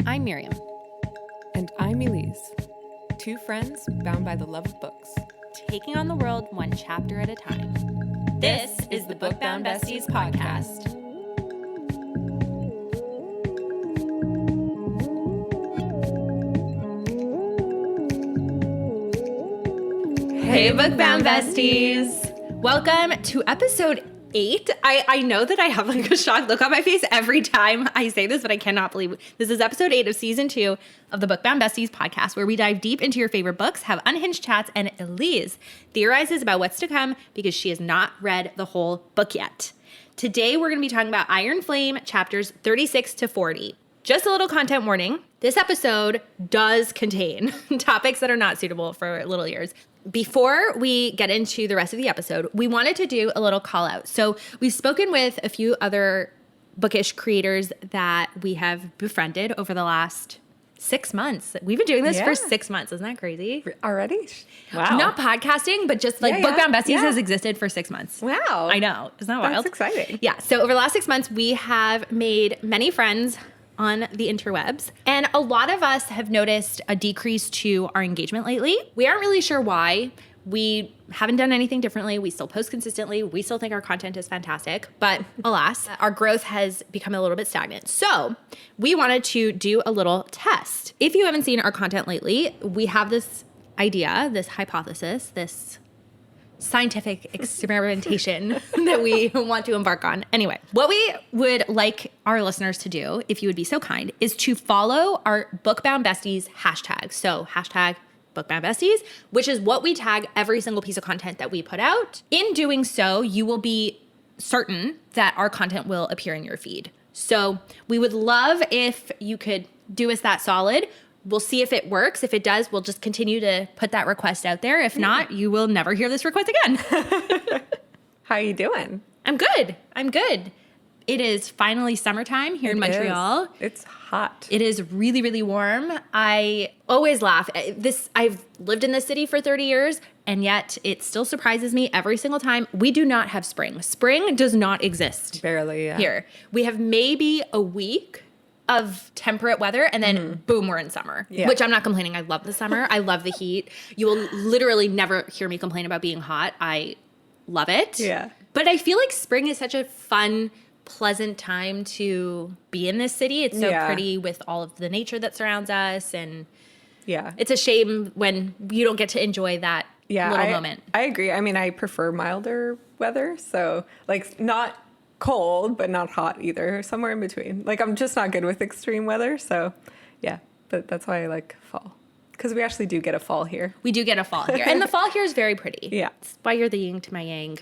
I'm Myriam. And I'm Elyse. Two friends bound by the love of books. Taking on the world one chapter at a time. This is the Book Bound Besties podcast. Hey, Book Bound Besties. Welcome to episode 8. I know that I have like a shocked look on my face every time I say this, but I cannot believe it. This is episode 8 of season 2 of the Book Bound Besties podcast, where we dive deep into your favorite books, have unhinged chats, and Elyse theorizes about what's to come because she has not read the whole book yet. Today, we're going to be talking about Iron Flame chapters 36 to 40. Just a little content warning. This episode does contain topics that are not suitable for little ears. Before we get into the rest of the episode, we wanted to do a little call out. So we've spoken with a few other bookish creators that we have befriended over the last 6 months. We've been doing this for 6 months. Isn't that crazy? Already? Wow. Not podcasting, but just like Book Bound Besties has existed for 6 months. Wow. I know. Isn't that wild? That's exciting. Yeah. So over the last 6 months, we have made many friends on the interwebs. And a lot of us have noticed a decrease to our engagement lately. We aren't really sure why. We haven't done anything differently. We still post consistently. We still think our content is fantastic. But alas, our growth has become a little bit stagnant. So we wanted to do a little test. If you haven't seen our content lately, we have this idea, this hypothesis, this scientific experimentation that we want to embark on. Anyway, what we would like our listeners to do, if you would be so kind, is to follow our Book Bound Besties hashtag. So hashtag Book Bound Besties, which is what we tag every single piece of content that we put out. In doing so, you will be certain that our content will appear in your feed. So we would love if you could do us that solid. We'll see if it works. If it does, we'll just continue to put that request out there. If not, you will never hear this request again. How are you doing? I'm good. It is finally summertime here in Montreal. It's hot. It is really, really warm. I always laugh. I've lived in this city for 30 years, and yet it still surprises me every single time. We do not have spring. Spring does not exist. Barely, here. We have maybe a week of temperate weather, and then boom, we're in summer, which I'm not complaining. I love the summer. I love the heat. You will literally never hear me complain about being hot. I love it. Yeah. But I feel like spring is such a fun, pleasant time to be in this city. It's so pretty with all of the nature that surrounds us, and it's a shame when you don't get to enjoy that little moment. I agree. I mean, I prefer milder weather, so like not cold, but not hot either. Somewhere in between. Like, I'm just not good with extreme weather. So, yeah. But that's why I like fall. Because we actually do get a fall here. We do get a fall here. And the fall here is very pretty. Yeah. It's why you're the yin to my yang.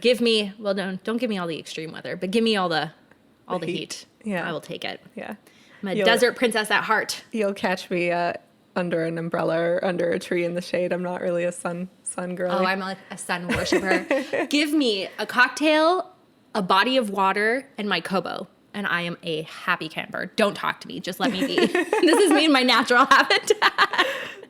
Give me, well, don't give me all the extreme weather, but give me all the heat. Yeah. I will take it. Yeah. I'm a desert princess at heart. You'll catch me under an umbrella or under a tree in the shade. I'm not really a sun girl. Oh, I'm like a sun worshiper. Give me a cocktail, a body of water, and my Kobo, and I am a happy camper. Don't talk to me. Just let me be. This is me in my natural habitat.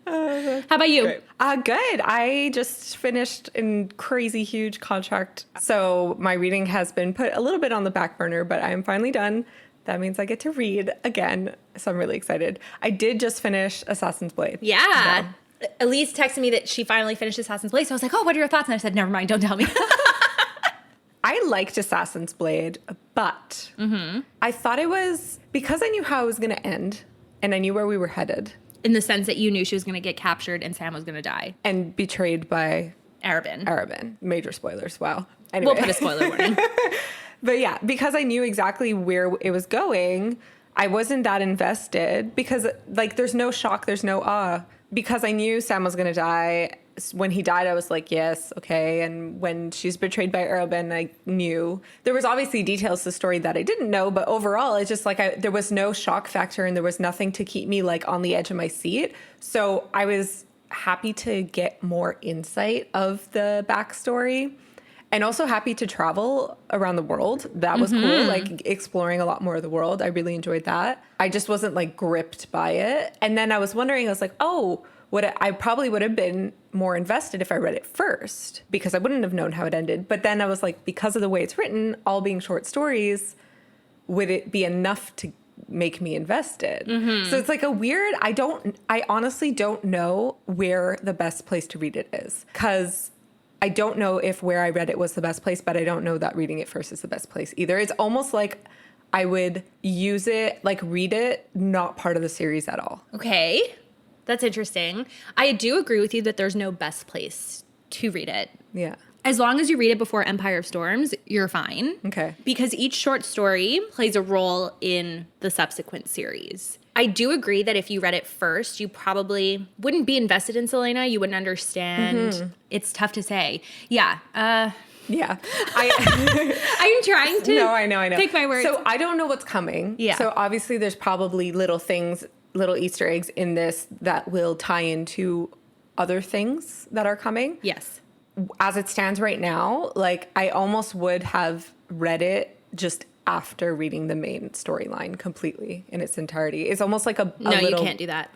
How about you? Good. I just finished a crazy huge contract. So my reading has been put a little bit on the back burner, but I'm finally done. That means I get to read again. So I'm really excited. I did just finish Assassin's Blade. Yeah. So. Elyse texted me that she finally finished Assassin's Blade. So I was like, oh, what are your thoughts? And I said, never mind. Don't tell me. I liked Assassin's Blade, but I thought it was because I knew how it was going to end and I knew where we were headed. In the sense that you knew she was going to get captured and Sam was going to die. And betrayed by Arabin. Major spoilers. Wow. Anyway. We'll put a spoiler warning. But yeah, because I knew exactly where it was going, I wasn't that invested because like there's no shock, there's no awe. Because I knew Sam was going to die. When he died, I was like, yes, okay. And when she's betrayed by Arabin, I knew. There was obviously details to the story that I didn't know, but overall, it's just like there was no shock factor and there was nothing to keep me like on the edge of my seat. So I was happy to get more insight of the backstory and also happy to travel around the world. That was cool, like exploring a lot more of the world. I really enjoyed that. I just wasn't like gripped by it. And then I was wondering, I was like, oh, I probably would have been more invested if I read it first because I wouldn't have known how it ended. But then I was like, because of the way it's written, all being short stories, would it be enough to make me invested. So it's like a weird, I honestly don't know where the best place to read it is, because I don't know if where I read it was the best place, but I don't know that reading it first is the best place either. It's almost like I would use it, like read it, not part of the series at all. Okay. That's interesting. I do agree with you that there's no best place to read it. Yeah. As long as you read it before Empire of Storms, you're fine. Okay. Because each short story plays a role in the subsequent series. I do agree that if you read it first, you probably wouldn't be invested in Selena. You wouldn't understand. It's tough to say. Yeah. Yeah. I'm trying to No, I know. pick my words. So I don't know what's coming. Yeah. So obviously there's probably little things, little Easter eggs in this that will tie into other things that are coming. Yes. As it stands right now, like I almost would have read it just after reading the main storyline completely in its entirety. It's almost like a No, little... you can't do that.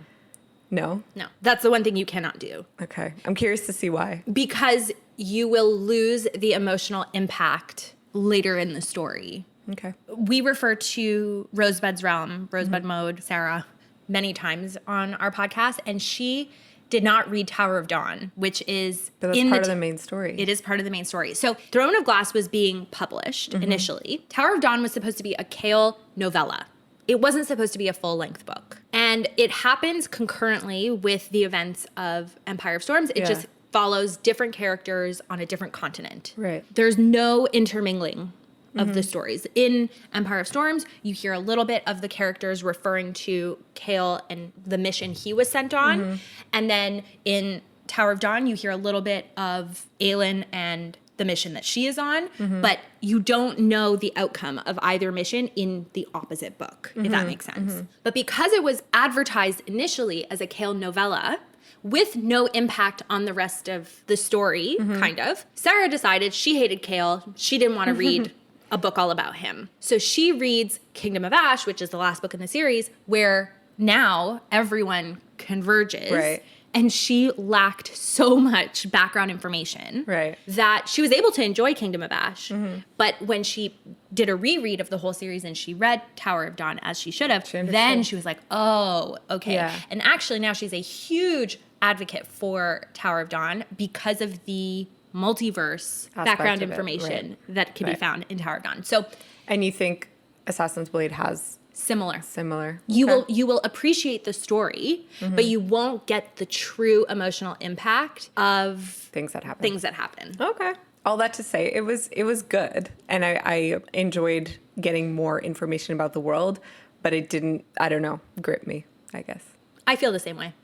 No? No. That's the one thing you cannot do. Okay. I'm curious to see why. Because you will lose the emotional impact later in the story. Okay. We refer to Rosebud's Realm, Rosebud Mode, Sarah, many times on our podcast, and she did not read Tower of Dawn, which is But that's part of the main story. It is part of the main story. So Throne of Glass was being published initially. Tower of Dawn was supposed to be a Chaol novella. It wasn't supposed to be a full-length book. And it happens concurrently with the events of Empire of Storms. It just follows different characters on a different continent. Right. There's no intermingling of the stories. In Empire of Storms, you hear a little bit of the characters referring to Chaol and the mission he was sent on. And then in Tower of Dawn, you hear a little bit of Aelin and the mission that she is on, but you don't know the outcome of either mission in the opposite book, if that makes sense. But because it was advertised initially as a Chaol novella, with no impact on the rest of the story, kind of, Sarah decided she hated Chaol. She didn't want to read a book all about him. So she reads Kingdom of Ash, which is the last book in the series, where now everyone converges. Right. And she lacked so much background information that she was able to enjoy Kingdom of Ash. But when she did a reread of the whole series and she read Tower of Dawn as she should have, then she was like, oh, okay. Yeah. And actually now she's a huge advocate for Tower of Dawn because of the multiverse background information that can be found in Tower of Dawn. So, and you think Assassin's Blade has similar. You will appreciate the story, but you won't get the true emotional impact of things that happen. Okay. All that to say, it was good, and I enjoyed getting more information about the world, but it didn't, I don't know, grip me, I guess. I feel the same way.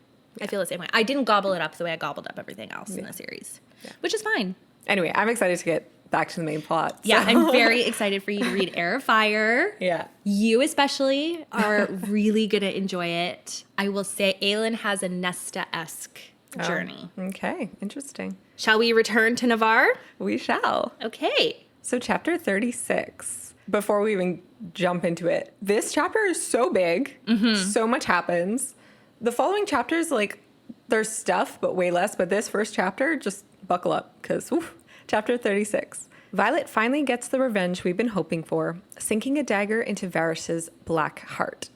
I didn't gobble it up the way I gobbled up everything else in the series, which is fine. Anyway, I'm excited to get back to the main plot. So. Yeah, I'm very excited for you to read Heir of Fire. Yeah. You especially are really going to enjoy it. I will say Aelin has a Nesta-esque journey. Okay, interesting. Shall we return to Navarre? We shall. Okay. So chapter 36, before we even jump into it, this chapter is so big. So much happens. The following chapters, like, there's stuff, but way less. But this first chapter, just buckle up, because chapter 36. Violet finally gets the revenge we've been hoping for, sinking a dagger into Varrish's black heart.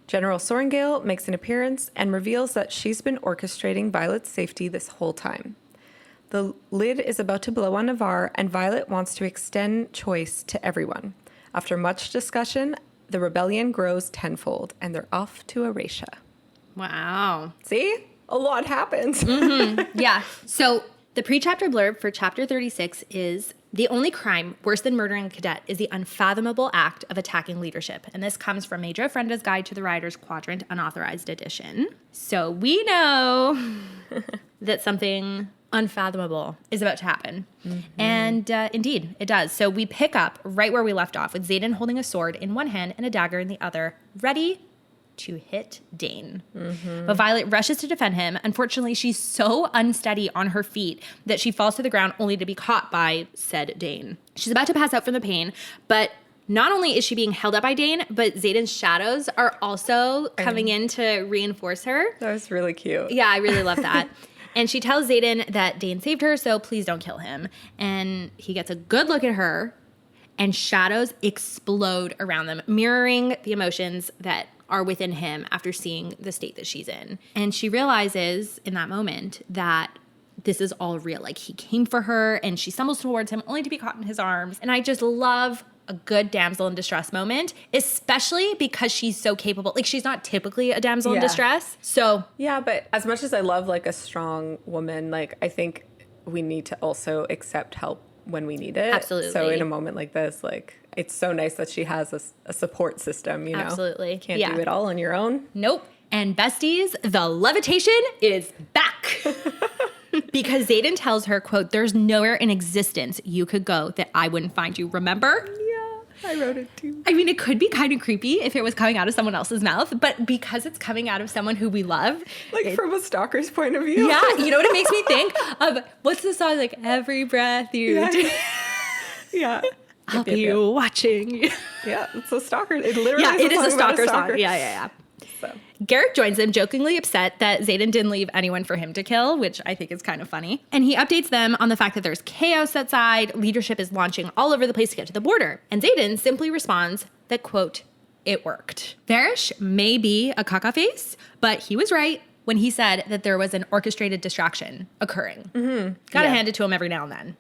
General Sorrengail makes an appearance and reveals that she's been orchestrating Violet's safety this whole time. The lid is about to blow on Navarre, and Violet wants to extend choice to everyone. After much discussion, the rebellion grows tenfold, and they're off to Aretia. Wow. See? A lot happens. Yeah. So the pre-chapter blurb for chapter 36 is, the only crime worse than murdering a cadet is the unfathomable act of attacking leadership. And this comes from Major Frenda's Guide to the Rider's Quadrant, Unauthorized Edition. So we know that something unfathomable is about to happen. And indeed, it does. So we pick up right where we left off, with Xaden holding a sword in one hand and a dagger in the other, ready to hit Dane. But Violet rushes to defend him. Unfortunately, she's so unsteady on her feet that she falls to the ground only to be caught by said Dane. She's about to pass out from the pain, but not only is she being held up by Dane, but Xaden's shadows are also coming in to reinforce her. That was really cute. Yeah, I really love that. And she tells Xaden that Dane saved her, so please don't kill him. And he gets a good look at her, and shadows explode around them, mirroring the emotions that are within him after seeing the state that she's in. And she realizes in that moment that this is all real. Like, he came for her, and she stumbles towards him only to be caught in his arms. And I just love a good damsel in distress moment, especially because she's so capable. Like, she's not typically a damsel in distress. So yeah, but as much as I love like a strong woman, like I think we need to also accept help when we need it. Absolutely. So in a moment like this, like it's so nice that she has a support system, you know. Absolutely. Can't do it all on your own. Nope. And besties, the levitation is back. Because Xaden tells her, quote, "There's nowhere in existence you could go that I wouldn't find you. Remember?" I wrote it too. I mean, it could be kind of creepy if it was coming out of someone else's mouth, but because it's coming out of someone who we love. Like from a stalker's point of view. Yeah, you know what it makes me think of? What's the song? Like, every breath you take. Yeah. I'll be watching. Yeah, it's a stalker. It literally Yeah, is it is a song about stalker song. Yeah. So. Garrett joins them, jokingly upset that Xaden didn't leave anyone for him to kill, which I think is kind of funny. And he updates them on the fact that there's chaos outside, leadership is launching all over the place to get to the border. And Xaden simply responds that, quote, "It worked." Varrish may be a caca face, but he was right when he said that there was an orchestrated distraction occurring. Gotta hand it to him every now and then.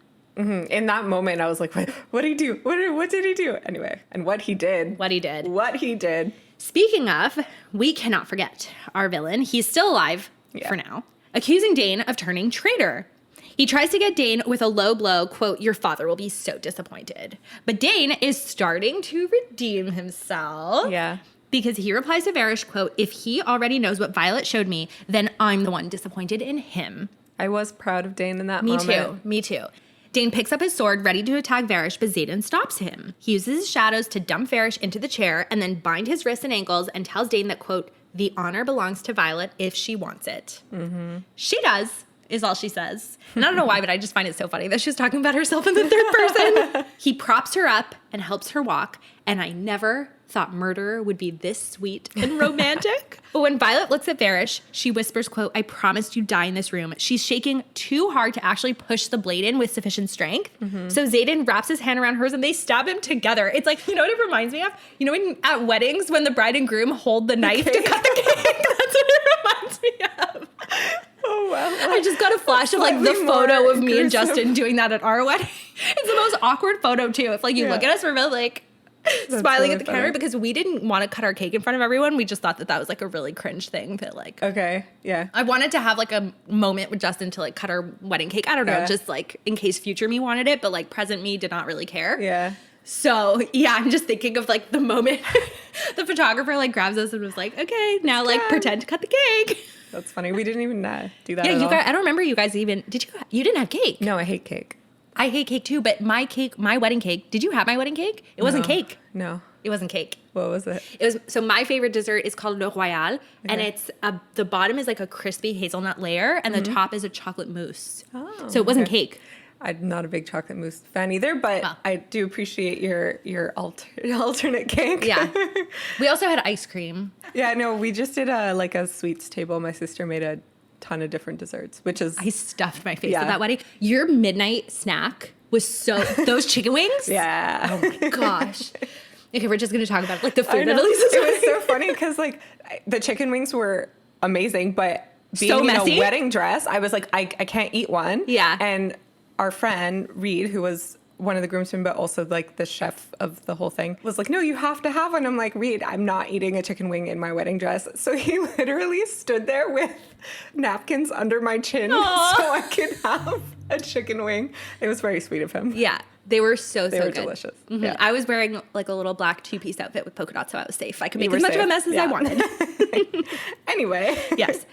In that moment, I was like, what did he do? What did he do? Anyway, and what he did. What he did. Speaking of, we cannot forget our villain. He's still alive for now, accusing Dane of turning traitor. He tries to get Dane with a low blow, quote, "Your father will be so disappointed." But Dane is starting to redeem himself. Yeah. Because he replies to Varrish, quote, "If he already knows what Violet showed me, then I'm the one disappointed in him." I was proud of Dane in that moment. Me too. Dane picks up his sword, ready to attack Varrish, but Xaden stops him. He uses his shadows to dump Varrish into the chair and then bind his wrists and ankles and tells Dane that, quote, "The honor belongs to Violet if she wants it." She does, is all she says. And I don't know why, but I just find it so funny that she's talking about herself in the third person. He props her up and helps her walk, and I never thought murder would be this sweet and romantic. But when Violet looks at Varrish, she whispers, quote, "I promised you die in this room." She's shaking too hard to actually push the blade in with sufficient strength. So Xaden wraps his hand around hers and they stab him together. It's like, you know what it reminds me of? You know, at weddings when the bride and groom hold the knife to cut the cake? That's what it reminds me of. Oh, wow. I just got a flash of like the photo of me and Justin doing that at our wedding. It's the most awkward photo too. If like you look at us, we're both like smiling really at the camera because we didn't want to cut our cake in front of everyone. We just thought that was like a really cringe thing that like. Okay. Yeah. I wanted to have like a moment with Justin to like cut our wedding cake. I don't know, just like in case future me wanted it, but like present me did not really care. Yeah. So yeah, I'm just thinking of like the moment the photographer like grabs us and was like, "Okay, now like pretend to cut the cake." That's funny. We didn't even do that. Yeah, at you all. guys. I don't remember you guys even. Did you? You didn't have cake. No, I hate cake. I hate cake too, but my wedding cake. Did you have my wedding cake? It wasn't cake. No. It wasn't cake. What was it? It was so my favorite dessert is called Le Royal, and it's the bottom is like a crispy hazelnut layer, and the top is a chocolate mousse. Oh, so it wasn't cake. I'm not a big chocolate mousse fan either, but I do appreciate your alternate cake. Yeah. We also had ice cream. Yeah, no, we just did a sweets table. My sister made a ton of different desserts, which is I stuffed my face at that wedding. Your midnight snack was so those chicken wings. Yeah. Oh my gosh. Okay, we're just gonna talk about like the food. I know. At least It was so funny because like the chicken wings were amazing, but being So in messy? a wedding dress, I was like, I can't eat one. Yeah. And our friend Reed, who was one of the groomsmen, but also like the chef of the whole thing, was like, "No, you have to have one." I'm like, "Reed, I'm not eating a chicken wing in my wedding dress." So he literally stood there with napkins under my chin so I could have a chicken wing. It was very sweet of him. Yeah. They were so They were good. delicious. Mm-hmm. Yeah. I was wearing like a little black two-piece outfit with polka dots, so I was safe. I could make You as were much of a safe. mess as I wanted. Anyway. Yes.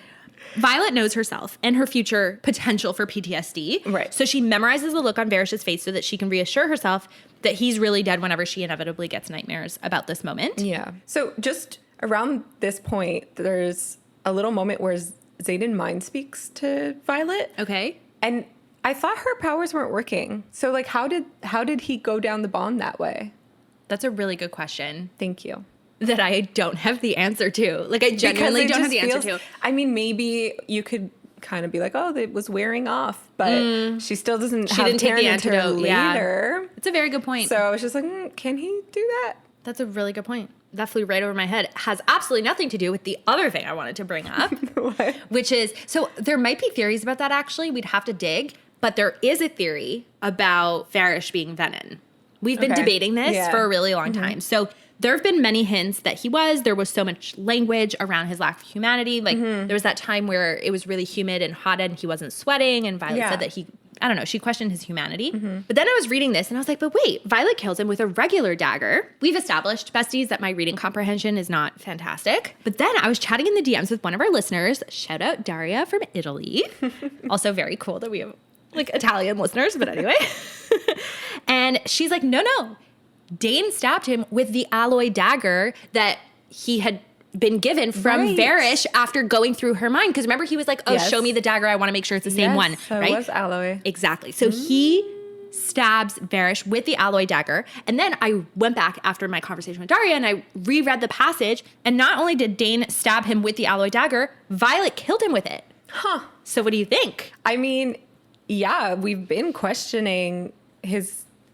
Violet knows herself and her future potential for PTSD. Right. So she memorizes the look on Varrish's face so that she can reassure herself that he's really dead whenever she inevitably gets nightmares about this moment. Yeah. So just around this point, there's a little moment where Xaden mind speaks to Violet. Okay. And I thought her powers weren't working. So like how did he go down the bond that way? That's a really good question Thank you. that I don't have the answer to. Like I genuinely don't have the answer to. I mean, maybe you could kind of be like, oh, it was wearing off, but she still doesn't have didn't take the Taryn until antidote. later. Yeah. It's a very good point. So I was just like, can he do that? That's a really good point. That flew right over my head. It has absolutely nothing to do with the other thing I wanted to bring up, What? which is, so there might be theories about that actually. We'd have to dig, but there is a theory about Varrish being Venin. We've been debating this for a really long time. So there have been many hints that he was. There was so much language around his lack of humanity. Like there was that time where it was really humid and hot and he wasn't sweating, and Violet said that he, I don't know, she questioned his humanity. But then I was reading this and I was like, but wait, Violet kills him with a regular dagger. We've established, besties, that my reading comprehension is not fantastic. But then I was chatting in the DMs with one of our listeners. Shout out Daria from Italy. Also very cool that we have like Italian listeners, but anyway. And she's like, no. Dane stabbed him with the alloy dagger that he had been given from Varrish after going through her mind. Because remember, he was like, oh, show me the dagger. I want to make sure it's the same one. So right? It was alloy. Exactly. So he stabs Varrish with the alloy dagger. And then I went back after my conversation with Daria and I reread the passage. And not only did Dane stab him with the alloy dagger, Violet killed him with it. Huh. So what do you think? I mean, yeah, we've been questioning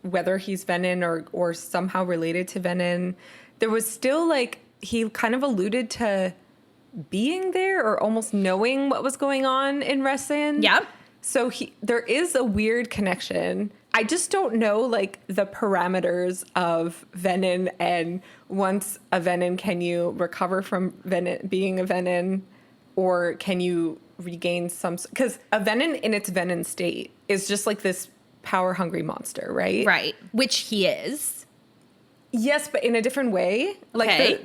whether he's Venin or somehow related to Venin. There was still like, he kind of alluded to being there or almost knowing what was going on in Resin. Yeah. So there is a weird connection. I just don't know like the parameters of Venin, and once a Venin, can you recover from being a Venin, or can you regain some, because a Venin in its Venin state is just like this power hungry monster, right? Right. Which he is. Yes, but in a different way. Like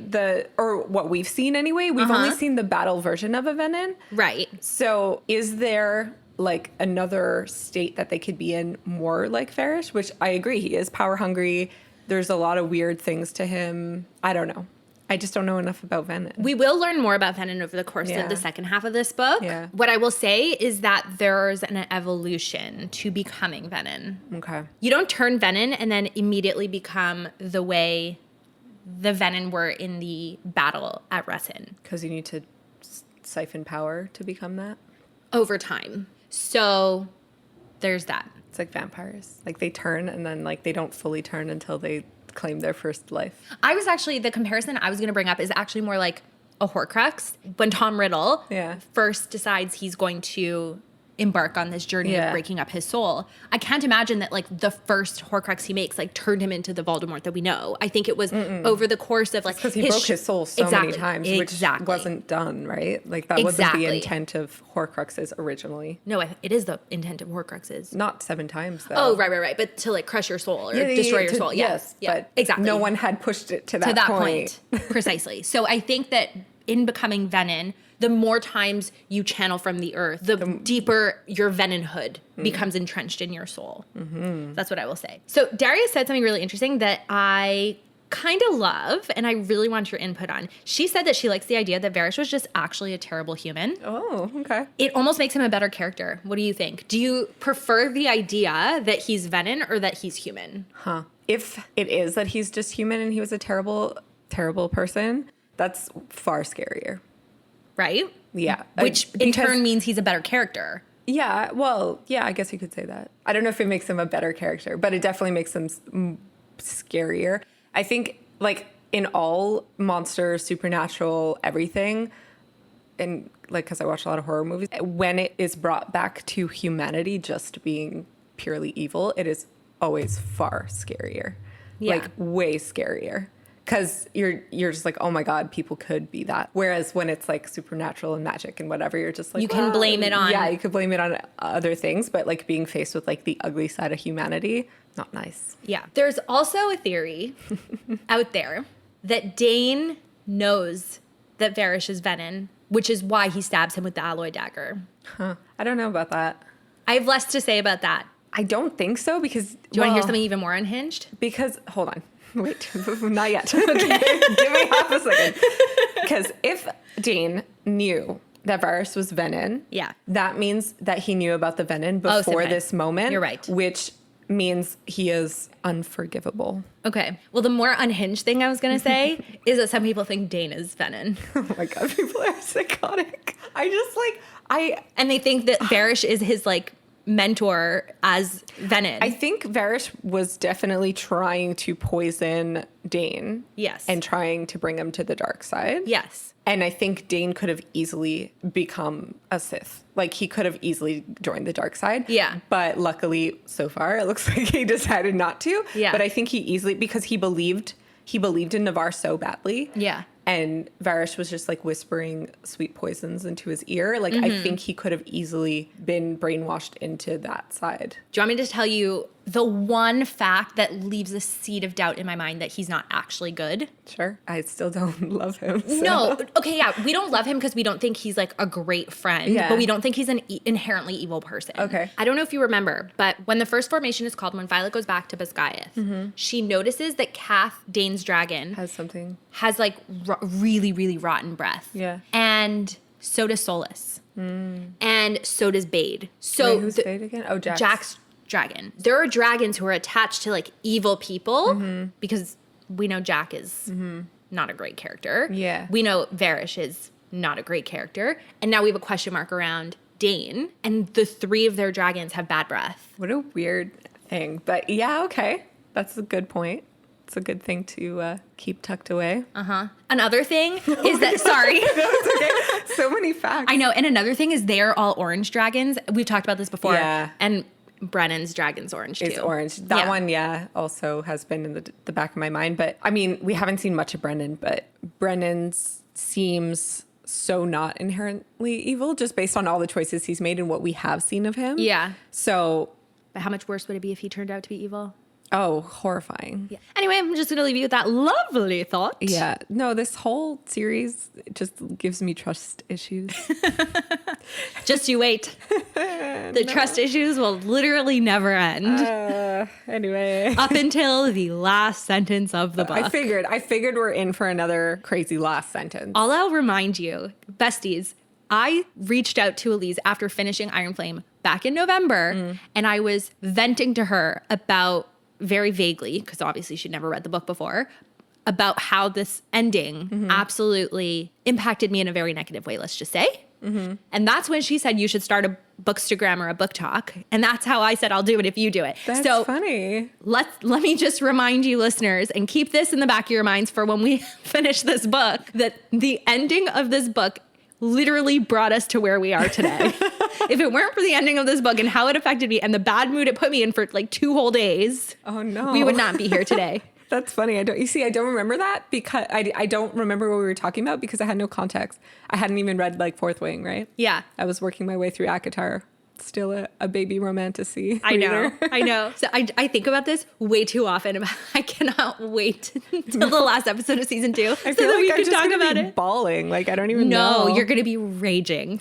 or what we've seen anyway. We've only seen the battle version of a Venin. Right. So is there like another state that they could be in more like Varrish? Which I agree, he is power hungry. There's a lot of weird things to him. I don't know. I just don't know enough about Venin. We will learn more about Venin over the course of the second half of this book. Yeah. What I will say is that there's an evolution to becoming Venin. Okay. You don't turn Venin and then immediately become the way the Venin were in the battle at Resin. Because you need to siphon power to become that? Over time. So there's that. It's like vampires. Like they turn and then like they don't fully turn until they claim their first life. The comparison I was going to bring up is actually more like a Horcrux. When Tom Riddle first decides he's going to embark on this journey of breaking up his soul, I can't imagine that like the first Horcrux he makes like turned him into the Voldemort that we know. I think it was over the course of like, because he broke his soul so many times, which wasn't done, right? Like that wasn't the intent of Horcruxes originally. No, it is the intent of Horcruxes. Not 7 times though. Oh, right. But to like crush your soul or destroy your soul. Yes, but exactly. No one had pushed it to that point. Precisely. So I think that in becoming Venin, the more times you channel from the earth, the deeper your Veninhood becomes entrenched in your soul. That's what I will say. So Daria said something really interesting that I kind of love, and I really want your input on. She said that she likes the idea that Varrish was just actually a terrible human. Oh, okay. It almost makes him a better character. What do you think? Do you prefer the idea that he's Venin or that he's human? Huh. If it is that he's just human and he was a terrible, terrible person, that's far scarier. Right? Yeah. Which in turn means he's a better character. Yeah. Well, yeah, I guess you could say that. I don't know if it makes him a better character, but it definitely makes him scarier. I think like in all monsters, supernatural, everything, and like, because I watch a lot of horror movies, when it is brought back to humanity just being purely evil, it is always far scarier. Yeah. Like way scarier. Because you're just like, oh my God, people could be that. Whereas when it's like supernatural and magic and whatever, you're just like, you can blame it on. Yeah, you could blame it on other things, but like being faced with like the ugly side of humanity, not nice. Yeah. There's also a theory out there that Dane knows that Varrish is Venin, which is why he stabs him with the alloy dagger. Huh. I don't know about that. I have less to say about that. I don't think so because... Do you want to hear something even more unhinged? Because, hold on. Wait, not yet. Okay. Give me half a second. Because if Dane knew that Varrish was Venin, that means that he knew about the Venin before this moment. You're right. Which means he is unforgivable. Okay. Well, the more unhinged thing I was going to say is that some people think Dane is Venom. Oh my God, people are psychotic. And they think that Varrish is his, like, mentor as Venom. I think Varrish was definitely trying to poison Dane. Yes. And trying to bring him to the dark side. Yes. And I think Dane could have easily become a Sith. Like, he could have easily joined the dark side. Yeah. But luckily, so far, it looks like he decided not to. Yeah. But I think he easily, because he believed in Navarre so badly. Yeah. And Varrish was just like whispering sweet poisons into his ear. Like, I think he could have easily been brainwashed into that side. Do you want me to tell you the one fact that leaves a seed of doubt in my mind that he's not actually good? Sure. I still don't love him. So. No. Okay, yeah. We don't love him because we don't think he's like a great friend, Yeah. but we don't think he's an inherently evil person. Okay. I don't know if you remember, but when the first formation is called, when Violet goes back to Basgiath, she notices that Kath, Dane's dragon, has like really, really rotten breath. Yeah. And so does Solus. And so does Bade. So wait, who's Bade again? Oh, Jack's dragon. There are dragons who are attached to like evil people because we know Jack is not a great character. Yeah. We know Varrish is not a great character. And now we have a question mark around Dane. And the three of their dragons have bad breath. What a weird thing. But yeah, okay. That's a good point. It's a good thing to keep tucked away. Another thing is that, sorry. Okay. So many facts. I know. And another thing is they're all orange dragons. We've talked about this before. Yeah. And Brennan's dragon's orange too. It's orange. That one, also has been in the back of my mind. But I mean, we haven't seen much of Brennan, but Brennan's seems so not inherently evil just based on all the choices he's made and what we have seen of him. Yeah. So. But how much worse would it be if he turned out to be evil? Oh, horrifying. Yeah. Anyway, I'm just going to leave you with that lovely thought. Yeah. No, this whole series just gives me trust issues. Just you wait. The trust issues will literally never end. Anyway. Up until the last sentence of the book. I figured we're in for another crazy last sentence. All I'll remind you, besties, I reached out to Elyse after finishing Iron Flame back in November, and I was venting to her about, very vaguely, because obviously she'd never read the book before, about how this ending absolutely impacted me in a very negative way, let's just say. And that's when she said you should start a bookstagram or a book talk. And that's how I said I'll do it if you do it. That's so funny. Let me just remind you listeners and keep this in the back of your minds for when we finish this book, that the ending of this book literally brought us to where we are today. If it weren't for the ending of this book and how it affected me and the bad mood it put me in for like 2 whole days, oh no, we would not be here today. That's funny. I don't remember that because I don't remember what we were talking about because I had no context. I hadn't even read like Fourth Wing, right? Yeah. I was working my way through ACOTAR. Still a baby romantasy. I know. So I think about this way too often. I cannot wait till the last episode of season 2 so that we can talk about it. Bawling. Like, I don't even know. No, you're going to be raging.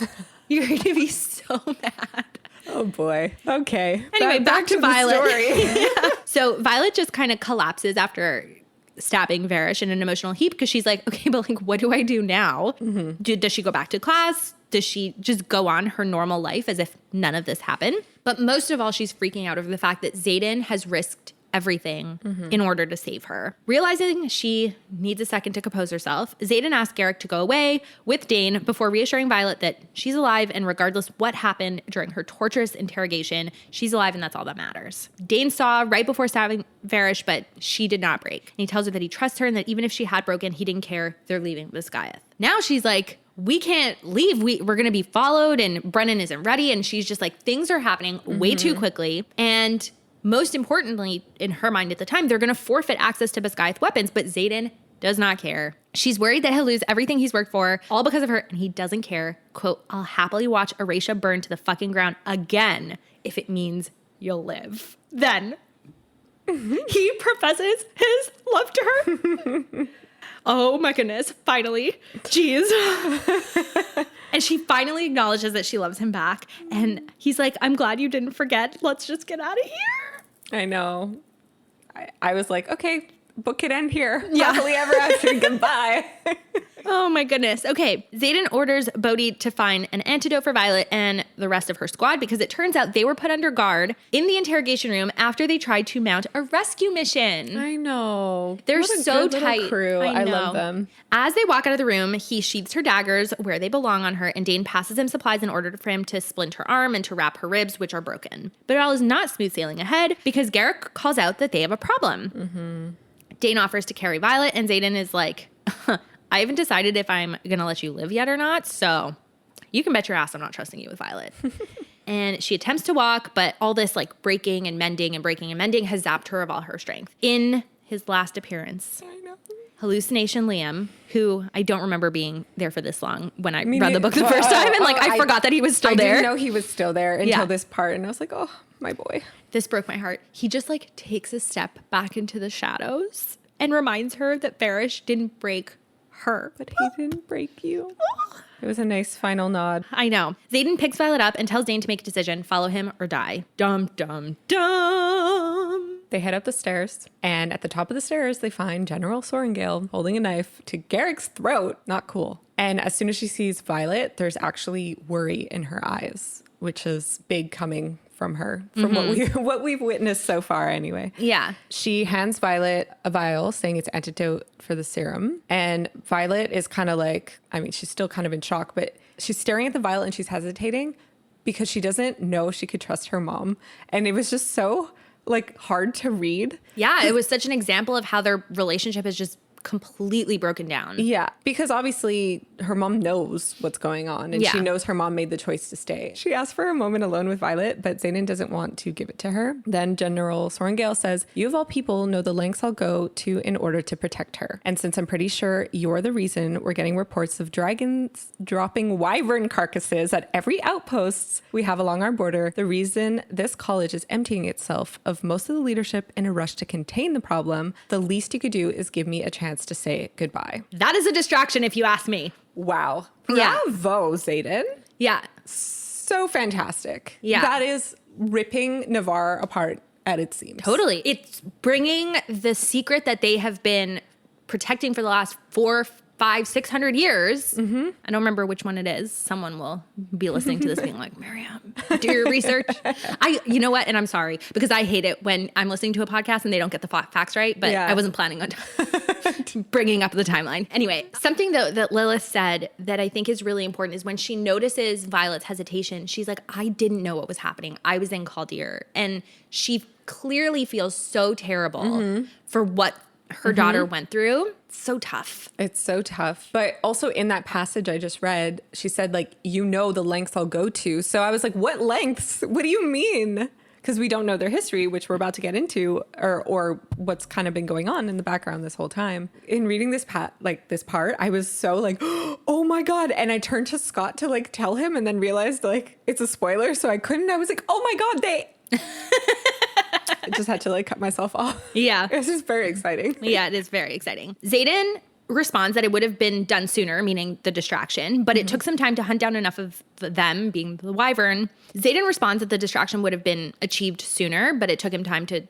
You're going to be so mad. Oh boy. Okay. Anyway, back to Violet. The story. So Violet just kind of collapses after stabbing Varrish in an emotional heap because she's like, okay, but like, what do I do now? Does she go back to class? Does she just go on her normal life as if none of this happened? But most of all, she's freaking out over the fact that Xaden has risked everything in order to save her. Realizing she needs a second to compose herself, Xaden asks Garrick to go away with Dane before reassuring Violet that she's alive and regardless what happened during her torturous interrogation, she's alive and that's all that matters. Dane saw right before stabbing Varrish, but she did not break. And he tells her that he trusts her and that even if she had broken, he didn't care. They're leaving Basgiath. Now she's like, we can't leave. We're going to be followed and Brennan isn't ready. And she's just like, things are happening way too quickly. And most importantly, in her mind at the time, they're going to forfeit access to Basgiath weapons, but Xaden does not care. She's worried that he'll lose everything he's worked for, all because of her, and he doesn't care. Quote, I'll happily watch Aretia burn to the fucking ground again if it means you'll live. Then he professes his love to her. Oh my goodness, finally. Jeez. And she finally acknowledges that she loves him back. And he's like, I'm glad you didn't forget. Let's just get out of here. I know. I was like, okay, book could end here. Yeah. Happily ever after. Goodbye. Oh my goodness. Okay. Xaden orders Bodhi to find an antidote for Violet and the rest of her squad because it turns out they were put under guard in the interrogation room after they tried to mount a rescue mission. I know. They're What a so good little tight. crew. I love them. As they walk out of the room, he sheaths her daggers where they belong on her, and Dane passes him supplies in order for him to splint her arm and to wrap her ribs, which are broken. But it all is not smooth sailing ahead because Garrick calls out that they have a problem. Mm-hmm. Dane offers to carry Violet, and Xaden is like, I haven't decided if I'm going to let you live yet or not, so you can bet your ass I'm not trusting you with Violet. And she attempts to walk, but all this like breaking and mending and breaking and mending has zapped her of all her strength. In his last appearance, Hallucination Liam, who I don't remember being there for this long when I read the book the first time, and like I forgot that he was still there. I didn't know he was still there until this part, and I was like, oh, my boy. This broke my heart. He just like takes a step back into the shadows and reminds her that Varrish didn't break her. But he didn't break you. It was a nice final nod. I know. Xaden picks Violet up and tells Dane to make a decision, follow him or die. Dum, dum, dum. They head up the stairs, and at the top of the stairs, they find General Sorrengail holding a knife to Garrick's throat. Not cool. And as soon as she sees Violet, there's actually worry in her eyes, which is big coming from her, from what we've witnessed so far anyway. Yeah. She hands Violet a vial saying it's antidote for the serum. And Violet is kind of like, I mean, she's still kind of in shock, but she's staring at the vial and she's hesitating because she doesn't know she could trust her mom. And it was just so like hard to read. Yeah, it was such an example of how their relationship is just completely broken down. Yeah, because obviously her mom knows what's going on and she knows her mom made the choice to stay. She asked for a moment alone with Violet, but Xaden doesn't want to give it to her. Then General Sorrengail says, you of all people know the lengths I'll go to in order to protect her. And since I'm pretty sure you're the reason we're getting reports of dragons dropping wyvern carcasses at every outpost we have along our border, the reason this college is emptying itself of most of the leadership in a rush to contain the problem, the least you could do is give me a chance to say goodbye. That is a distraction if you ask me. Wow. Yeah. Bravo, Xaden. Yeah. So fantastic. Yeah. That is ripping Navarre apart at its seams. Totally. It's bringing the secret that they have been protecting for the last 400, 500, 600 years. Mm-hmm. I don't remember which one it is. Someone will be listening to this being like, Myriam, do your research. You know what? And I'm sorry because I hate it when I'm listening to a podcast and they don't get the facts right, but I wasn't planning on bringing up the timeline. Anyway, something that Lilith said that I think is really important is when she notices Violet's hesitation, she's like, I didn't know what was happening. I was in Caldir. And she clearly feels so terrible for what her daughter went through. So tough. It's so tough. But also in that passage I just read, she said, like, you know the lengths I'll go to. So I was like, what lengths? What do you mean? Because we don't know their history, which we're about to get into, or what's kind of been going on in the background this whole time. In reading this part, I was so like, oh my God. And I turned to Scott to like tell him and then realized like it's a spoiler. So I couldn't. I was like, oh my God, I just had to like cut myself off. Yeah. This is very exciting. Yeah, it is very exciting. Xaden responds that it would have been done sooner, meaning the distraction, but it took some time to hunt down enough of them, being the wyvern. Xaden responds that the distraction would have been achieved sooner, but it took him time to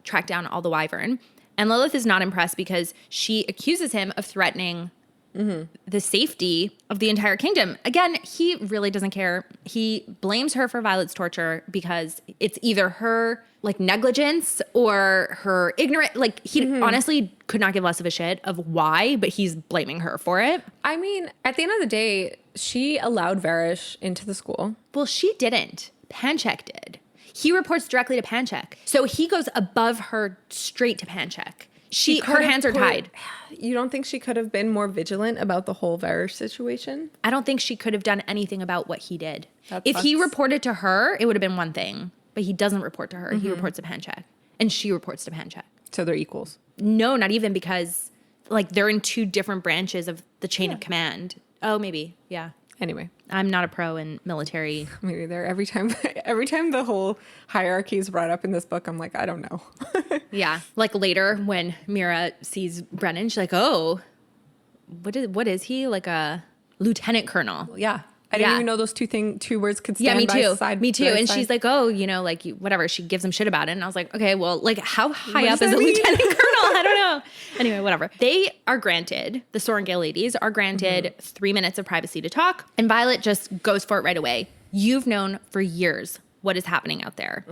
track down all the wyvern. And Lilith is not impressed because she accuses him of threatening the safety of the entire kingdom. Again, he really doesn't care. He blames her for Violet's torture because it's either her like negligence or her ignorant. Like he honestly could not give less of a shit of why, but he's blaming her for it. I mean, at the end of the day, she allowed Varrish into the school. Well, she didn't. Panchek did. He reports directly to Panchek. So he goes above her straight to Panchek. Her hands are tied. You don't think she could have been more vigilant about the whole Varrish situation? I don't think she could have done anything about what he did. If sucks. he reported to her, it would have been one thing. But he doesn't report to her. He reports to Panchek. And she reports to Panchek. So they're equals? No, not even, because like they're in two different branches of the chain of command. Oh, maybe. Yeah. Anyway. I'm not a pro in military. Maybe there. Every time the whole hierarchy is brought up in this book, I'm like, I don't know. Yeah. Like later when Mira sees Brennan, she's like, oh, what is he? Like a lieutenant colonel. Yeah. I didn't even know those two words could stand me too. by side. Me too. by And side. she's like, oh, you know, like whatever. She gives him shit about it. And I was like, okay, well, like how high What up does is a that mean? lieutenant colonel? I don't know. Anyway, whatever. They are granted, the Sorrengail ladies are granted 3 minutes of privacy to talk. And Violet just goes for it right away. You've known for years what is happening out there.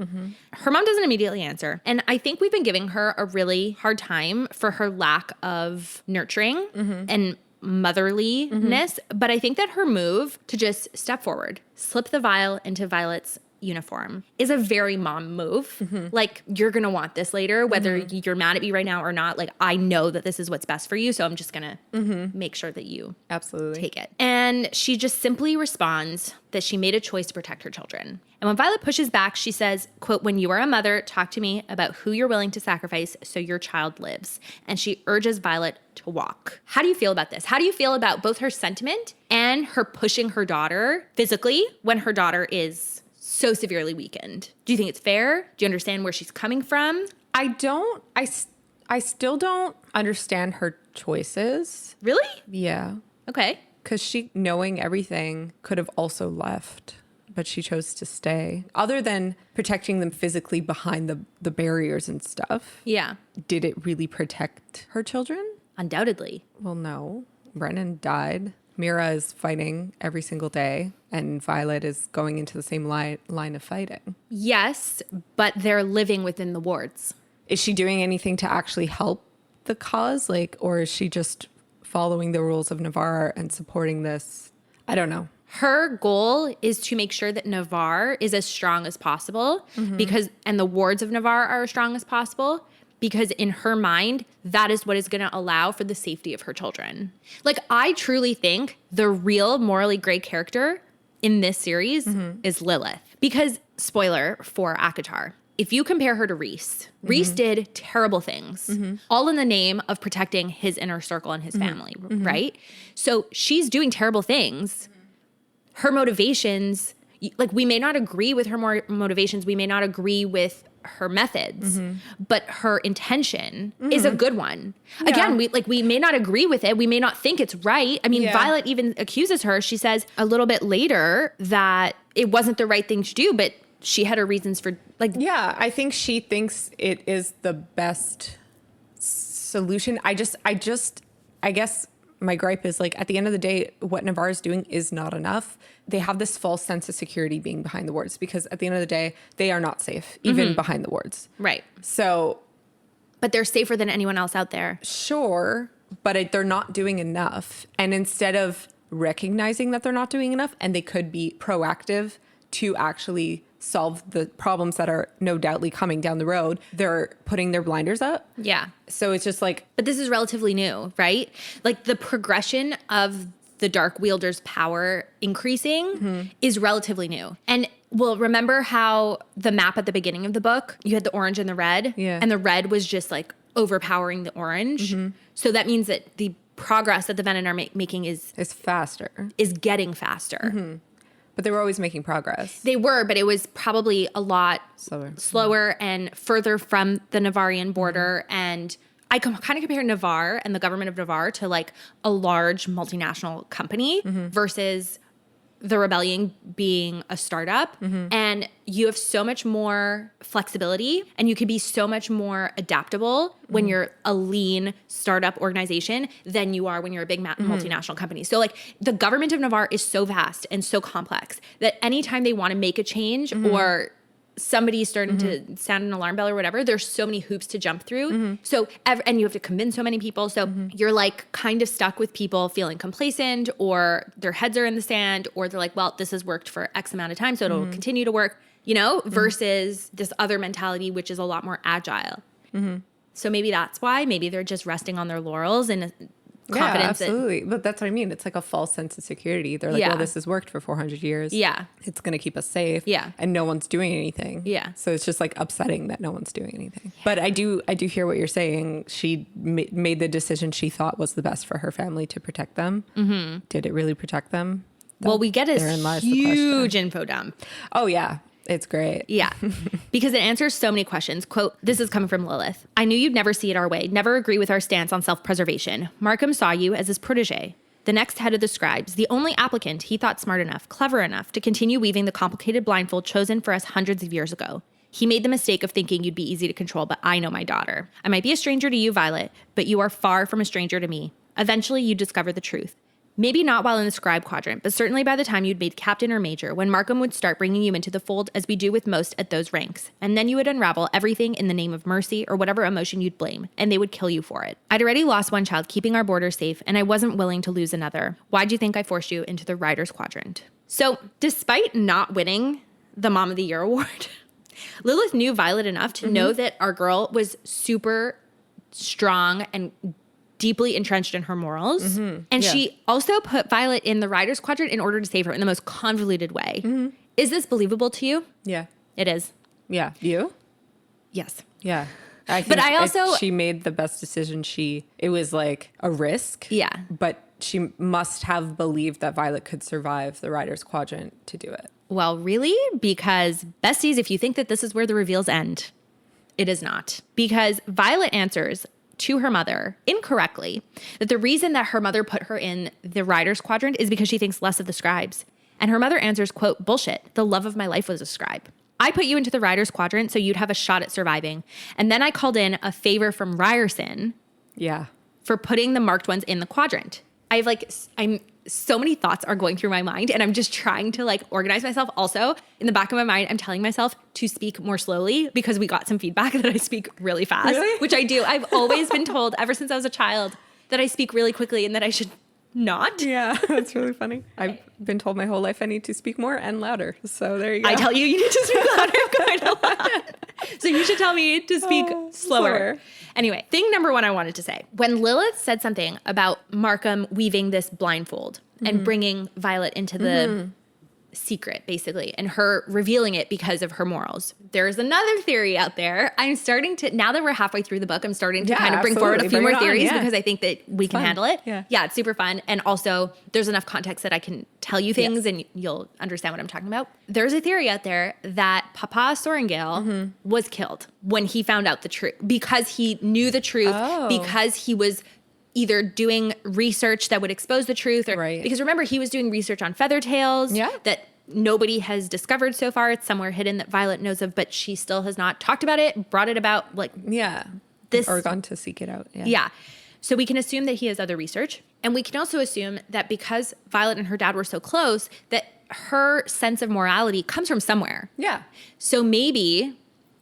Her mom doesn't immediately answer. And I think we've been giving her a really hard time for her lack of nurturing and motherliness. But I think that her move to just step forward, slip the vial into Violet's uniform is a very mom move. Like, you're going to want this later, whether you're mad at me right now or not. Like, I know that this is what's best for you. So I'm just going to make sure that you absolutely take it. And she just simply responds that she made a choice to protect her children. And when Violet pushes back, she says, quote, when you are a mother, talk to me about who you're willing to sacrifice so your child lives. And she urges Violet to walk. How do you feel about this? How do you feel about both her sentiment and her pushing her daughter physically when her daughter is so severely weakened? Do you think it's fair? Do you understand where she's coming from? I still don't understand her choices. Really? Yeah. Okay. Because she, knowing everything, could have also left, but she chose to stay. Other than protecting them physically behind the barriers and stuff, Yeah. did it really protect her children? Undoubtedly. Well, no. Brennan died. Mira is fighting every single day, and Violet is going into the same line of fighting. Yes, but they're living within the wards. Is she doing anything to actually help the cause? Like, or is she just following the rules of Navarre and supporting this? I don't know. Her goal is to make sure that Navarre is as strong as possible and the wards of Navarre are as strong as possible, because in her mind, that is what is going to allow for the safety of her children. Like, I truly think the real morally gray character in this series is Lilith. Because, spoiler for ACOTAR, if you compare her to Rhys, Rhys did terrible things, all in the name of protecting his inner circle and his family, right? So she's doing terrible things. Her motivations, like, we may not agree with her motivations, we may not agree with her methods, but her intention is a good one. Yeah. Again, we may not agree with it, we may not think it's right. I mean, Violet even accuses her, she says a little bit later that it wasn't the right thing to do, but she had her reasons for, like... Yeah, I think she thinks it is the best solution. I guess my gripe is, like, at the end of the day, what Navarre is doing is not enough. They have this false sense of security being behind the wards, because at the end of the day, they are not safe, even behind the wards. Right. So... But they're safer than anyone else out there. Sure, but they're not doing enough. And instead of recognizing that they're not doing enough, and they could be proactive to actually solve the problems that are no doubtly coming down the road, they're putting their blinders up. Yeah. So it's just like... But this is relatively new, right? Like, the progression of the Dark Wielder's power increasing is relatively new. And well, remember how the map at the beginning of the book, you had the orange and the red? Yeah. And the red was just like overpowering the orange. So that means that the progress that the Venom are making is faster. Is getting faster. But they were always making progress. They were, but it was probably a lot slower and further from the Navarrian border. And I kind of compare Navarre and the government of Navarre to, like, a large multinational company versus the rebellion being a startup. And you have so much more flexibility, and you can be so much more adaptable when you're a lean startup organization than you are when you're a big multinational company. So, like, the government of Navarre is so vast and so complex that anytime they want to make a change or somebody's starting to sound an alarm bell or whatever, there's so many hoops to jump through. So, and you have to convince so many people. So you're, like, kind of stuck with people feeling complacent, or their heads are in the sand, or they're like, well, this has worked for X amount of time, so it'll continue to work, you know, versus this other mentality, which is a lot more agile. So maybe that's why. Maybe they're just resting on their laurels and confidence. Yeah, absolutely. But that's what I mean. It's like a false sense of security. They're like, well, this has worked for 400 years. Yeah. It's going to keep us safe. Yeah. And no one's doing anything. Yeah. So it's just, like, upsetting that no one's doing anything. But I do hear what you're saying. She made the decision she thought was the best for her family to protect them. Did it really protect them? Well, we get a huge info dump. Oh, yeah. It's great. Yeah, because it answers so many questions. Quote, this is coming from Lilith. I knew you'd never see it our way, never agree with our stance on self-preservation. Markham saw you as his protege. the next head of the scribes, the only applicant he thought smart enough, clever enough to continue weaving the complicated blindfold chosen for us hundreds of years ago. He made the mistake of thinking you'd be easy to control, but I know my daughter. I might be a stranger to you, Violet, but you are far from a stranger to me. Eventually, you discover the truth. Maybe not while in the scribe quadrant, but certainly by the time you'd made captain or major, when Markham would start bringing you into the fold as we do with most at those ranks. And then you would unravel everything in the name of mercy or whatever emotion you'd blame, and they would kill you for it. I'd already lost one child keeping our borders safe, and I wasn't willing to lose another. Why'd you think I forced you into the Riders Quadrant? So, despite not winning the Mom of the Year award, Lilith knew Violet enough to know that our girl was super strong and deeply entrenched in her morals. And she also put Violet in the Riders Quadrant in order to save her in the most convoluted way. Is this believable to you? Yeah. It is. Yeah. You? Yes. Yeah. I think But I also... she made the best decision. It was like a risk. Yeah. But she must have believed that Violet could survive the Riders Quadrant to do it. Well, really? Because besties, if you think that this is where the reveals end, it is not. Because Violet answers to her mother incorrectly that the reason that her mother put her in the Riders Quadrant is because she thinks less of the scribes. And her mother answers, quote, bullshit. The love of my life was a scribe. I put you into the Riders Quadrant so you'd have a shot at surviving. And then I called in a favor from Ryerson for putting the marked ones in the quadrant. So many thoughts are going through my mind and I'm just trying to like organize myself. Also, in the back of my mind, I'm telling myself to speak more slowly because we got some feedback that I speak really fast, which I do. I've always been told ever since I was a child that I speak really quickly and that I should not. Yeah, that's really funny. I've been told my whole life I need to speak more and louder. So there you go. I tell you need to speak louder. Kind of louder. So you should tell me to speak slower. Anyway, thing number one I wanted to say. When Lilith said something about Markham weaving this blindfold and bringing Violet into the secret, basically, and her revealing it because of her morals. There's another theory out there. I'm starting to, now that we're halfway through the book, I'm starting to kind of bring forward a few more theories because I think that we can handle it. Yeah, it's super fun. And also, there's enough context that I can tell you things and you'll understand what I'm talking about. There's a theory out there that Papa Sorrengail was killed when he found out the truth, because he knew the truth, because he was either doing research that would expose the truth or because remember he was doing research on feathertails that nobody has discovered so far. It's somewhere hidden that Violet knows of, but she still has not talked about it, brought it about this or gone to seek it out. So we can assume that he has other research, and we can also assume that because Violet and her dad were so close that her sense of morality comes from somewhere. So maybe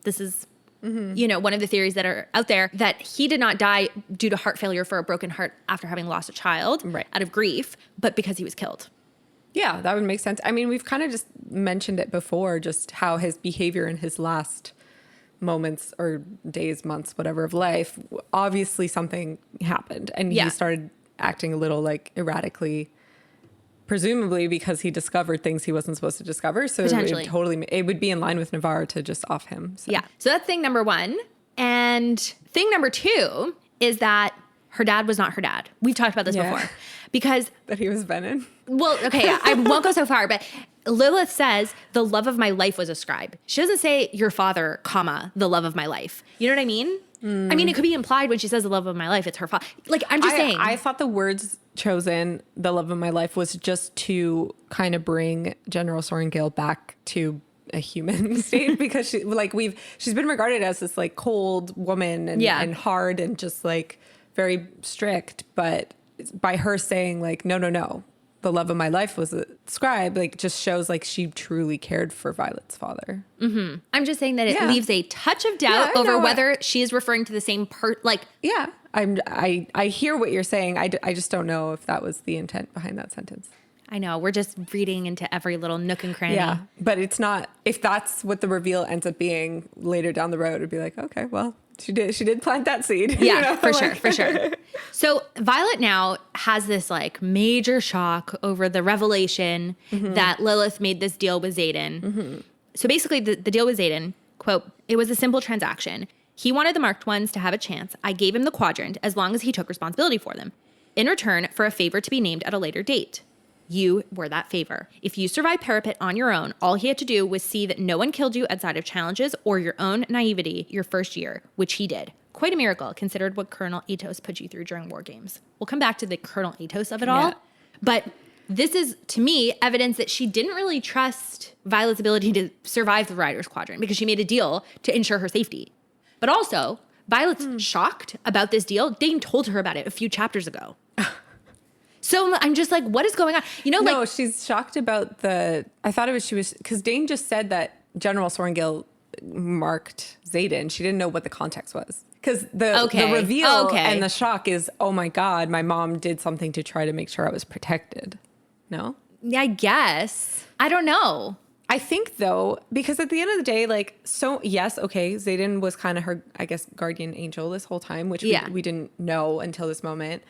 this is one of the theories that are out there, that he did not die due to heart failure for a broken heart after having lost a child out of grief, but because he was killed. Yeah, that would make sense. I mean, we've kind of just mentioned it before, just how his behavior in his last moments or days, months, whatever of life, obviously something happened and he started acting a little like erratically, presumably because he discovered things he wasn't supposed to discover. So it would be in line with Navarre to just off him. So. Yeah. So that's thing number one. And thing number two is that her dad was not her dad. We've talked about this before. Because... that he was Venom. Well, okay, I won't go so far, but Lilith says, the love of my life was a scribe. She doesn't say your father, comma, the love of my life. You know what I mean? I mean, it could be implied when she says the love of my life, it's her father. Like, I'm just saying. I thought the words chosen, the love of my life, was just to kind of bring General Sorrengail back to a human state, because she's been regarded as this like cold woman and hard and just like very strict, but by her saying like, no, the love of my life was a scribe, like just shows like she truly cared for Violet's father. I'm just saying that it leaves a touch of doubt over whether she is referring to the same I hear what you're saying. I just don't know if that was the intent behind that sentence. I know, we're just reading into every little nook and cranny. Yeah, but it's not, if that's what the reveal ends up being later down the road, it'd be like, okay, well, she did plant that seed. Yeah, for sure. So Violet now has this like major shock over the revelation that Lilith made this deal with Xaden. So basically the deal with Xaden, quote, it was a simple transaction. He wanted the marked ones to have a chance. I gave him the quadrant as long as he took responsibility for them. In return for a favor to be named at a later date. You were that favor. If you survived Parapet on your own, all he had to do was see that no one killed you outside of challenges or your own naivety your first year, which he did. Quite a miracle, considered what Colonel Atos put you through during war games. We'll come back to the Colonel Atos of it all. But this is, to me, evidence that she didn't really trust Violet's ability to survive the Riders Quadrant because she made a deal to ensure her safety. But also, Violet's shocked about this deal. Dane told her about it a few chapters ago. So I'm just like, what is going on? You know, No, like, she's shocked about I thought it was, because Dane just said that General Sorrengail marked Xaden. She didn't know what the context was. Because the reveal and the shock is, oh my God, my mom did something to try to make sure I was protected. No? I guess. I don't know. I think though, because at the end of the day, like, so yes, okay, Xaden was kind of her, I guess, guardian angel this whole time, which we didn't know until this moment.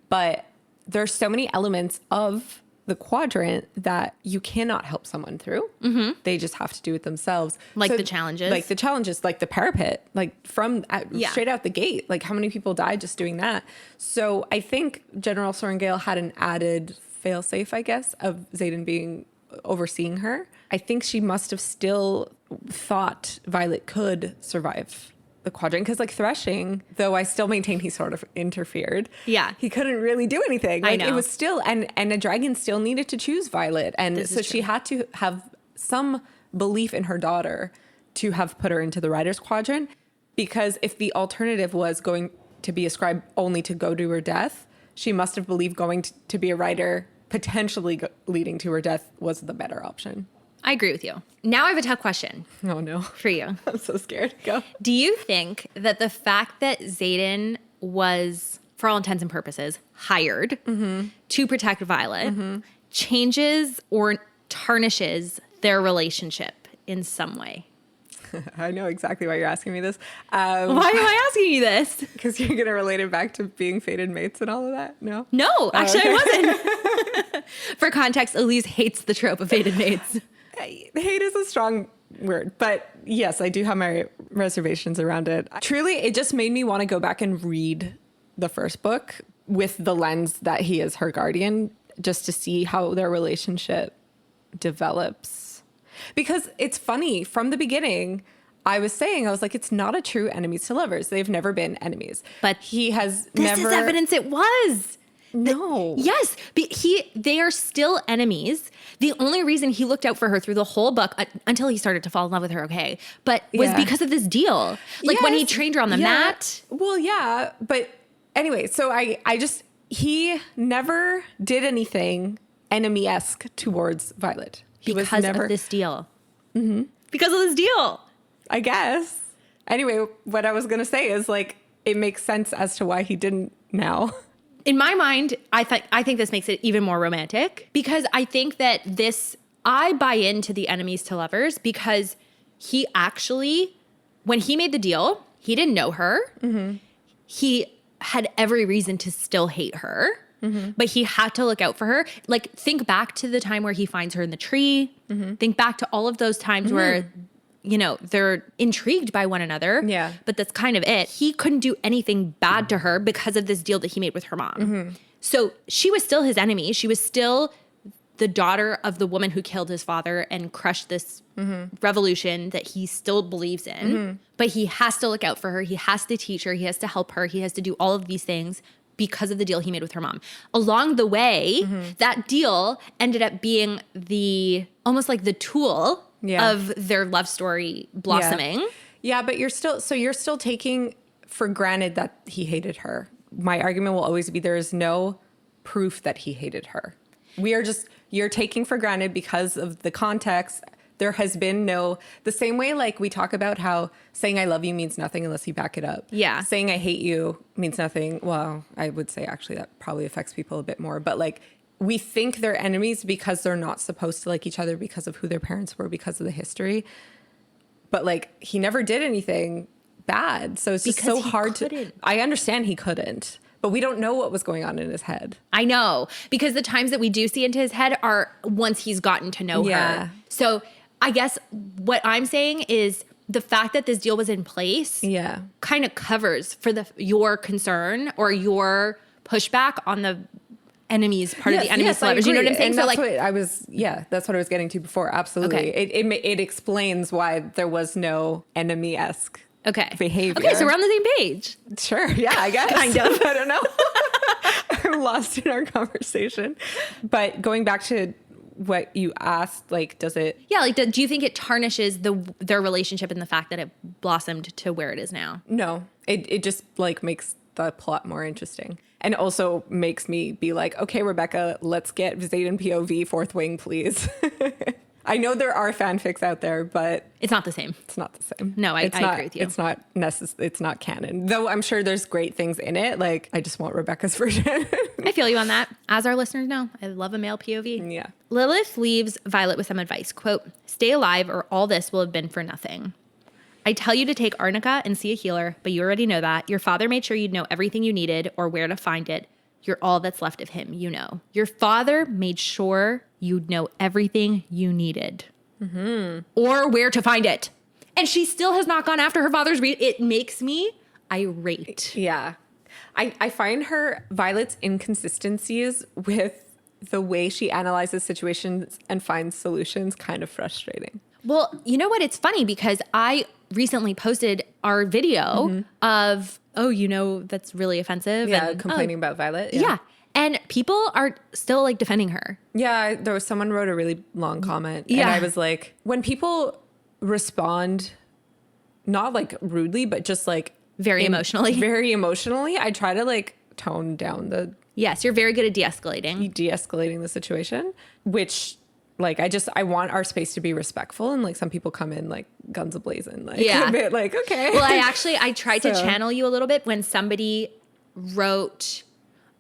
But there's so many elements of the quadrant that you cannot help someone through. Mm-hmm. They just have to do it themselves. Like the challenges. Like the challenges, like the parapet, like straight out the gate. Like how many people died just doing that? So I think General Sorrengail had an added failsafe, I guess, of Xaden being overseeing her. I think she must have still thought Violet could survive the quadrant, because like Threshing, though I still maintain he sort of interfered. Yeah. He couldn't really do anything. Like, I know. it was still, and a dragon still needed to choose Violet. And so she had to have some belief in her daughter to have put her into the Riders Quadrant, because if the alternative was going to be a scribe only to go to her death, she must have believed going to be a writer, potentially leading to her death, was the better option. I agree with you. Now I have a tough question. Oh no. For you. I'm so scared. Go. Do you think that the fact that Xaden was, for all intents and purposes, hired to protect Violet changes or tarnishes their relationship in some way? I know exactly why you're asking me this. Why am I asking you this? Because you're going to relate it back to being fated mates and all of that? No? No, actually I wasn't. For context, Elyse hates the trope of fated mates. Hate is a strong word, but yes, I do have my reservations around it. Truly, it just made me want to go back and read the first book with the lens that he is her guardian, just to see how their relationship develops. Because it's funny, from the beginning, I was like, it's not a true enemies to lovers. They've never been enemies. But he has this is evidence it was. No. Yes, but they are still enemies. The only reason he looked out for her through the whole book, until he started to fall in love with her, okay, but was because of this deal. Like when he trained her on the mat. Well, yeah, but anyway, so he never did anything enemy-esque towards Violet. Because of this deal. Mm-hmm. Because of this deal. I guess. Anyway, what I was going to say is, like, it makes sense as to why he didn't now. In my mind, I think this makes it even more romantic, because I think that I buy into the enemies to lovers, because he actually, when he made the deal, he didn't know her. Mm-hmm. He had every reason to still hate her, but he had to look out for her. Like, think back to the time where he finds her in the tree. Mm-hmm. Think back to all of those times where, you know, they're intrigued by one another. Yeah. But that's kind of it. He couldn't do anything bad to her because of this deal that he made with her mom. Mm-hmm. So she was still his enemy. She was still the daughter of the woman who killed his father and crushed this revolution that he still believes in. Mm-hmm. But he has to look out for her. He has to teach her. He has to help her. He has to do all of these things because of the deal he made with her mom. Along the way, that deal ended up being almost like the tool of their love story blossoming. Yeah, but you're still taking for granted that he hated her. My argument will always be there is no proof that he hated her. You're taking for granted because of the context. There has been the same way, like we talk about how saying I love you means nothing unless you back it up. Yeah. Saying I hate you means nothing. Well, I would say actually that probably affects people a bit more, but like, we think they're enemies because they're not supposed to like each other because of who their parents were, because of the history. But like, he never did anything bad. So it's just so hard to, I understand he couldn't, but we don't know what was going on in his head. I know, because the times that we do see into his head are once he's gotten to know her. So I guess what I'm saying is the fact that this deal was in place kind of covers for your concern or your pushback on the enemies part of the enemies to lovers. You know what I'm saying? And so that's what I was getting to before. Absolutely. Okay. It explains why there was no enemy-esque behavior. Okay, so we're on the same page. Sure. Yeah, I guess. Kind of. I don't know. I'm lost in our conversation. But going back to what you asked, like, does it? Yeah, like, do you think it tarnishes their relationship and the fact that it blossomed to where it is now? No, it just like makes the plot more interesting. And also makes me be like, okay, Rebecca, let's get Zayden POV fourth wing, please. I know there are fanfics out there, but it's not the same. It's not the same. No, I agree with you. It's not it's not canon. Though I'm sure there's great things in it. Like, I just want Rebecca's version. I feel you on that. As our listeners know, I love a male POV. Yeah. Lilith leaves Violet with some advice. Quote, "Stay alive or all this will have been for nothing. I tell you to take arnica and see a healer, but you already know that. Your father made sure you'd know everything you needed or where to find it. You're all that's left of him, you know. Your father made sure you'd know everything you needed or where to find it." And she still has not gone after her father's it makes me irate. Yeah. I find her, Violet's inconsistencies with the way she analyzes situations and finds solutions kind of frustrating. Well, you know what? It's funny because I recently posted our video of, that's really offensive. Yeah, and, complaining about Violet. Yeah. And people are still like defending her. Yeah, there was someone wrote a really long comment. Yeah. And I was like, when people respond, not like rudely, but just like Very emotionally, I try to like tone down the Yes, you're very good at de-escalating the situation, which like I want our space to be respectful, and like some people come in like guns a-blazing, like a bit like, okay. Well, I tried to channel you a little bit when somebody wrote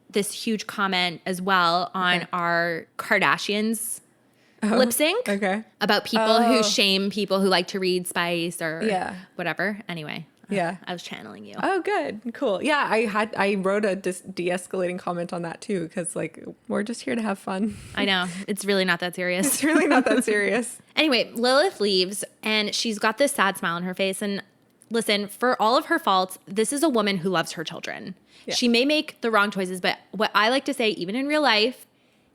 this huge comment as well on our Kardashians lip sync about people who shame people who like to read Spice or whatever. Anyway. Yeah. I was channeling you. Oh, good. Cool. Yeah, I wrote a de-escalating comment on that too, because like we're just here to have fun. I know. It's really not that serious. It's really not that serious. Anyway, Lilith leaves and she's got this sad smile on her face. And listen, for all of her faults, this is a woman who loves her children. Yeah. She may make the wrong choices, but what I like to say, even in real life,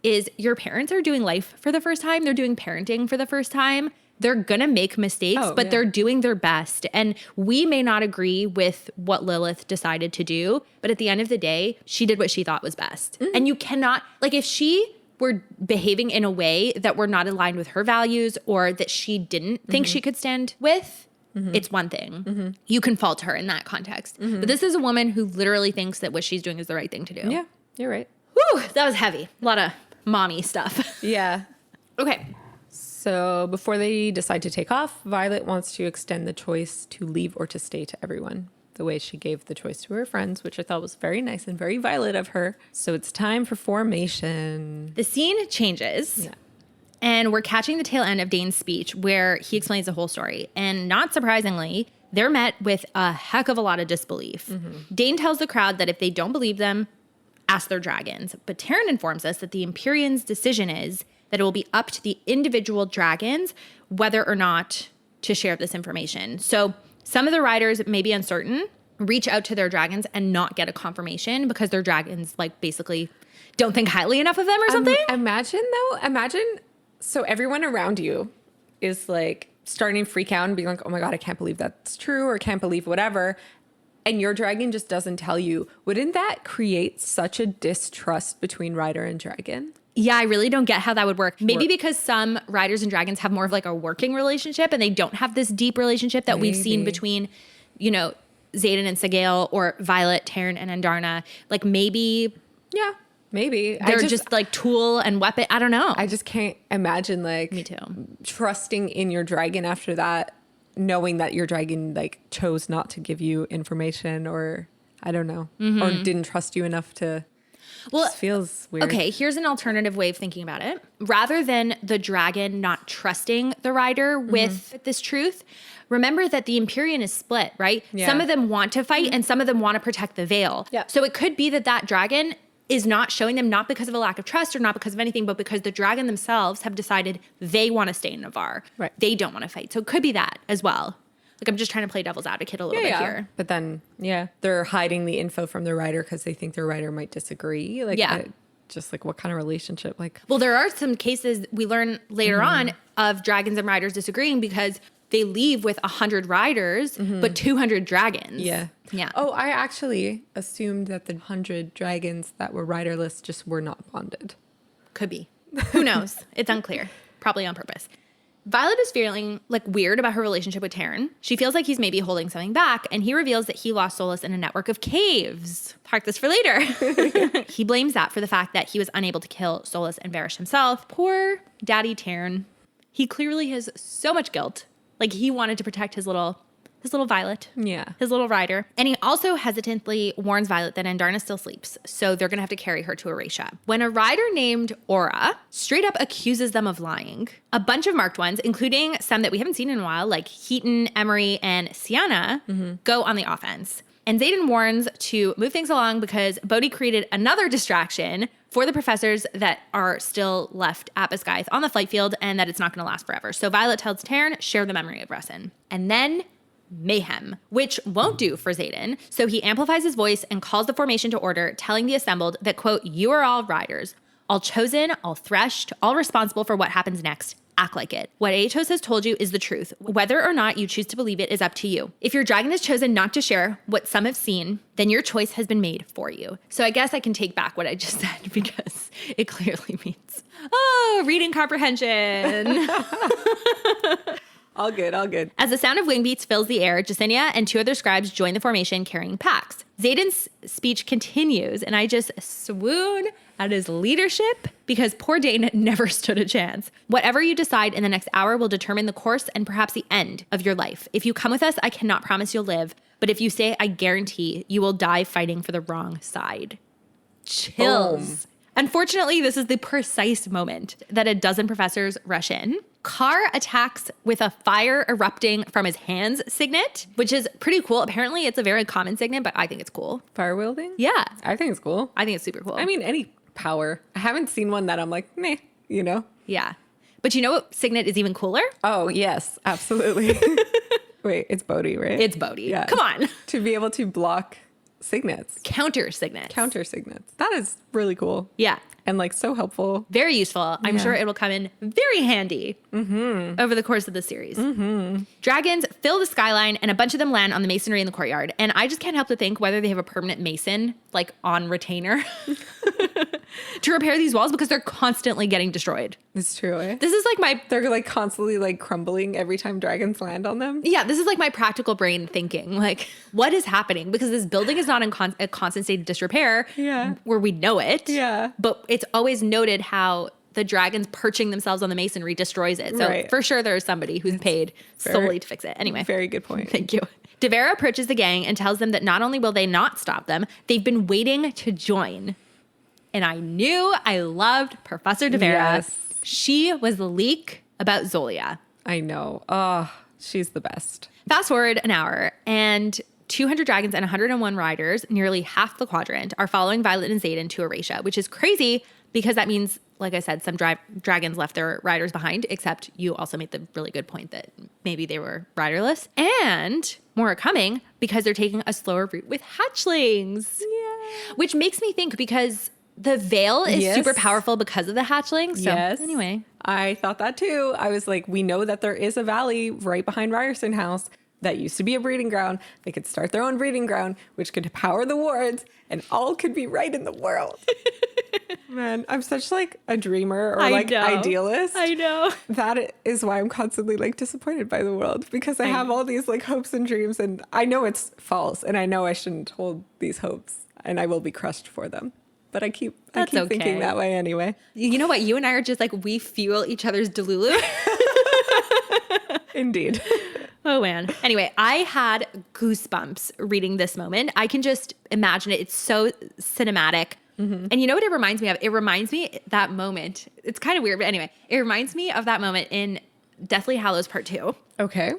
is your parents are doing life for the first time. They're doing parenting for the first time. They're going to make mistakes, but they're doing their best. And we may not agree with what Lilith decided to do, but at the end of the day, she did what she thought was best. Mm-hmm. And you cannot, like if she were behaving in a way that were not aligned with her values or that she didn't think she could stand with, it's one thing. Mm-hmm. You can fault her in that context. Mm-hmm. But this is a woman who literally thinks that what she's doing is the right thing to do. Yeah, you're right. Whew, that was heavy. A lot of mommy stuff. Yeah. Okay. So before they decide to take off, Violet wants to extend the choice to leave or to stay to everyone, the way she gave the choice to her friends, which I thought was very nice and very Violet of her. So it's time for formation. The scene changes. Yeah. And we're catching the tail end of Dane's speech where he explains the whole story. And not surprisingly, they're met with a heck of a lot of disbelief. Mm-hmm. Dane tells the crowd that if they don't believe them, ask their dragons. But Taryn informs us that the Empyrean's decision is that it will be up to the individual dragons whether or not to share this information. So some of the riders may be uncertain, reach out to their dragons and not get a confirmation because their dragons like basically don't think highly enough of them or something. Imagine so everyone around you is like starting to freak out and being like, oh my God, I can't believe that's true or can't believe whatever. And your dragon just doesn't tell you. Wouldn't that create such a distrust between rider and dragon? Yeah, I really don't get how that would work. Maybe because some riders and dragons have more of like a working relationship and they don't have this deep relationship that we've seen between, Zayden and Sorrengail or Violet, Taryn, and Andarna. Like maybe... Yeah, maybe. They're just like tool and weapon. I don't know. I just can't imagine like... Me too. Trusting in your dragon after that, knowing that your dragon like chose not to give you information or I don't know, or didn't trust you enough to... Well, it feels weird. Okay, here's an alternative way of thinking about it. Rather than the dragon not trusting the rider with this truth, remember that the Empyrean is split, right? Yeah. Some of them want to fight and some of them want to protect the veil. Yeah. So it could be that dragon is not showing them, not because of a lack of trust or not because of anything, but because the dragon themselves have decided they want to stay in Navarre. Right. They don't want to fight. So it could be that as well. Like, I'm just trying to play devil's advocate a little bit here. But then, they're hiding the info from their rider because they think their rider might disagree. Like, just like what kind of relationship? Like, well, there are some cases we learn later on of dragons and riders disagreeing because they leave with 100 riders, but 200 dragons. Yeah. Yeah. Oh, I actually assumed that the 100 dragons that were riderless just were not bonded. Could be. Who knows? It's unclear. Probably on purpose. Violet is feeling like weird about her relationship with Taryn. She feels like he's maybe holding something back, and he reveals that he lost solace in a network of caves. Park this for later. He blames that for the fact that he was unable to kill Solus and Varrish himself. Poor Daddy Taryn. He clearly has so much guilt. Like, he wanted to protect his little Violet. Yeah. His little rider. And he also hesitantly warns Violet that Andarna still sleeps, so they're going to have to carry her to Aretia. When a rider named Aura straight up accuses them of lying, a bunch of marked ones, including some that we haven't seen in a while, like Heaton, Emery, and Sienna, go on the offense. And Xaden warns to move things along because Bodhi created another distraction for the professors that are still left at Basgythe on the flight field, and that it's not going to last forever. So Violet tells Taryn, share the memory of Russin. And then mayhem, which won't do for Xaden. So he amplifies his voice and calls the formation to order, telling the assembled that, quote, you are all riders, all chosen, all threshed, all responsible for what happens next. Act like it. What Aetos has told you is the truth. Whether or not you choose to believe it is up to you. If your dragon has chosen not to share what some have seen, then your choice has been made for you. So I guess I can take back what I just said because it clearly means, reading comprehension. All good, all good. As the sound of wing beats fills the air, Jacinia and 2 other scribes join the formation carrying packs. Xaden's speech continues, and I just swoon at his leadership because poor Dane never stood a chance. Whatever you decide in the next hour will determine the course and perhaps the end of your life. If you come with us, I cannot promise you'll live, but if you stay, I guarantee you will die fighting for the wrong side. Chills. Unfortunately, this is the precise moment that a dozen professors rush in. Carr attacks with a fire erupting from his hands signet, which is pretty cool. Apparently, it's a very common signet, but I think it's cool. Fire wielding? Yeah. I think it's cool. I think it's super cool. I mean, any power. I haven't seen one that I'm like, meh, you know? Yeah. But you know what signet is even cooler? Oh, yes, absolutely. Wait, it's Bodhi, right? It's Bodhi. Yeah. Come on. To be able to block signets. Counter signets. Counter signets. That is really cool. Yeah. And like so helpful. Very useful. I'm sure it will come in very handy over the course of the series. Dragons fill the skyline and a bunch of them land on the masonry in the courtyard. And I just can't help to think whether they have a permanent mason like on retainer to repair these walls because they're constantly getting destroyed. It's true, eh? This is like They're like constantly like crumbling every time dragons land on them. yeah, this is like my practical brain thinking, like, what is happening? Because this building is not in a constant state of disrepair where we know it. Yeah. But it's always noted how the dragons perching themselves on the masonry destroys it. So for sure there's somebody who's paid solely to fix it. Anyway. Very good point. Thank you. Devera approaches the gang and tells them that not only will they not stop them, they've been waiting to join. And I knew I loved Professor Devera. Yes. She was the leak about Zolia. I know. Oh, she's the best. Fast forward an hour, and 200 dragons and 101 riders, nearly half the quadrant, are following Violet and Xaden to Aretia, which is crazy because that means, like I said, some dragons left their riders behind, except you also made the really good point that maybe they were riderless. And more are coming because they're taking a slower route with hatchlings. Yeah. Which makes me think because the veil is super powerful because of the hatchlings. So anyway. I thought that too. I was like, we know that there is a valley right behind Ryerson House that used to be a breeding ground. They could start their own breeding ground, which could power the wards, and all could be right in the world. Man, I'm such like a dreamer or like idealist. I know. That is why I'm constantly like disappointed by the world because I have all these like hopes and dreams, and I know it's false, and I know I shouldn't hold these hopes, and I will be crushed for them. But I keep thinking that way anyway. You know what? You and I are just like, we fuel each other's delulu. Indeed. Oh, man. Anyway, I had goosebumps reading this moment. I can just imagine it. It's so cinematic. And you know what it reminds me of? It reminds me that moment. It's kind of weird, but anyway, it reminds me of that moment in Deathly Hallows Part 2. Okay.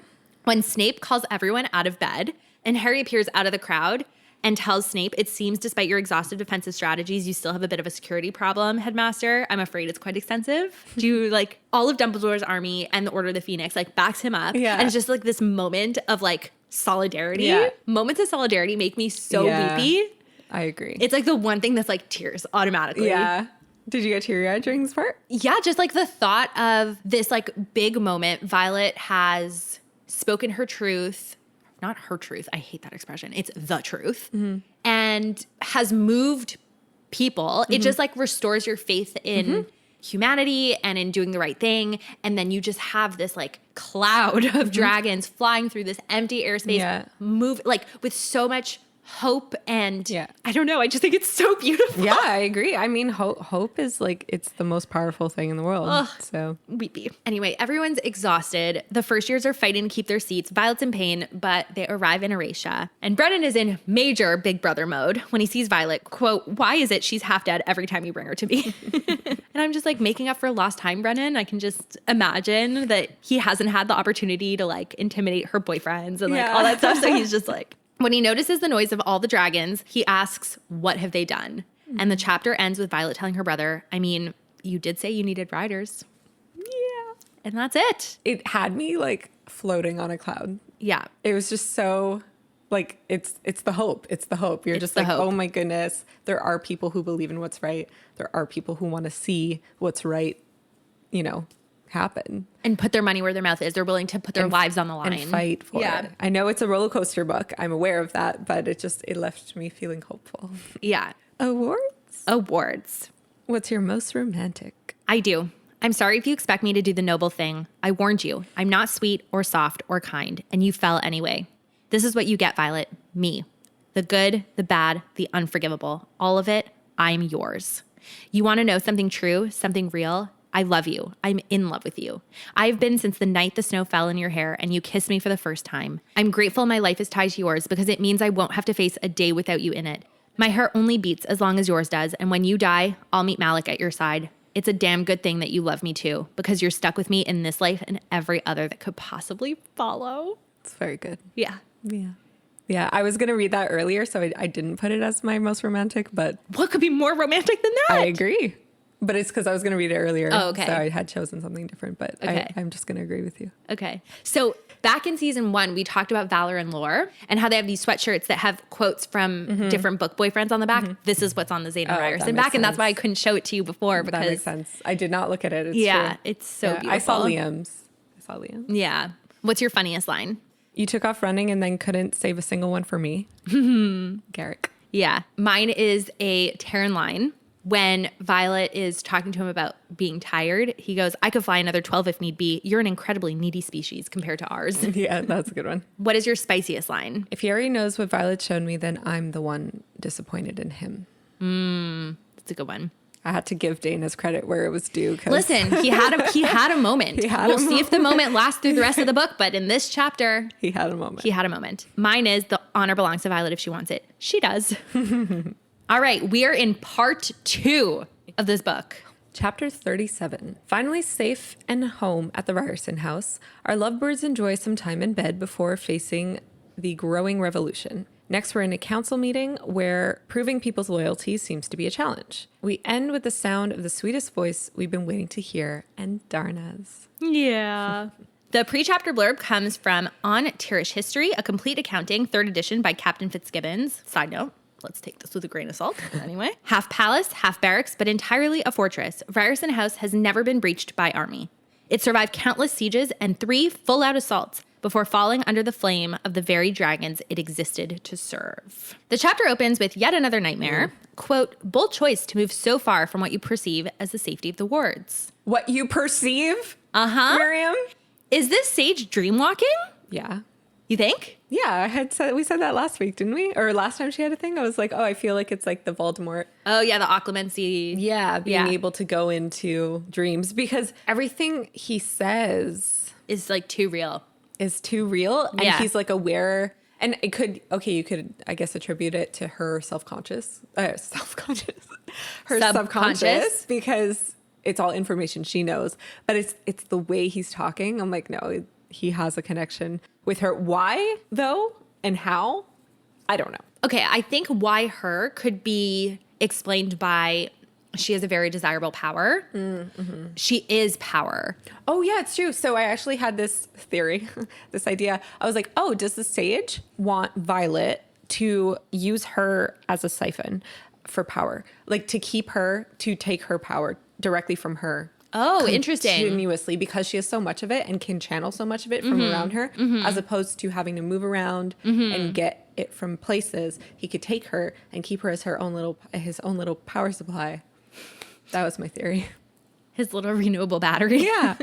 When Snape calls everyone out of bed and Harry appears out of the crowd and tells Snape, it seems despite your exhaustive defensive strategies, you still have a bit of a security problem, Headmaster. I'm afraid it's quite extensive. Like all of Dumbledore's army and the Order of the Phoenix like backs him up. Yeah. And it's just like this moment of like solidarity. Yeah. Moments of solidarity make me so weepy. I agree. It's like the one thing that's like tears automatically. Yeah. Did you get teary-eyed during this part? Yeah, just like the thought of this like big moment Violet has spoken her truth, not her truth. I hate that expression. It's the truth, and has moved people. It just like restores your faith in humanity and in doing the right thing. And then you just have this like cloud of dragons flying through this empty airspace, move like with so much hope. And I don't know. I just think it's so beautiful. Yeah, I agree. I mean, hope is like, it's the most powerful thing in the world. Ugh, so weepy. Anyway, everyone's exhausted. The first years are fighting to keep their seats. Violet's in pain, but they arrive in Aretia. And Brennan is in major big brother mode when he sees Violet. Quote, why is it she's half dead every time you bring her to me? And I'm just like, making up for lost time, Brennan. I can just imagine that he hasn't had the opportunity to like intimidate her boyfriends and like all that stuff. So he's just like, when he notices the noise of all the dragons, he asks, what have they done? And the chapter ends with Violet telling her brother, I mean, you did say you needed riders. yeah, And that's it. it had me like floating on a cloud. Yeah. It was just so like, it's the hope. It's the hope. You're just like, hope. oh my goodness, there are people who believe in what's right. There are people who want to see what's right, you know, happen. And put their money where their mouth is. They're willing to put their lives on the line. And fight for it. I know it's a roller coaster book. I'm aware of that, but it left me feeling hopeful. Yeah. Awards. What's your most romantic? I do. I'm sorry if you expect me to do the noble thing. I warned you. I'm not sweet or soft or kind, and you fell anyway. This is what you get, Violet. Me. The good, the bad, the unforgivable. All of it, I'm yours. You want to know something true, something real? I love you. I'm in love with you. I've been since the night the snow fell in your hair and you kissed me for the first time. I'm grateful my life is tied to yours because it means I won't have to face a day without you in it. My heart only beats as long as yours does, and when you die, I'll meet Malik at your side. It's a damn good thing that you love me too, because you're stuck with me in this life and every other that could possibly follow. It's very good. Yeah. Yeah, I was going to read that earlier, so I didn't put it as my most romantic, but... What could be more romantic than that? I agree. But it's because I was going to read it earlier. Oh, okay. So I had chosen something different, but I'm just going to agree with you. Okay. So back in season 1, we talked about Valor and Lore and how they have these sweatshirts that have quotes from different book boyfriends on the back. This is what's on the Zane and Ryerson back. And that's why I couldn't show it to you before. Because that makes sense. I did not look at it. It's true. It's so beautiful. I saw Liam's. Yeah. What's your funniest line? You took off running and then couldn't save a single one for me. Garrick. Yeah. Mine is a Taryn line. When Violet is talking to him about being tired, he goes, I could fly another 12 if need be. You're an incredibly needy species compared to ours. Yeah, that's a good one. What is your spiciest line? If he already knows what Violet showed me, then I'm the one disappointed in him. That's a good one. I had to give Dana's credit where it was due. Listen, he had a moment. We'll see if the moment lasts through the rest of the book, but in this chapter, he had a moment. Mine is the honor belongs to Violet if she wants it. She does. All right, we are in part 2 of this book. Chapter 37. Finally safe and home at the Ryerson house, our lovebirds enjoy some time in bed before facing the growing revolution. Next, we're in a council meeting where proving people's loyalty seems to be a challenge. We end with the sound of the sweetest voice we've been waiting to hear, Andarna's. Yeah. The pre-chapter blurb comes from On Tirish History, a complete accounting, 3rd edition by Captain Fitzgibbons. Side note. Let's take this with a grain of salt. Anyway, half palace, half barracks, but entirely a fortress. Ryerson House has never been breached by army. It survived countless sieges and 3 full-out assaults before falling under the flame of the very dragons it existed to serve. The chapter opens with yet another nightmare. Quote, bold choice to move so far from what you perceive as the safety of the wards. What you perceive? Myriam? Is this sage dreamwalking? Yeah. You think? Yeah, we said that last week, didn't we? Or last time she had a thing, I was like, oh, I feel like it's like the Voldemort. Oh, yeah, the occlumency. Yeah, being able to go into dreams because everything he says is like too real. Is too real. And he's like aware. And it could, you could, I guess, attribute it to her subconscious, because it's all information she knows. But it's the way he's talking. I'm like, no, he has a connection with her. Why, though, and how? I don't know. Okay, I think why her could be explained by she has a very desirable power. Mm-hmm. She is power. Oh, yeah, it's true. So I actually had this theory, this idea. I was like, oh, does the sage want Violet to use her as a siphon for power? Like to keep her, to take her power directly from her Oh, interesting. Continuously, because she has so much of it and can channel so much of it from around her, as opposed to having to move around and get it from places. He could take her and keep her as his own little power supply. That was my theory. His little renewable battery. Yeah.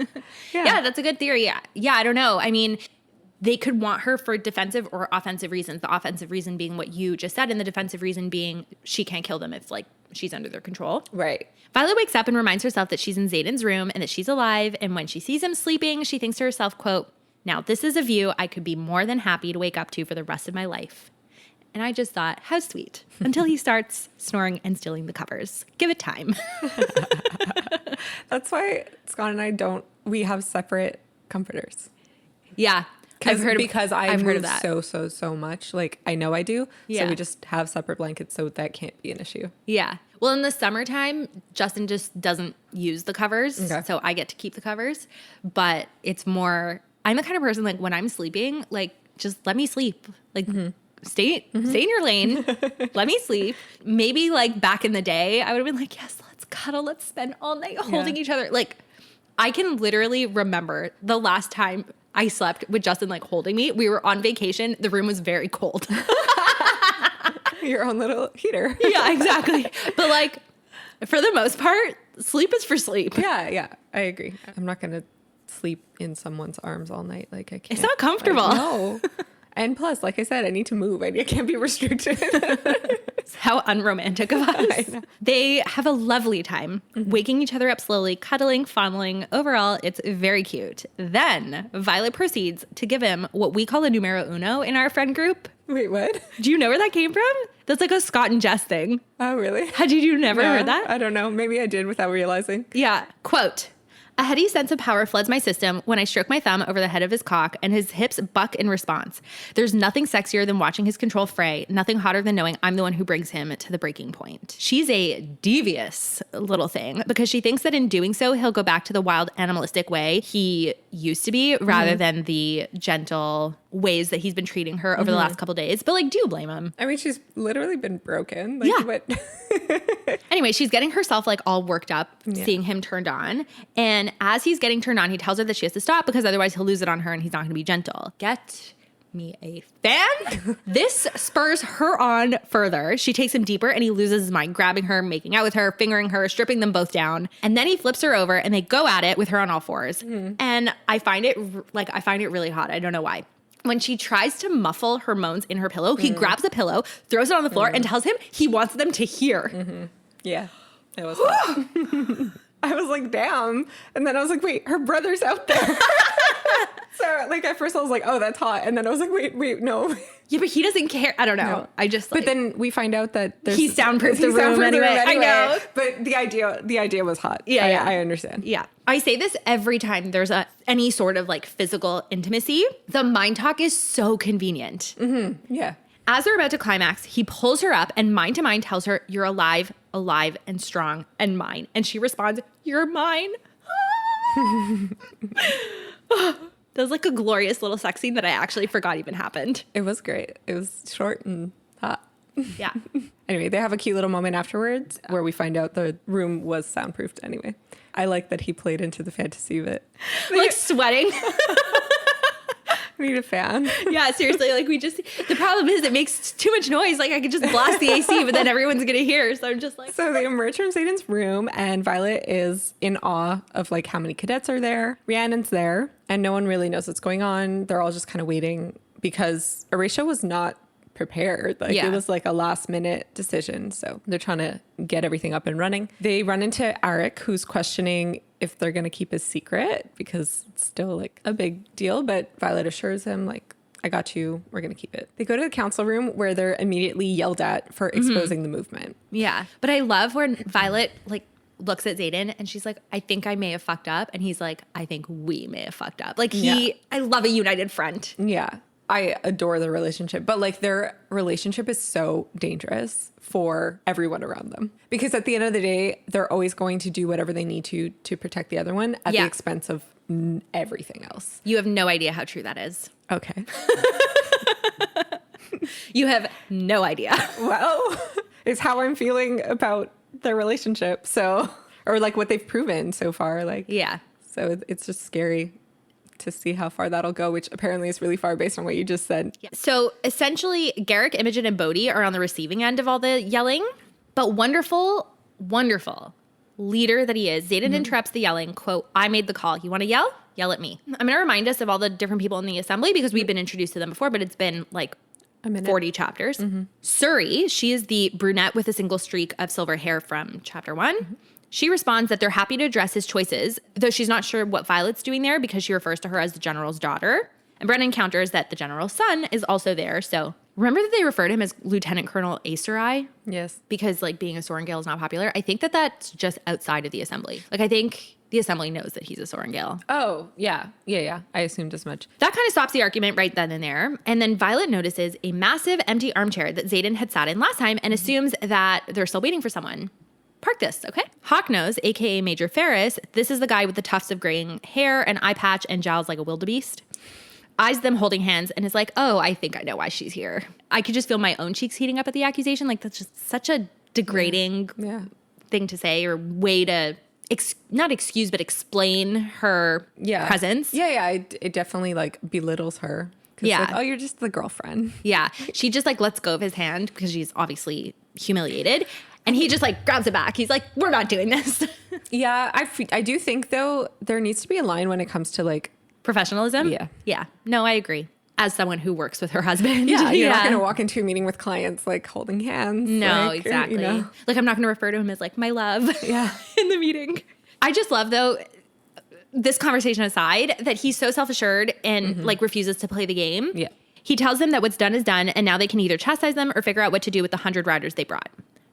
Yeah, that's a good theory. Yeah, I don't know. I mean, they could want her for defensive or offensive reasons. The offensive reason being what you just said, and the defensive reason being she can't kill them if, like, she's under their control. Right. Violet wakes up and reminds herself that she's in Xaden's room and that she's alive. And when she sees him sleeping, she thinks to herself, quote, "Now this is a view I could be more than happy to wake up to for the rest of my life." And I just thought, how sweet. Until he starts snoring and stealing the covers. Give it time. That's why Scott and I we have separate comforters. Yeah. I've heard of that. so much. Like, I know I do. Yeah. So we just have separate blankets, so that can't be an issue. Yeah. Well, in the summertime, Justin just doesn't use the covers. Okay. So I get to keep the covers. But it's more, I'm the kind of person, like, when I'm sleeping, like, just let me sleep. Like, stay in your lane. Let me sleep. Maybe, like, back in the day, I would have been like, yes, let's cuddle. Let's spend all night holding each other. Like, I can literally remember the last time I slept with Justin, like, holding me. We were on vacation. The room was very cold. Your own little heater. Yeah, exactly. But, like, for the most part, sleep is for sleep. Yeah, I agree. I'm not going to sleep in someone's arms all night. Like, I can't. It's not comfortable. No. And plus, like I said, I need to move. I can't be restricted. How unromantic of us. They have a lovely time, waking each other up slowly, cuddling, fondling. Overall, it's very cute. Then Violet proceeds to give him what we call a numero uno in our friend group. Wait, what? Do you know where that came from? That's like a Scott and Jess thing. Oh, really? Had you never heard that? I don't know. Maybe I did without realizing. Yeah. Quote, "A heady sense of power floods my system when I stroke my thumb over the head of his cock and his hips buck in response. There's nothing sexier than watching his control fray, nothing hotter than knowing I'm the one who brings him to the breaking point." She's a devious little thing because she thinks that in doing so, he'll go back to the wild animalistic way he used to be rather than the gentle ways that he's been treating her over the last couple days. But, like, do you blame him? I mean, she's literally been broken. Like, Yeah. What? Anyway, she's getting herself, like, all worked up, seeing him turned on. And as he's getting turned on, he tells her that she has to stop because otherwise he'll lose it on her and he's not going to be gentle. Get me a fan. This spurs her on further. She takes him deeper and he loses his mind, grabbing her, making out with her, fingering her, stripping them both down. And then he flips her over and they go at it with her on all fours. And I find it really hot. I don't know why. When she tries to muffle her moans in her pillow, he grabs a pillow, throws it on the floor, and tells him he wants them to hear. Yeah. It was hot. I was like, damn. And then I was like, wait, her brother's out there. So, like, at first I was like, oh, that's hot. And then I was like, wait, no. Yeah, but he doesn't care. I don't know. No. I just, like, But then we find out that he soundproofed the room anyway. I know. But the idea was hot. Yeah. I understand. Yeah. I say this every time there's any sort of, like, physical intimacy. The mind talk is so convenient. Yeah. As they're about to climax, he pulls her up and mind to mind tells her, "You're alive and strong and mine." And she responds, "You're mine." That was like a glorious little sex scene that I actually forgot even happened. It was great. It was short and hot. Yeah. Anyway, they have a cute little moment afterwards where we find out the room was soundproofed anyway. I like that he played into the fantasy of it. Like sweating. I need a fan. Yeah, seriously. Like, the problem is it makes too much noise. Like, I could just blast the AC, but then everyone's going to hear. So I'm just like. So they emerge from Xaden's room and Violet is in awe of, like, how many cadets are there. Rhiannon's there and no one really knows what's going on. They're all just kind of waiting because Aretia was not prepared. Like, it was like a last minute decision. So they're trying to get everything up and running. They run into Arik, who's questioning if they're going to keep his secret because it's still, like, a big deal. But Violet assures him, like, I got you. We're going to keep it. They go to the council room where they're immediately yelled at for exposing the movement. Yeah. But I love when Violet, like, looks at Xaden and she's like, "I think I may have fucked up." And he's like, "I think we may have fucked up." Like, I love a united front. Yeah. I adore the relationship, but, like, their relationship is so dangerous for everyone around them because at the end of the day, they're always going to do whatever they need to protect the other one at the expense of everything else. You have no idea how true that is. Okay. You have no idea. Well, it's how I'm feeling about their relationship. So, or like what they've proven so far. Like, Yeah. so it's just scary to see how far that'll go, which apparently is really far based on what you just said. Yeah. So essentially, Garrick, Imogen, and Bodhi are on the receiving end of all the yelling. But wonderful leader that he is, Xaden interrupts the yelling. Quote, I made the call. You want to yell? Yell at me. I'm going to remind us of all the different people in the assembly because we've been introduced to them before, but it's been like 40 chapters. Suri, she is the brunette with a single streak of silver hair from chapter 1. She responds that they're happy to address his choices, though she's not sure what Violet's doing there because she refers to her as the general's daughter. And Brennan counters that the general's son is also there. So remember that they refer to him as Lieutenant Colonel Acereye? Yes. Because like being a Sorrengail is not popular. I think that that's just outside of the assembly. Like I think the assembly knows that he's a Sorrengail. Oh, yeah. I assumed as much. That kind of stops the argument right then and there. And then Violet notices a massive empty armchair that Xaden had sat in last time and assumes that they're still waiting for someone. Park this, okay? Hawknose, aka Major Ferris, this is the guy with the tufts of graying hair, an eye patch, and jowls like a wildebeest, eyes them holding hands and is like, oh, I think I know why she's here. I could just feel my own cheeks heating up at the accusation. Like, that's just such a degrading thing to say or way to, not excuse, but explain her presence. Yeah. It definitely like belittles her. Yeah. Like, oh, you're just the girlfriend. Yeah. She just like lets go of his hand because she's obviously humiliated. And he just like grabs it back. He's like, we're not doing this. Yeah. I do think though, there needs to be a line when it comes to like professionalism. Yeah. No, I agree. As someone who works with her husband. Yeah. You're not going to walk into a meeting with clients like holding hands. No, like, exactly. You know? Like I'm not going to refer to him as like my love. Yeah. In the meeting. I just love though, this conversation aside, that he's so self-assured and like refuses to play the game. Yeah. He tells them that what's done is done and now they can either chastise them or figure out what to do with the 100 riders they brought.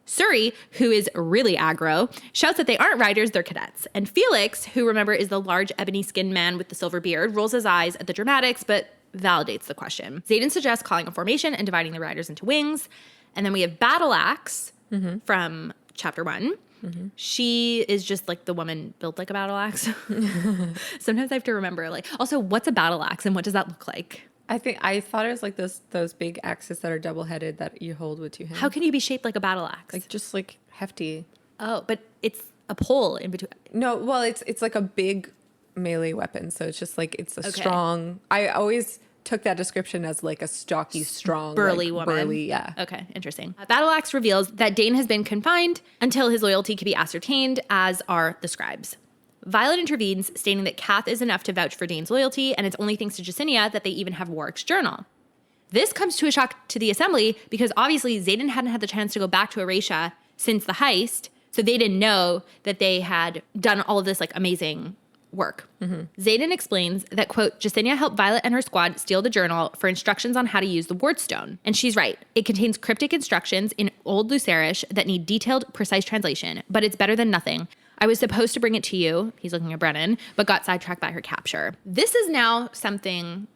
Suri, who is really aggro, shouts that they aren't riders, they're cadets. And Felix, who remember is the large ebony-skinned man with the silver beard, rolls his eyes at the dramatics, but validates the question. Xaden suggests calling a formation and dividing the riders into wings. And then we have Battle Axe from chapter 1. She is just like the woman built like a battle axe. Sometimes I have to remember, like, also, what's a battle axe and what does that look like? I thought it was like those big axes that are double headed that you hold with two hands. How can you be shaped like a battle axe? Like just like hefty. Oh, but it's a pole in between. No, well, it's like a big melee weapon, so it's just like it's a strong. I always took that description as like a stocky, strong, burly like, woman. Burly, yeah. Okay, interesting. Battle Axe reveals that Dane has been confined until his loyalty can be ascertained, as are the scribes. Violet intervenes, stating that Kath is enough to vouch for Dane's loyalty, and it's only thanks to Jacinia that they even have Warwick's journal. This comes to a shock to the assembly because obviously Xaden hadn't had the chance to go back to Aretia since the heist, so they didn't know that they had done all of this like amazing work. Xaden explains that, quote, Jacinia helped Violet and her squad steal the journal for instructions on how to use the wardstone. And she's right. It contains cryptic instructions in Old Lucerish that need detailed, precise translation, but it's better than nothing. I was supposed to bring it to you, he's looking at Brennan, but got sidetracked by her capture. This is now something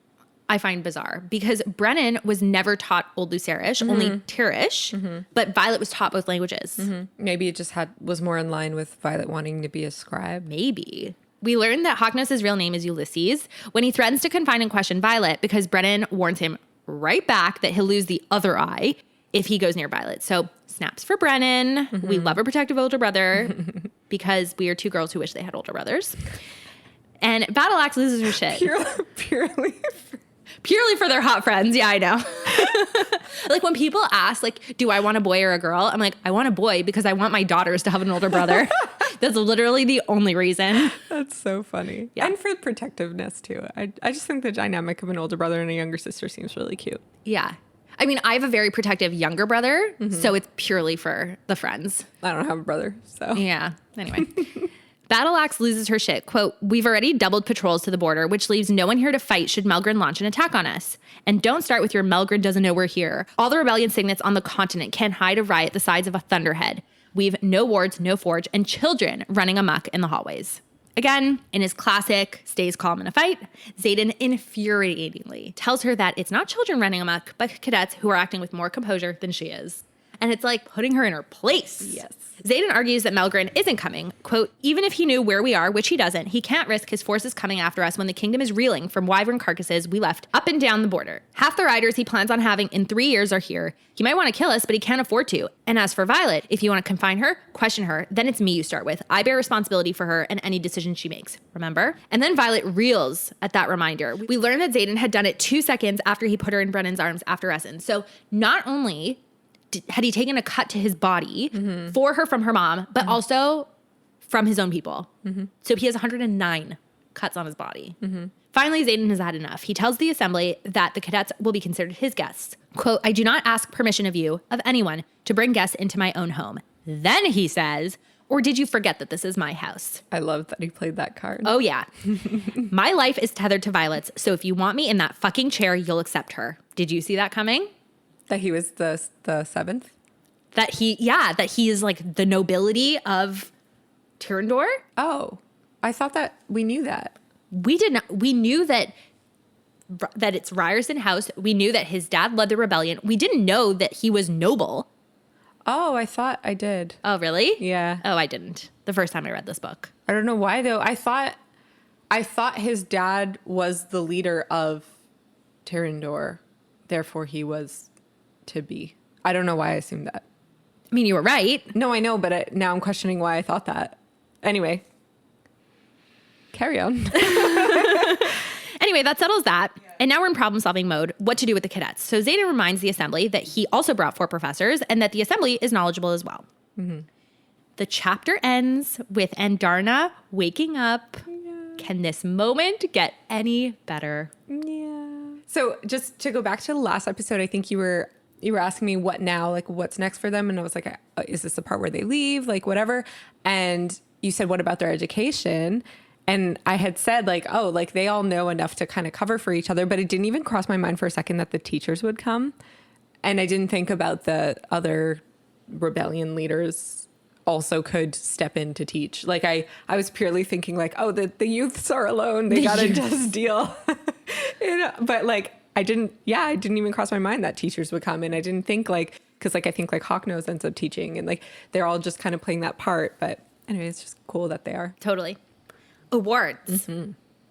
I find bizarre because Brennan was never taught Old Lucerish, only Tirish, but Violet was taught both languages. Maybe it just was more in line with Violet wanting to be a scribe. Maybe. We learned that Hawknose's real name is Ulysses when he threatens to confine and question Violet because Brennan warns him right back that he'll lose the other eye if he goes near Violet. So snaps for Brennan. We love a protective older brother because we are two girls who wish they had older brothers. And Battle Axe loses her shit. Purely for their hot friends. Yeah, I know. Like when people ask, like, do I want a boy or a girl? I'm like, I want a boy because I want my daughters to have an older brother. That's literally the only reason. That's so funny. Yeah. And for protectiveness too. I just think the dynamic of an older brother and a younger sister seems really cute. Yeah. I mean, I have a very protective younger brother, so it's purely for the friends. I don't have a brother, so. Yeah. Anyway. Battle Axe loses her shit. Quote, we've already doubled patrols to the border, which leaves no one here to fight should Melgren launch an attack on us. And don't start with your Melgren doesn't know we're here. All the rebellion signets on the continent can hide a riot the size of a thunderhead. We've no wards, no forge, and children running amok in the hallways. Again, in his classic stays calm in a fight, Xaden infuriatingly tells her that it's not children running amok, but cadets who are acting with more composure than she is. And it's like putting her in her place. Yes. Xaden argues that Melgren isn't coming. Quote, even if he knew where we are, which he doesn't, he can't risk his forces coming after us when the kingdom is reeling from wyvern carcasses we left up and down the border. Half the riders he plans on having in 3 years are here. He might want to kill us, but he can't afford to. And as for Violet, if you want to confine her, question her, then it's me you start with. I bear responsibility for her and any decision she makes. Remember? And then Violet reels at that reminder. We learned that Xaden had done it 2 seconds after he put her in Brennan's arms after Essen. So not only had he taken a cut to his body for her from her mom, but also from his own people. So he has 109 cuts on his body. Finally, Xaden has had enough. He tells the assembly that the cadets will be considered his guests. Quote, I do not ask permission of you, of anyone, to bring guests into my own home. Then he says, or did you forget that this is my house? I love that he played that card. Oh, yeah. My life is tethered to Violet's, so if you want me in that fucking chair, you'll accept her. Did you see that coming? That he was the seventh? That he is like the nobility of Tyrrendor. Oh, I thought that we knew that. We did not. We knew that it's Ryerson House. We knew that his dad led the rebellion. We didn't know that he was noble. Oh, I thought I did. Oh, really? Yeah. Oh, I didn't. The first time I read this book. I don't know why though. I thought his dad was the leader of Tyrrendor. Therefore, he was to be. I don't know why I assumed that. I mean, you were right. No, I know, but now I'm questioning why I thought that. Anyway, carry on. Anyway, that settles that. And now we're in problem-solving mode. What to do with the cadets? So Xaden reminds the assembly that he also brought 4 professors and that the assembly is knowledgeable as well. The chapter ends with Andarna waking up. Yeah. Can this moment get any better? Yeah. So just to go back to the last episode, I think you were asking me what now, like what's next for them. And I was like, is this the part where they leave? Like whatever. And you said, what about their education? And I had said like, oh, like they all know enough to kind of cover for each other, but it didn't even cross my mind for a second that the teachers would come. And I didn't think about the other rebellion leaders also could step in to teach. Like I was purely thinking like, oh, the youths are alone. They got to just deal. But like, it didn't even cross my mind that teachers would come. And I didn't think like, cause like, I think like Hawknose ends up teaching and like, they're all just kind of playing that part. But anyway, it's just cool that they are. Totally. Awards.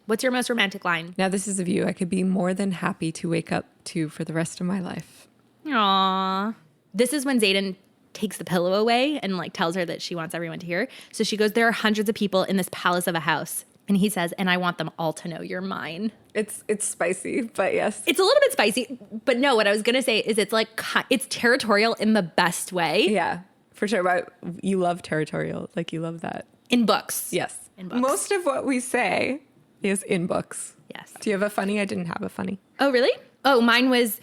What's your most romantic line? Now this is a view I could be more than happy to wake up to for the rest of my life. Aww. This is when Xaden takes the pillow away and like tells her that she wants everyone to hear. So she goes, there are hundreds of people in this palace of a house. And he says, and I want them all to know you're mine. It's spicy, but yes. It's a little bit spicy, but no, what I was going to say is it's like, it's territorial in the best way. Yeah, for sure. But you love territorial. Like you love that. In books. Yes. In books. Most of what we say is in books. Yes. Do you have a funny? I didn't have a funny. Oh, really? Oh, mine was,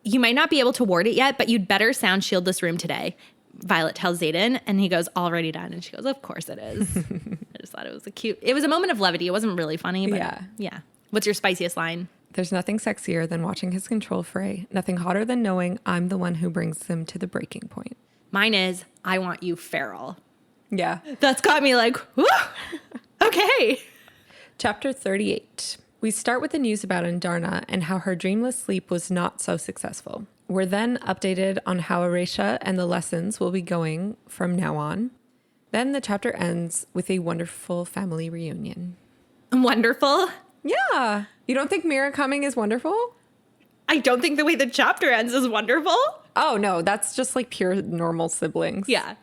you might not be able to ward it yet, but you'd better sound shield this room today. Violet tells Xaden, and he goes, already done. And she goes, of course it is. I just thought it was a moment of levity. It wasn't really funny, but yeah. What's your spiciest line? There's nothing sexier than watching his control fray. Nothing hotter than knowing I'm the one who brings them to the breaking point. Mine is, I want you feral. Yeah. That's got me like, whoo, okay. Chapter 38. We start with the news about Andarna and how her dreamless sleep was not so successful. We're then updated on how Aretia and the lessons will be going from now on. Then the chapter ends with a wonderful family reunion. Wonderful? Yeah. You don't think Mira coming is wonderful? I don't think the way the chapter ends is wonderful. Oh, no. That's just like pure normal siblings. Yeah.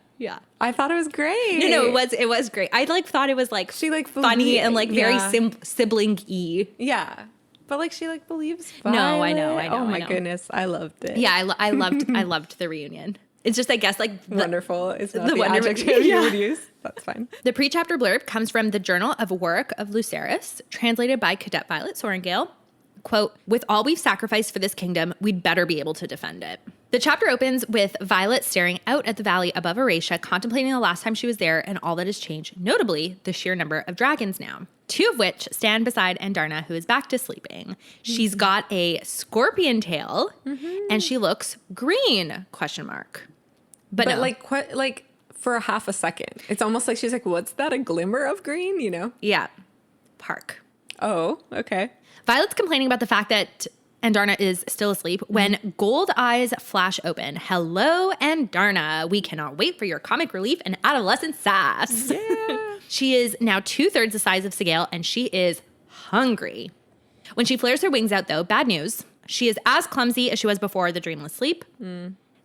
I thought it was great. No, it was great. I like thought it was like she like funny and like very sibling-y. Yeah. But like she like believes Violet. No, I know. Oh my goodness. I loved it. Yeah, I loved the reunion. It's just, I guess, like wonderful is not the adjective you would use. That's fine. The pre-chapter blurb comes from the Journal of Warwick of Lucerys, translated by Cadet Violet Sorrengail. Quote, with all we've sacrificed for this kingdom, we'd better be able to defend it. The chapter opens with Violet staring out at the valley above Aretia, contemplating the last time she was there and all that has changed, notably the sheer number of dragons now. 2 of which stand beside Andarna, who is back to sleeping. She's got a scorpion tail, and she looks green, ? But no. like for a half a second. It's almost like she's like, what's that, a glimmer of green, you know? Yeah. Park. Oh, okay. Violet's complaining about the fact that Andarna is still asleep when gold eyes flash open. Hello, Andarna. We cannot wait for your comic relief and adolescent sass. Yeah. She is now 2/3 the size of Sorrengail, and she is hungry. When she flares her wings out, though, bad news. She is as clumsy as she was before the dreamless sleep.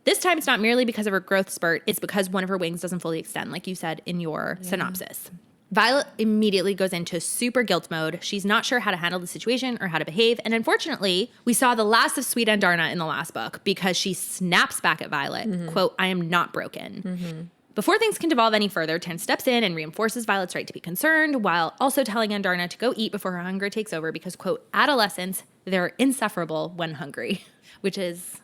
This time, it's not merely because of her growth spurt. It's because one of her wings doesn't fully extend, like you said in your synopsis. Violet immediately goes into super guilt mode. She's not sure how to handle the situation or how to behave. And unfortunately, we saw the last of sweet Andarna in the last book because she snaps back at Violet. Quote, I am not broken. Before things can devolve any further, Taryn steps in and reinforces Violet's right to be concerned while also telling Andarna to go eat before her hunger takes over because, quote, adolescents, they're insufferable when hungry, which is,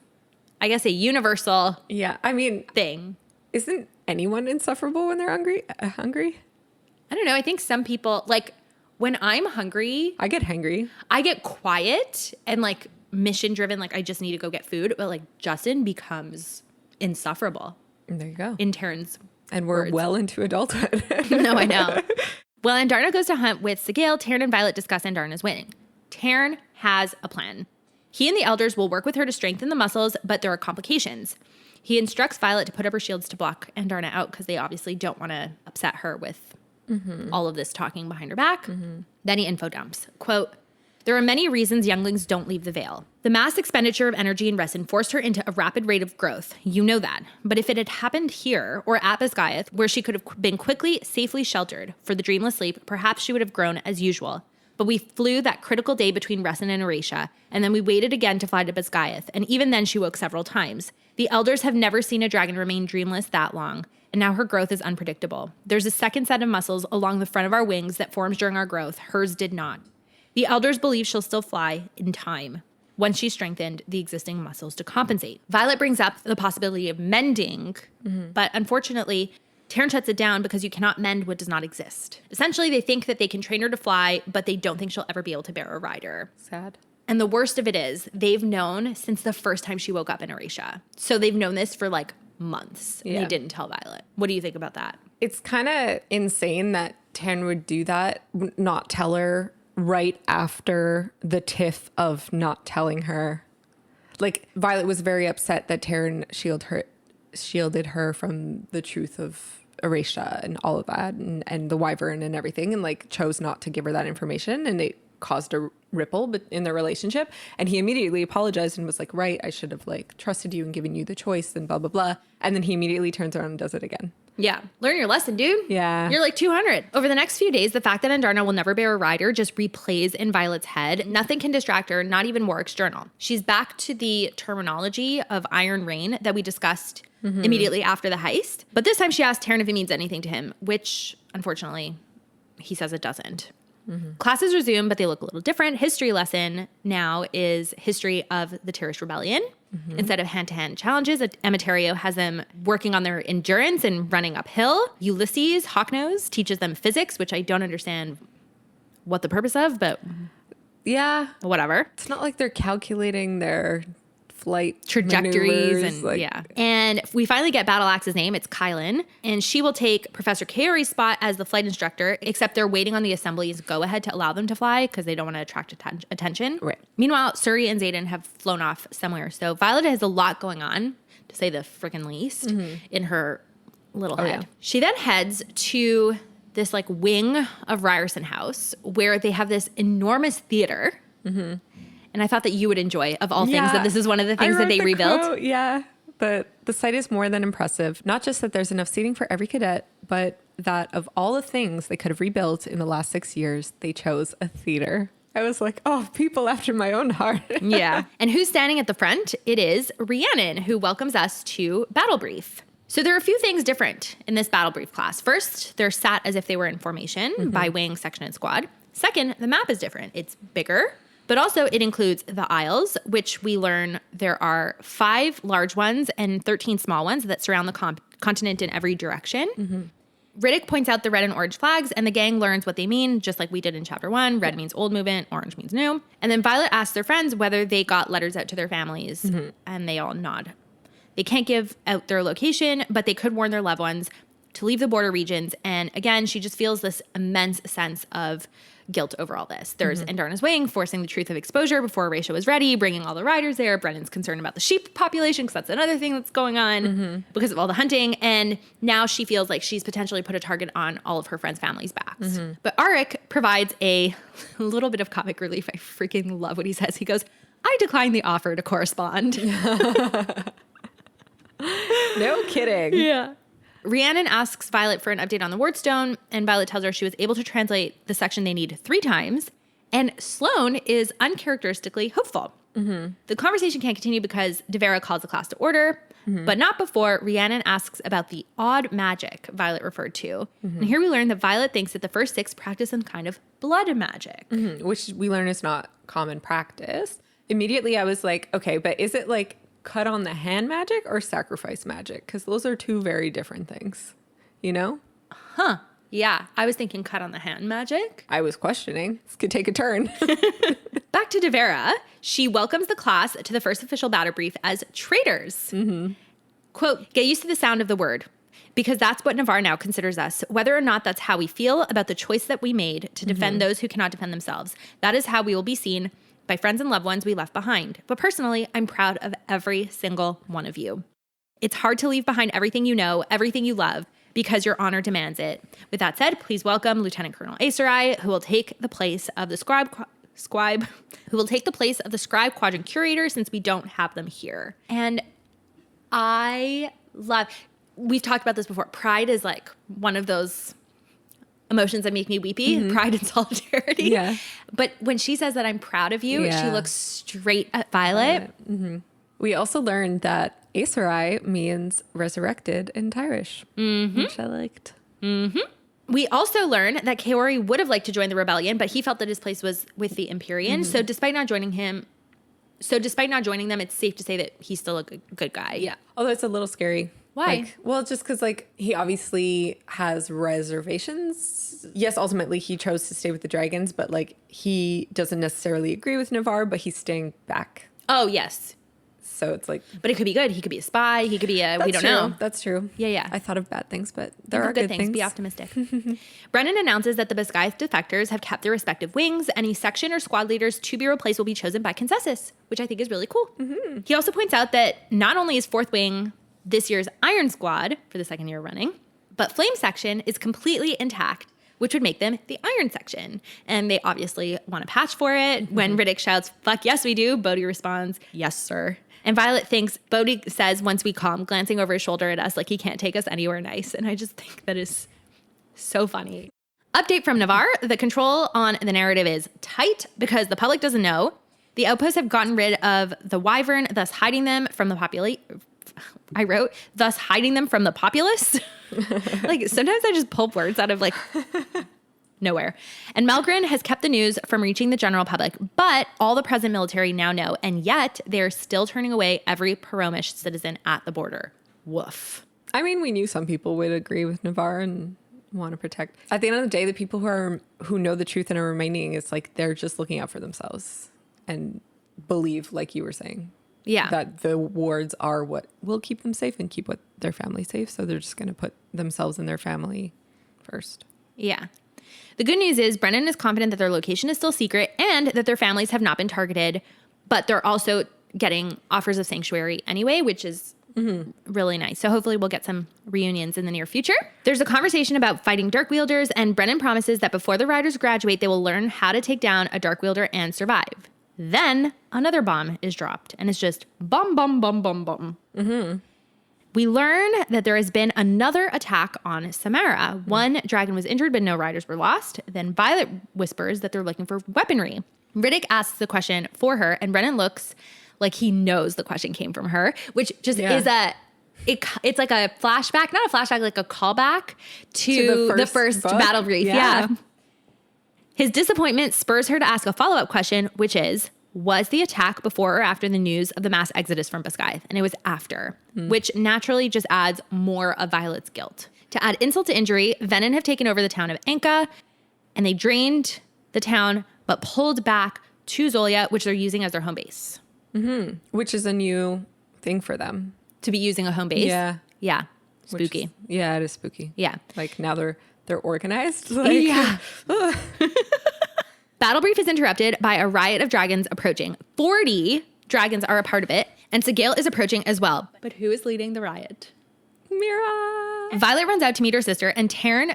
I guess, a universal thing. Isn't anyone insufferable when they're hungry? I don't know. I think some people, like, when I'm hungry, I get hangry. I get quiet and, like, mission driven. Like, I just need to go get food. But, like, Justin becomes insufferable. There you go. In Taryn's And we're words. well into adulthood. No, I know. Well, Andarna goes to hunt with Sorrengail. Taryn and Violet discuss Andarna's winning. Taryn has a plan. He and the elders will work with her to strengthen the muscles, but there are complications. He instructs Violet to put up her shields to block Andarna out because they obviously don't want to upset her with all of this talking behind her back. Then he info dumps. Quote, there are many reasons younglings don't leave the Vale. The mass expenditure of energy and resin forced her into a rapid rate of growth. You know that. But if it had happened here or at Basgiath, where she could have been quickly, safely sheltered for the dreamless sleep, perhaps she would have grown as usual. But we flew that critical day between Resin and Aretia, and then we waited again to fly to Basgiath, and even then she woke several times. The elders have never seen a dragon remain dreamless that long, and now her growth is unpredictable. There's a second set of muscles along the front of our wings that forms during our growth. Hers did not. The elders believe she'll still fly in time once she strengthened the existing muscles to compensate. Violet brings up the possibility of mending, but unfortunately, Taryn shuts it down because you cannot mend what does not exist. Essentially, they think that they can train her to fly, but they don't think she'll ever be able to bear a rider. Sad. And the worst of it is they've known since the first time she woke up in Aretia. So they've known this for like months, and they didn't tell Violet. What do you think about that? It's kind of insane that Taryn would do that, not tell her right after the tiff of not telling her. Like, Violet was very upset that Taryn shielded her from the truth of Aretia and all of that and the wyvern and everything, and like chose not to give her that information, and it caused a ripple in their relationship. And he immediately apologized and was like, right, I should have like trusted you and given you the choice and blah blah blah. And then he immediately turns around and does it again. Yeah. Learn your lesson, dude. Yeah. You're like 200. Over the next few days, the fact that Andarna will never bear a rider just replays in Violet's head. Nothing can distract her, not even Warwick's journal. She's back to the terminology of Iron Rain that we discussed immediately after the heist. But this time she asked Taryn if it means anything to him, which unfortunately he says it doesn't. Classes resume, but they look a little different. History lesson now is history of the Terrorist Rebellion. Instead of hand-to-hand challenges, Emetario has them working on their endurance and running uphill. Ulysses, Hawknose, teaches them physics, which I don't understand what the purpose of, but Yeah. whatever. It's not like they're calculating their flight Trajectories maneuvers, and yeah. And we finally get Battle Axe's name. It's Kylan. And she will take Professor Kaori's spot as the flight instructor, except they're waiting on the assembly's go-ahead to allow them to fly because they don't want to attract attention. Right. Meanwhile, Suri and Xaden have flown off somewhere. So Violet has a lot going on, to say the freaking least, in her little head. Yeah. She then heads to this like wing of Ryerson House where they have this enormous theater. And I thought that you would enjoy, of all things, that this is one of the things that they rebuilt. Quote, yeah. But the site is more than impressive. Not just that there's enough seating for every cadet, but that of all the things they could have rebuilt in the last 6 years, they chose a theater. I was like, oh, people after my own heart. Yeah. And who's standing at the front? It is Rhiannon, who welcomes us to Battle Brief. So there are a few things different in this Battle Brief class. First, they're sat as if they were in formation by wing, section, and squad. Second, the map is different. It's bigger. But also it includes the Isles, which we learn there are 5 large ones and 13 small ones that surround the continent in every direction. Riddick points out the red and orange flags, and the gang learns what they mean, just like we did in chapter 1. Red means old movement, orange means new. And then Violet asks their friends whether they got letters out to their families, and they all nod. They can't give out their location, but they could warn their loved ones to leave the border regions. And again, she just feels this immense sense of guilt over all this. There's Andarna's weighing, forcing the truth of exposure before Aretia was ready, bringing all the riders there. Brennan's concerned about the sheep population because that's another thing that's going on because of all the hunting. And now she feels like she's potentially put a target on all of her friends' families' backs. But Arik provides a little bit of comic relief. I freaking love what he says. He goes, I decline the offer to correspond. No kidding. Yeah. Rhiannon asks Violet for an update on the Wardstone, and Violet tells her she was able to translate the section they need 3 times. And Sloane is uncharacteristically hopeful. The conversation can't continue because Devera calls the class to order, but not before Rhiannon asks about the odd magic Violet referred to. And here we learn that Violet thinks that the first 6 practice some kind of blood magic. Which we learn is not common practice. Immediately I was like, okay, but is it like cut on the hand magic or sacrifice magic? Because those are 2 very different things, you know? Huh. Yeah, I was thinking cut on the hand magic. I was questioning. This could take a turn. Back to Devera. She welcomes the class to the first official battle brief as traitors. Quote, get used to the sound of the word, because that's what Navarre now considers us, whether or not that's how we feel about the choice that we made to defend those who cannot defend themselves. That is how we will be seen by friends and loved ones we left behind. But personally, I'm proud of every single one of you. It's hard to leave behind everything you know, everything you love, because your honor demands it. With that said, please welcome Lieutenant Colonel Aserai, who will take the place of the scribe quadrant curator, since we don't have them here. And we've talked about this before. Pride is like one of those emotions that make me weepy, pride and solidarity. Yeah. But when she says that I'm proud of you, she looks straight at Violet. We also learned that Aserai means resurrected in Tyrish, which I liked. We also learn that Kaori would have liked to join the rebellion, but he felt that his place was with the Empyrean. So despite not joining them, it's safe to say that he's still a good guy. Yeah. Although it's a little scary. Why? Well, just because he obviously has reservations. Yes, ultimately he chose to stay with the dragons, but he doesn't necessarily agree with Navarre, but he's staying back. Oh, yes. So it's but it could be good. He could be a spy. He could be we don't know. That's true. Yeah. I thought of bad things, but there are good things. Be optimistic. Brennan announces that the Besguy defectors have kept their respective wings. Any section or squad leaders to be replaced will be chosen by consensus, which I think is really cool. He also points out that not only is 4th Wing this year's Iron Squad for the 2nd year running, but Flame Section is completely intact, which would make them the Iron Section. And they obviously want a patch for it. When Riddick shouts, fuck yes we do, Bodhi responds, yes sir. And Violet thinks, Bodhi says once we come, glancing over his shoulder at us like he can't take us anywhere nice. And I just think that is so funny. Update from Navarre. The control on the narrative is tight because the public doesn't know. The outposts have gotten rid of the Wyvern, thus hiding them from the thus hiding them from the populace. Sometimes I just pull words out of nowhere. And Melgren has kept the news from reaching the general public, but all the present military now know, and yet they're still turning away every Paromish citizen at the border. Woof. I mean, we knew some people would agree with Navarre and want to protect. At the end of the day, the people who know the truth and are remaining, it's they're just looking out for themselves and believe, like you were saying. Yeah. That the wards are what will keep them safe and keep their family safe. So they're just going to put themselves and their family first. Yeah. The good news is Brennan is confident that their location is still secret and that their families have not been targeted, but they're also getting offers of sanctuary anyway, which is really nice. So hopefully we'll get some reunions in the near future. There's a conversation about fighting dark wielders, and Brennan promises that before the riders graduate, they will learn how to take down a dark wielder and survive. Then another bomb is dropped, and it's just bum, bum, bum, bum, bum. We learn that there has been another attack on Samara. One dragon was injured, but no riders were lost. Then Violet whispers that they're looking for weaponry. Riddick asks the question for her, and Brennan looks like he knows the question came from her, which just is it's like a flashback, not a flashback, like a callback to the first battle brief. Yeah. His disappointment spurs her to ask a follow-up question, which is, was the attack before or after the news of the mass exodus from Besguy? And it was after, which naturally just adds more of Violet's guilt. To add insult to injury, Venin have taken over the town of Anka, and they drained the town, but pulled back to Zolia, which they're using as their home base. Which is a new thing for them. To be using a home base? Yeah. Yeah. Spooky. It is spooky. Yeah. Now they're organized. Yeah. Battle brief is interrupted by a riot of dragons approaching. 40 dragons are a part of it, and Sorrengail is approaching as well. But who is leading the riot? Mira. Violet runs out to meet her sister, and Taryn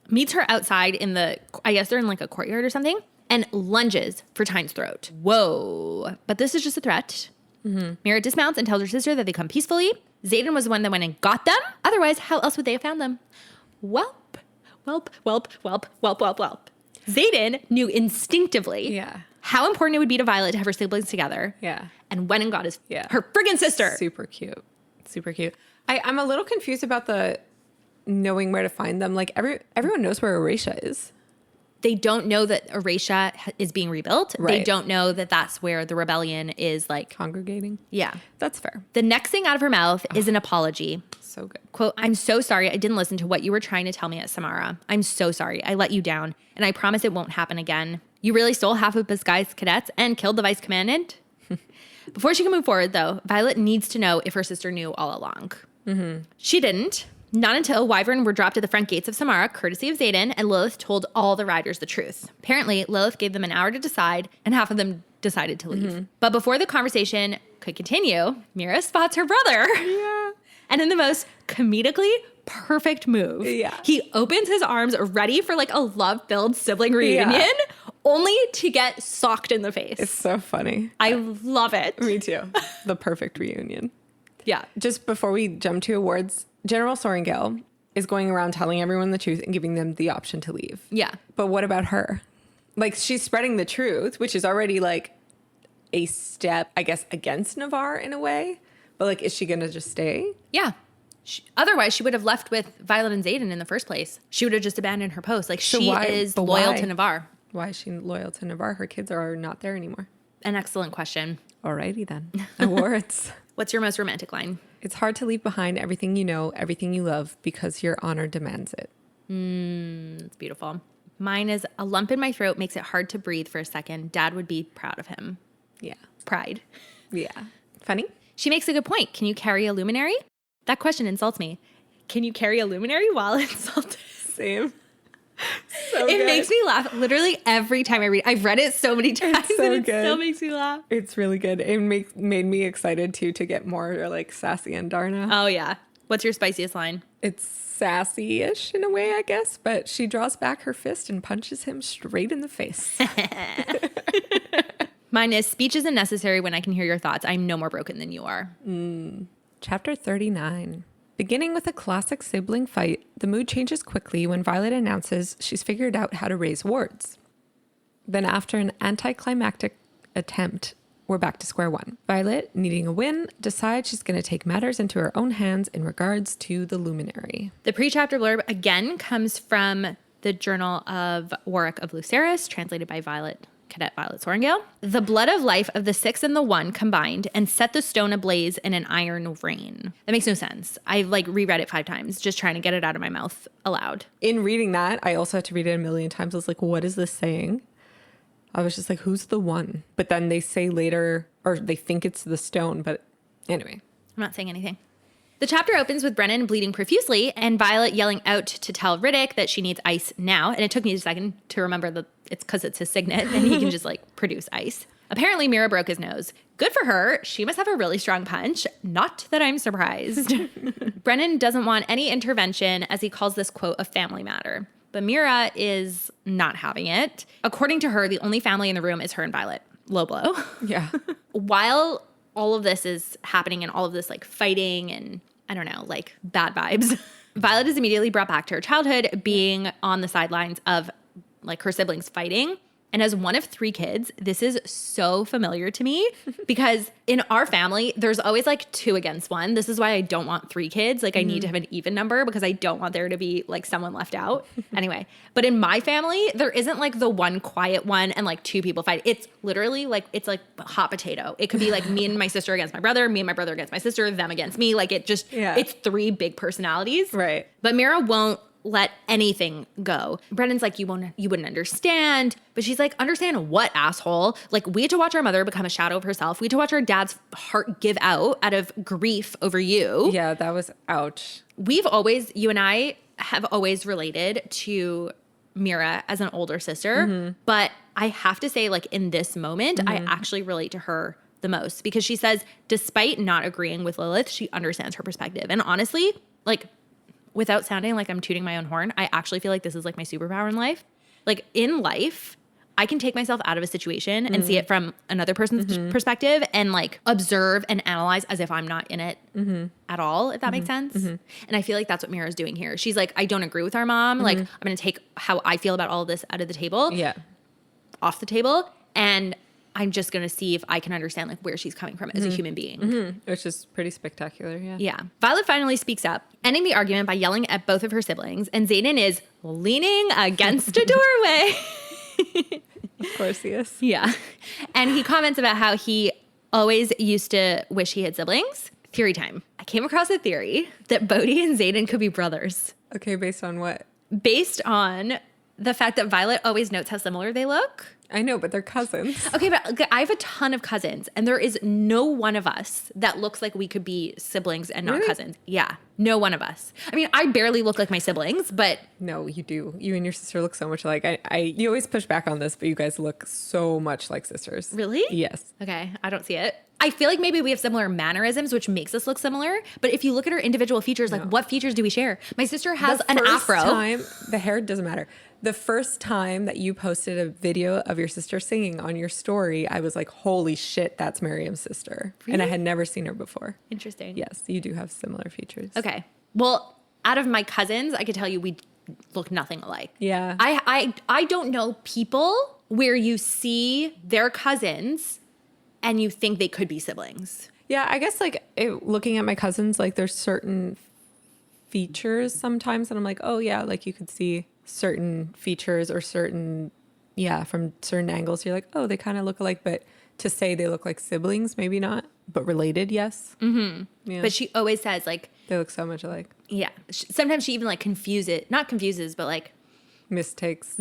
meets her outside in the, I guess they're in like a courtyard or something, and lunges for Tyne's throat. Whoa. But this is just a threat. Mira dismounts and tells her sister that they come peacefully. Xaden was the one that went and got them. Otherwise, how else would they have found them? Welp, welp, welp, welp, welp, welp, welp. Xaden knew instinctively how important it would be to Violet to have her siblings together. Yeah. And went and got her friggin' sister. Super cute. Super cute. I'm a little confused about the knowing where to find them. Like everyone knows where Aretia is. They don't know that Aretia is being rebuilt. Right. They don't know that that's where the rebellion is like Congregating. Yeah. That's fair. The next thing out of her mouth is an apology. So good. Quote, I'm so sorry I didn't listen to what you were trying to tell me at Samara. I'm so sorry. I let you down, and I promise it won't happen again. You really stole half of Biscay's cadets and killed the vice commandant? Before she can move forward, though, Violet needs to know if her sister knew all along. She didn't. Not until Wyvern were dropped at the front gates of Samara, courtesy of Xaden, and Lilith told all the riders the truth. Apparently, Lilith gave them an hour to decide, and half of them decided to leave. But before the conversation could continue, Mira spots her brother. Yeah. And in the most comedically perfect move, he opens his arms ready for like a love-filled sibling reunion, only to get socked in the face. It's so funny. I love it. Me too. The perfect reunion. Yeah. Just before we jump to awards, General Sorrengail is going around telling everyone the truth and giving them the option to leave. Yeah. But what about her? Like, she's spreading the truth, which is already like a step, I guess, against Navarre in a way. But like, is she going to just stay? Yeah. Otherwise, she would have left with Violet and Xaden in the first place. She would have just abandoned her post. Like, she is loyal to Navarre. Why is she loyal to Navarre? Her kids are not there anymore. An excellent question. Alrighty then. Awards. What's your most romantic line? It's hard to leave behind everything you know, everything you love, because your honor demands it. It's beautiful. Mine is a lump in my throat makes it hard to breathe for a second. Dad would be proud of him. Yeah. Pride. Yeah. Funny? She makes a good point. Can you carry a luminary? That question insults me. Can you carry a luminary while insulted? Same. So it good. makes me laugh literally every time I read it. I've read it so many times So and it good. still makes me laugh. It's really good. It made me excited too to get more like sassy Andarna. Oh yeah. What's your spiciest line? It's sassy-ish in a way, I guess, but she draws back her fist and punches him straight in the face. Mine is speech isn't necessary when I can hear your thoughts. I'm no more broken than you are. Chapter 39. Beginning with a classic sibling fight, the mood changes quickly when Violet announces she's figured out how to raise wards. Then after an anticlimactic attempt, we're back to square one. Violet, needing a win, decides she's going to take matters into her own hands in regards to the luminary. The pre-chapter blurb again comes from the Journal of Warwick of Lucerys, translated by Cadet Violet Sorrengail. The blood of life of the 6 and the 1 combined and set the stone ablaze in an iron rain. That makes no sense. I've reread it 5 times, just trying to get it out of my mouth aloud. In reading that, I also had to read it a million times. I was like, what is this saying? I was just like, who's the 1? But then they say later, or they think it's the stone, but anyway. I'm not saying anything. The chapter opens with Brennan bleeding profusely and Violet yelling out to tell Riddick that she needs ice now. And it took me a second to remember that it's because it's his signet and he can just produce ice. Apparently Mira broke his nose. Good for her. She must have a really strong punch. Not that I'm surprised. Brennan doesn't want any intervention as he calls this, quote, a family matter. But Mira is not having it. According to her, the only family in the room is her and Violet. Low blow. Yeah. While all of this is happening and all of this fighting and I don't know, bad vibes, Violet is immediately brought back to her childhood, being on the sidelines of her siblings fighting. And as one of 3 kids, this is so familiar to me because in our family, there's always 2 against 1. This is why I don't want 3 kids. I need to have an even number because I don't want there to be someone left out. Anyway, but in my family, there isn't the one quiet one and 2 people fight. It's literally it's hot potato. It could be me and my sister against my brother, me and my brother against my sister, them against me. It's 3 big personalities. Right. But Mira won't let anything go. Brennan's you wouldn't understand. But she's understand what, asshole? We had to watch our mother become a shadow of herself. We had to watch our dad's heart give out of grief over you. Yeah, that was ouch. You and I have always related to Mira as an older sister, but I have to say, like, in this moment, I actually relate to her the most because she says, despite not agreeing with Lilith, she understands her perspective. And honestly, like, without sounding like I'm tooting my own horn, I actually feel like this is like my superpower in life. Like, in life, I can take myself out of a situation and see it from another person's perspective and like observe and analyze as if I'm not in it at all, if that makes sense. And I feel like that's what Mira's doing here. She's like, I don't agree with our mom. Like, I'm going to take how I feel about all of this out of the table, off the table. And I'm just going to see if I can understand like where she's coming from as a human being. Which is pretty spectacular. Yeah. Violet finally speaks up, ending the argument by yelling at both of her siblings. And Xaden is leaning against a doorway. Of course he is. Yeah. And he comments about how he always used to wish he had siblings. Theory time. I came across a theory that Bodhi and Xaden could be brothers. Okay, based on what? Based on the fact that Violet always notes how similar they look. I know, but they're cousins. Okay, but I have a ton of cousins, and there is no one of us that looks like we could be siblings and not cousins. Yeah, no one of us. I mean, I barely look like my siblings, but... No, you do. You and your sister look so much alike. You always push back on this, but you guys look so much like sisters. Really? Yes. Okay, I don't see it. I feel like maybe we have similar mannerisms, which makes us look similar. But if you look at our individual features, like what features do we share? My sister has an afro. The hair doesn't matter. The first time that you posted a video of your sister singing on your story, I was like, holy shit, that's Myriam's sister. Really? And I had never seen her before. Interesting. Yes, you do have similar features. Okay. Well, out of my cousins, I could tell you we look nothing alike. Yeah. I don't know people where you see their cousins and you think they could be siblings. Yeah, I guess like looking at my cousins, like there's certain features sometimes and I'm like, oh yeah, like you could see certain features or certain, from certain angles. You're like, oh, they kind of look alike, but to say they look like siblings, maybe not, but related, yes. Mm-hmm. Yeah. But she always says like... They look so much alike. Yeah. Sometimes she even like not confuses, but like... Mistakes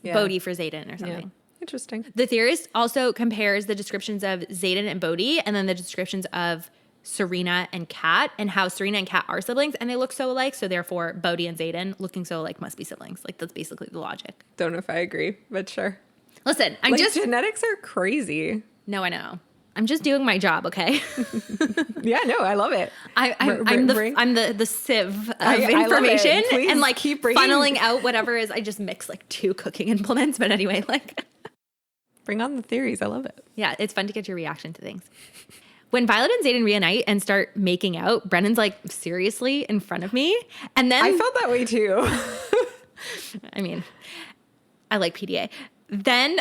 Bodhi for Xaden or something. Yeah. Interesting. The theorist also compares the descriptions of Xaden and Bodhi and then the descriptions of Serena and Kat and how Serena and Kat are siblings and they look so alike. So therefore, Bodhi and Xaden looking so alike must be siblings. Like that's basically the logic. Don't know if I agree, but sure. Listen, genetics are crazy. No, I know. I'm just doing my job, okay? Yeah, no, I love it. I'm the sieve of information and like keep funneling out whatever is. I just mix like 2 cooking implements, but anyway, like bring on the theories. I love it. Yeah, it's fun to get your reaction to things. When Violet and Xaden reunite and start making out, Brennan's like, seriously, in front of me? And then... I felt that way too. I mean, I like PDA. Then...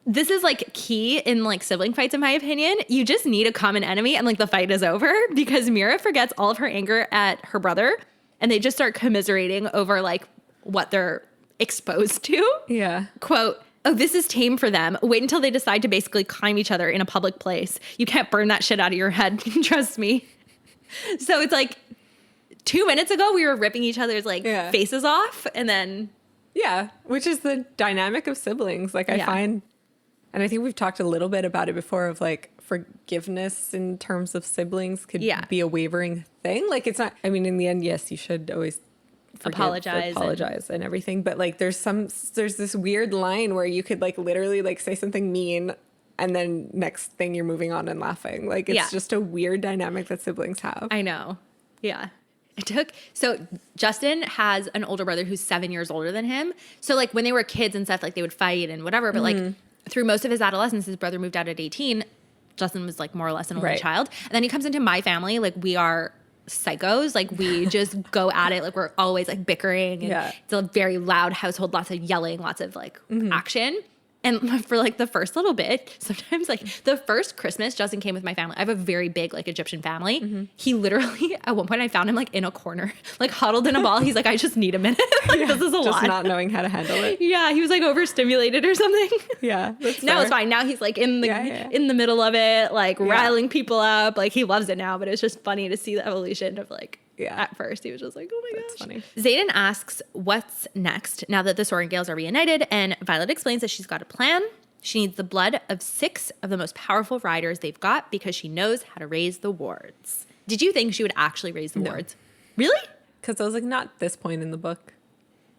This is like key in like sibling fights, in my opinion. You just need a common enemy and like the fight is over because Mira forgets all of her anger at her brother and they just start commiserating over like what they're exposed to. Yeah. Quote, oh, this is tame for them. Wait until they decide to basically climb each other in a public place. You can't burn that shit out of your head. Trust me. So it's like 2 minutes ago, we were ripping each other's like faces off and then. Yeah. Which is the dynamic of siblings. Like I find. And I think we've talked a little bit about it before of like forgiveness in terms of siblings could be a wavering thing. Like it's not, I mean, in the end, yes, you should always apologize and everything. But like there's this weird line where you could like literally like say something mean and then next thing you're moving on and laughing. Like it's just a weird dynamic that siblings have. I know. Yeah. So Justin has an older brother who's 7 years older than him. So like when they were kids and stuff, like they would fight and whatever, but like through most of his adolescence, his brother moved out at 18. Justin was like more or less an only child. And then he comes into my family. Like we are psychos. Like we just go at it. Like we're always like bickering. And it's a very loud household, lots of yelling, lots of like action. And for like the first little bit, sometimes like the first Christmas, Justin came with my family. I have a very big like Egyptian family. He literally, at one point I found him like in a corner, like huddled in a ball. He's like, I just need a minute. Like this is a lot. Just not knowing how to handle it. Yeah, he was like overstimulated or something. Yeah. Now it's fine. Now he's like in the middle of it, like rattling people up. Like he loves it now, but it's just funny to see the evolution of like, at first he was just like, oh my gosh. That's funny. Xaden asks what's next now that the Sorrengails are reunited, and Violet explains that she's got a plan. She needs the blood of 6 of the most powerful riders they've got because she knows how to raise the wards. Did you think she would actually raise the wards? Really? Because I was like, not this point in the book.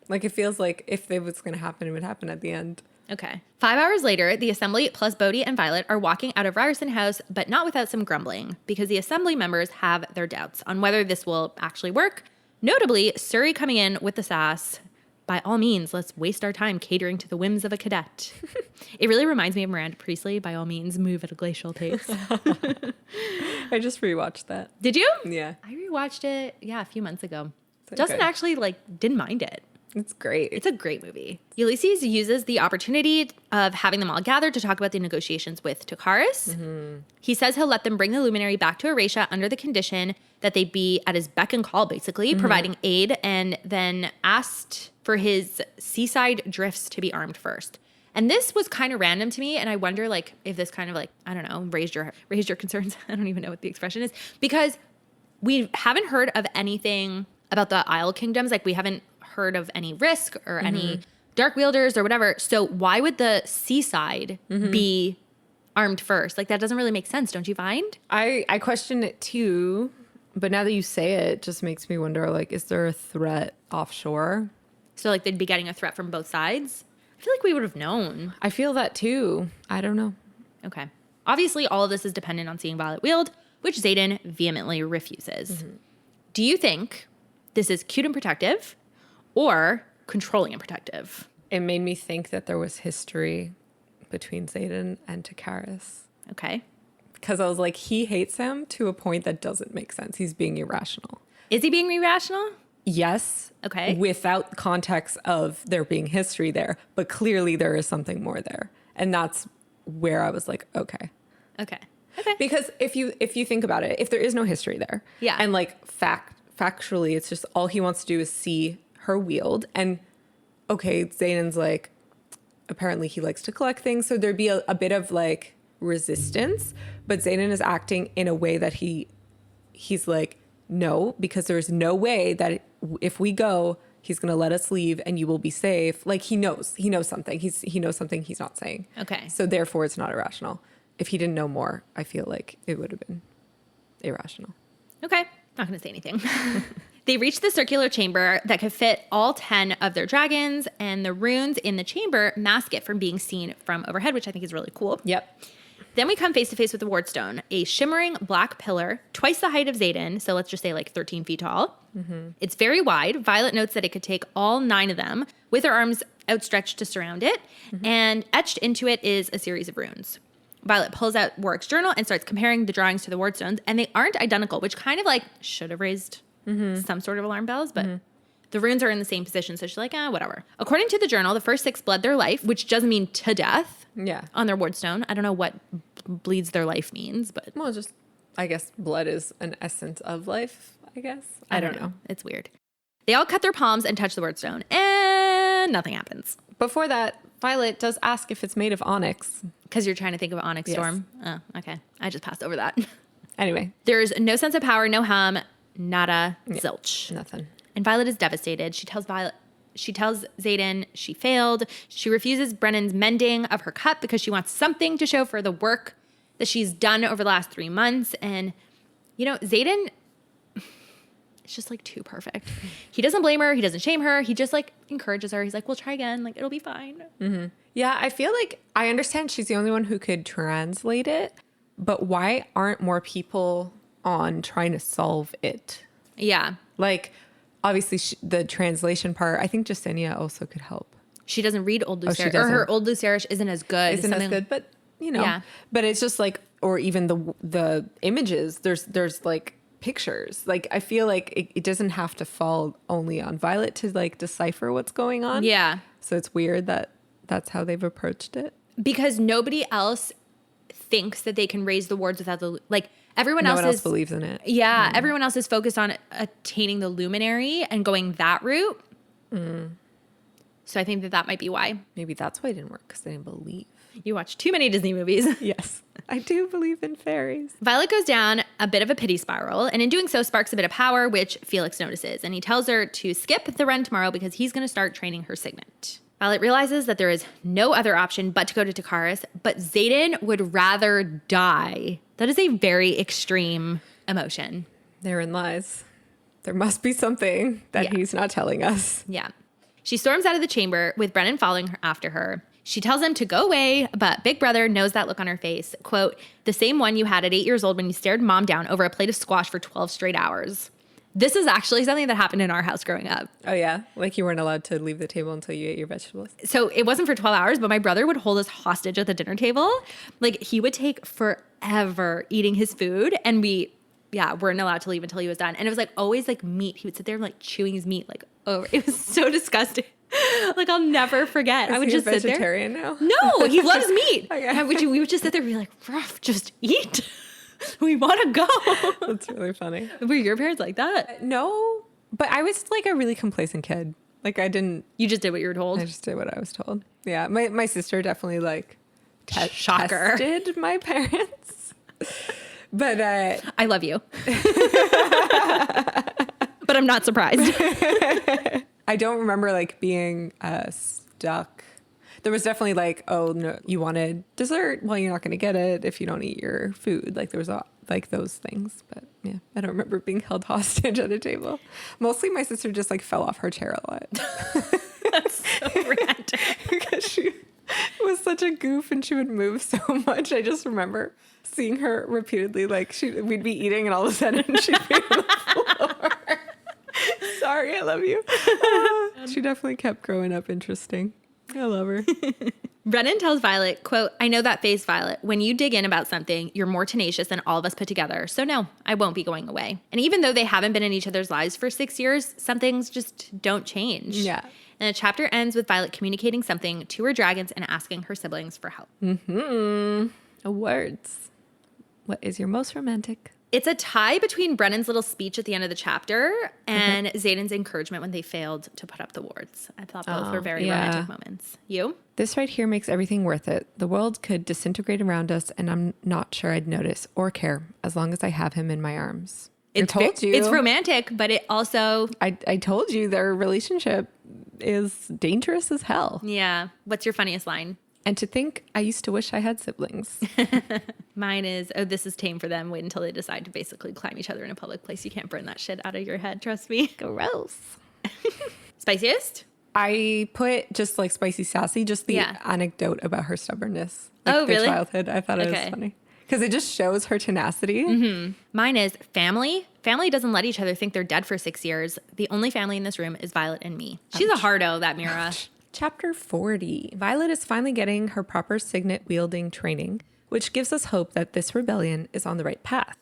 Like it feels like if it was going to happen, it would happen at the end. Okay. 5 hours later, the assembly plus Bodhi and Violet are walking out of Ryerson House, but not without some grumbling, because the assembly members have their doubts on whether this will actually work. Notably, Surrey coming in with the sass, by all means, let's waste our time catering to the whims of a cadet. It really reminds me of Miranda Priestley, by all means, move at a glacial pace. I just rewatched that. Did you? Yeah. I rewatched it, a few months ago. So Justin good. actually, didn't mind it. It's great. It's a great movie. Ulysses uses the opportunity of having them all gathered to talk about the negotiations with Takaris. Mm-hmm. He says he'll let them bring the luminary back to Aretia under the condition that they be at his beck and call, basically, providing aid, and then asked for his seaside drifts to be armed first. And this was kind of random to me, and I wonder, if this kind of, I don't know, raised your concerns. I don't even know what the expression is. Because we haven't heard of anything about the Isle Kingdoms. We haven't heard of any risk or any dark wielders or whatever. So why would the seaside be armed first? That doesn't really make sense, don't you find? I question it too, but now that you say it, it just makes me wonder, is there a threat offshore? So they'd be getting a threat from both sides? I feel like we would have known. I feel that too. I don't know. Okay. Obviously, all of this is dependent on seeing Violet wield, which Xaden vehemently refuses. Do you think this is cute and protective or controlling and protective? It made me think that there was history between Xaden and Takaris. Okay. Because I was like, he hates him to a point that doesn't make sense. He's being irrational. Is he being irrational? Yes. Okay. Without context of there being history there. But clearly there is something more there. And that's where I was like, okay. Okay. Because if you think about it, if there is no history there. Yeah. And factually, it's just all he wants to do is see her wield. And okay, Xaden's apparently he likes to collect things. So there'd be a bit of resistance. But Xaden is acting in a way that he's no, because there's no way that if we go, he's going to let us leave and you will be safe. He knows something. He knows something he's not saying. Okay. So therefore it's not irrational. If he didn't know more, I feel like it would have been irrational. Okay. Not going to say anything. They reach the circular chamber that could fit all 10 of their dragons, and the runes in the chamber mask it from being seen from overhead, which I think is really cool. Yep. Then we come face to face with the Wardstone, a shimmering black pillar, twice the height of Xaden, so let's just say 13 feet tall. It's very wide. Violet notes that it could take all 9 of them with their arms outstretched to surround it, and etched into it is a series of runes. Violet pulls out Warwick's journal and starts comparing the drawings to the Wardstones, and they aren't identical, which kind of should have raised some sort of alarm bells, but the runes are in the same position, so she's whatever. According to the journal, the first 6 bled their life, which doesn't mean to death. Yeah. On their Wardstone. I don't know what bleeds their life means, but Well, just, I guess blood is an essence of life, I guess. I don't know. It's weird. They all cut their palms and touch the Wardstone, and nothing happens. Before that, Violet does ask if it's made of onyx. Because you're trying to think of Onyx Yes. Storm? Oh, okay. I just passed over that. Anyway. There's no sense of power, no hum, nada, zilch. Nothing. And Violet is devastated. She tells Xaden she failed. She refuses Brennan's mending of her cup because she wants something to show for the work that she's done over the last 3 months. And, Xaden, it's just too perfect. He doesn't blame her. He doesn't shame her. He just encourages her. He's we'll try again. It'll be fine. Yeah, I feel I understand she's the only one who could translate it, but why aren't more people on trying to solve it? Yeah. Obviously, the translation part, I think Jasenia also could help. She doesn't read Old Oh, she Lucerish. Or her doesn't. Old Lucerish isn't as good. Isn't as good, but Yeah. But it's just or even the images. There's pictures. I feel it doesn't have to fall only on Violet to decipher what's going on. Yeah. So it's weird that that's how they've approached it. Because nobody else thinks that they can raise the wards without the everyone No else one else is believes in it. Yeah, everyone else is focused on attaining the luminary and going that route. So I think that might be why. Maybe that's why it didn't work, because they didn't believe. You watch too many Disney movies. Yes, I do believe in fairies. Violet goes down a bit of a pity spiral, and in doing so sparks a bit of power, which Felix notices, and he tells her to skip the run tomorrow because he's going to start training her signet. Violet realizes that there is no other option but to go to Takaris, but Xaden would rather die. That is a very extreme emotion. Therein lies. There must be something that he's not telling us. Yeah. She storms out of the chamber with Brennan following her after her. She tells him to go away, but Big Brother knows that look on her face. Quote, the same one you had at 8 years old when you stared Mom down over a plate of squash for 12 straight hours. This is actually something that happened in our house growing up. Oh, yeah? Like you weren't allowed to leave the table until you ate your vegetables? So it wasn't for 12 hours, but my brother would hold us hostage at the dinner table. Like he would take forever eating his food, and we weren't allowed to leave until he was done. And it was like always like meat. He would sit there like chewing his meat like over. It was so disgusting. Like I'll never forget. I would just sit there. Vegetarian now? No, he loves meat. Okay. And we would just sit there and be like, Ruff, just eat. We want to go. That's really funny. Were your parents like that? No, but I was like a really complacent kid. Like I didn't. You just did what you were told? I just did what I was told. Yeah, my sister definitely like Shocker. tested my parents. But I love you. But I'm not surprised. I don't remember like being stuck. There was definitely like, oh no, you wanted dessert? Well, you're not going to get it if you don't eat your food. Like there was like those things. But yeah, I don't remember being held hostage at a table. Mostly my sister just like fell off her chair a lot. That's so random. Because she was such a goof and she would move so much. I just remember seeing her repeatedly, like we'd be eating and all of a sudden she'd be on the floor. Sorry, I love you. She definitely kept growing up interesting. I love her. Brennan tells Violet, quote, I know that phase, Violet. When you dig in about something, you're more tenacious than all of us put together. So no, I won't be going away. And even though they haven't been in each other's lives for 6 years, some things just don't change. Yeah. And the chapter ends with Violet communicating something to her dragons and asking her siblings for help. Words. What is your most romantic? It's a tie between Brennan's little speech at the end of the chapter and Xaden's encouragement when they failed to put up the wards. I thought both were very romantic moments. You? This right here makes everything worth it. The world could disintegrate around us, and I'm not sure I'd notice or care as long as I have him in my arms. I told you. It's romantic, but it also... I told you their relationship is dangerous as hell. Yeah. What's your funniest line? And to think I used to wish I had siblings. Mine is, oh, this is tame for them. Wait until they decide to basically climb each other in a public place. You can't burn that shit out of your head. Trust me. Gross. Spiciest? I put just like spicy sassy, just the anecdote about her stubbornness. Like Oh, really? Their childhood. I thought it was funny. Because it just shows her tenacity. Mm-hmm. Mine is family. Family doesn't let each other think they're dead for 6 years. The only family in this room is Violet and me. She's a hardo, that Mira. Chapter 40. Violet is finally getting her proper signet wielding training, which gives us hope that this rebellion is on the right path.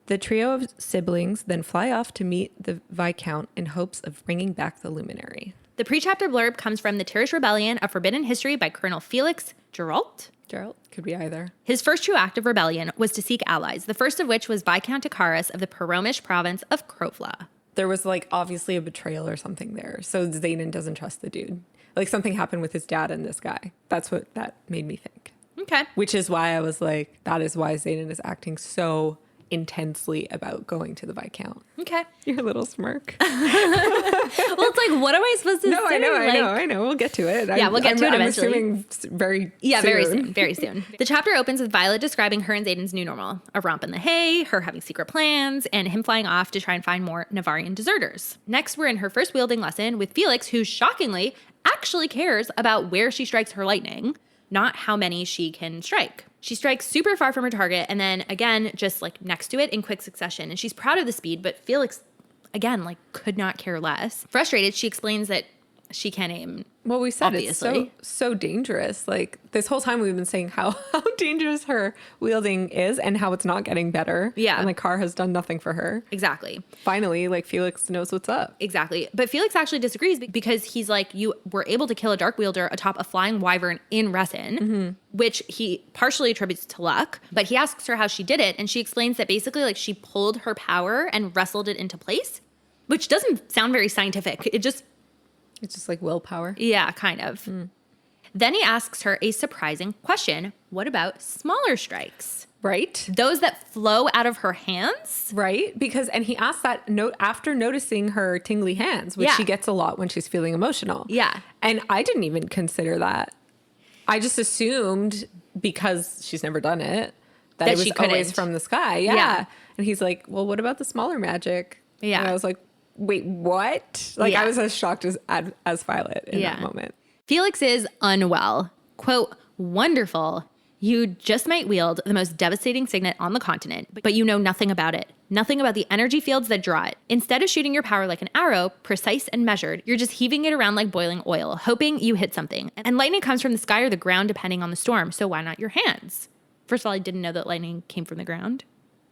The trio of siblings then fly off to meet the Viscount in hopes of bringing back the luminary. The pre-chapter blurb comes from The Tirish Rebellion, A Forbidden History by Colonel Felix Geralt. Gerald? Could be either. His first true act of rebellion was to seek allies, the first of which was Viscount Ikaris of the Paromish province of Krovla. There was like obviously a betrayal or something there. So Xaden doesn't trust the dude. Like something happened with his dad and this guy. That's what that made me think. Okay. Which is why I was like, that is why Xaden is acting so intensely about going to the Viscount. Okay. Your little smirk. Well, it's like, what am I supposed to say? I know. We'll get to it. Yeah, we'll get to it eventually. I'm assuming very soon. The chapter opens with Violet describing her and Xaden's new normal. A romp in the hay, her having secret plans, and him flying off to try and find more Navarian deserters. Next, we're in her first wielding lesson with Felix, who shockingly actually cares about where she strikes her lightning, not how many she can strike. She strikes super far from her target and then again, just like next to it in quick succession. And she's proud of the speed, but Felix, again, like could not care less. Frustrated, she explains that she can't aim. Well, we said obviously. It's so dangerous. Like this whole time we've been saying how dangerous her wielding is and how it's not getting better. Yeah. And the car has done nothing for her. Exactly. Finally, like Felix knows what's up. Exactly. But Felix actually disagrees because he's like, you were able to kill a dark wielder atop a flying wyvern in Resin, which he partially attributes to luck. But he asks her how she did it. And she explains that basically like she pulled her power and wrestled it into place, which doesn't sound very scientific. It's just like willpower. Yeah, kind of. Then he asks her a surprising question. What about smaller strikes? Right. Those that flow out of her hands? Right. And he asked that note after noticing her tingly hands, which she gets a lot when she's feeling emotional. Yeah. And I didn't even consider that. I just assumed because she's never done it, that it was she always couldn't. from the sky. Yeah. And he's like, well, what about the smaller magic? Yeah. And I was like, wait, what? Like Yeah. I was as shocked as Violet in that moment. Felix is unwell. Quote, wonderful. You just might wield the most devastating signet on the continent, but you know nothing about it. Nothing about the energy fields that draw it. Instead of shooting your power like an arrow, precise and measured, you're just heaving it around like boiling oil, hoping you hit something. And lightning comes from the sky or the ground depending on the storm, so why not your hands? First of all, I didn't know that lightning came from the ground.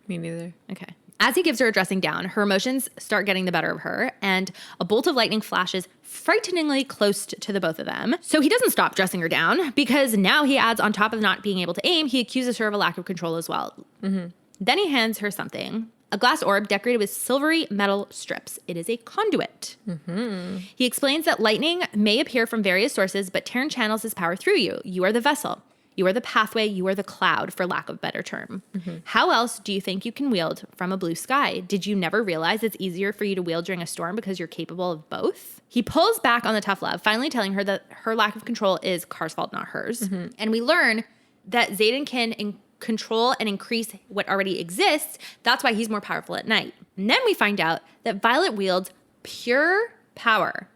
Me neither. Okay. As he gives her a dressing down, her emotions start getting the better of her, and a bolt of lightning flashes frighteningly close to the both of them. So he doesn't stop dressing her down, because now he adds, on top of not being able to aim, he accuses her of a lack of control as well. Mm-hmm. Then he hands her something, a glass orb decorated with silvery metal strips. It is a conduit. Mm-hmm. He explains that lightning may appear from various sources, but Taryn channels his power through you. You are the vessel. You are the pathway, you are the cloud, for lack of a better term. Mm-hmm. How else do you think you can wield from a blue sky? Did you never realize it's easier for you to wield during a storm because you're capable of both? He pulls back on the tough love, finally telling her that her lack of control is Car's fault, not hers. Mm-hmm. And we learn that Xaden can control and increase what already exists. That's why he's more powerful at night. And then we find out that Violet wields pure power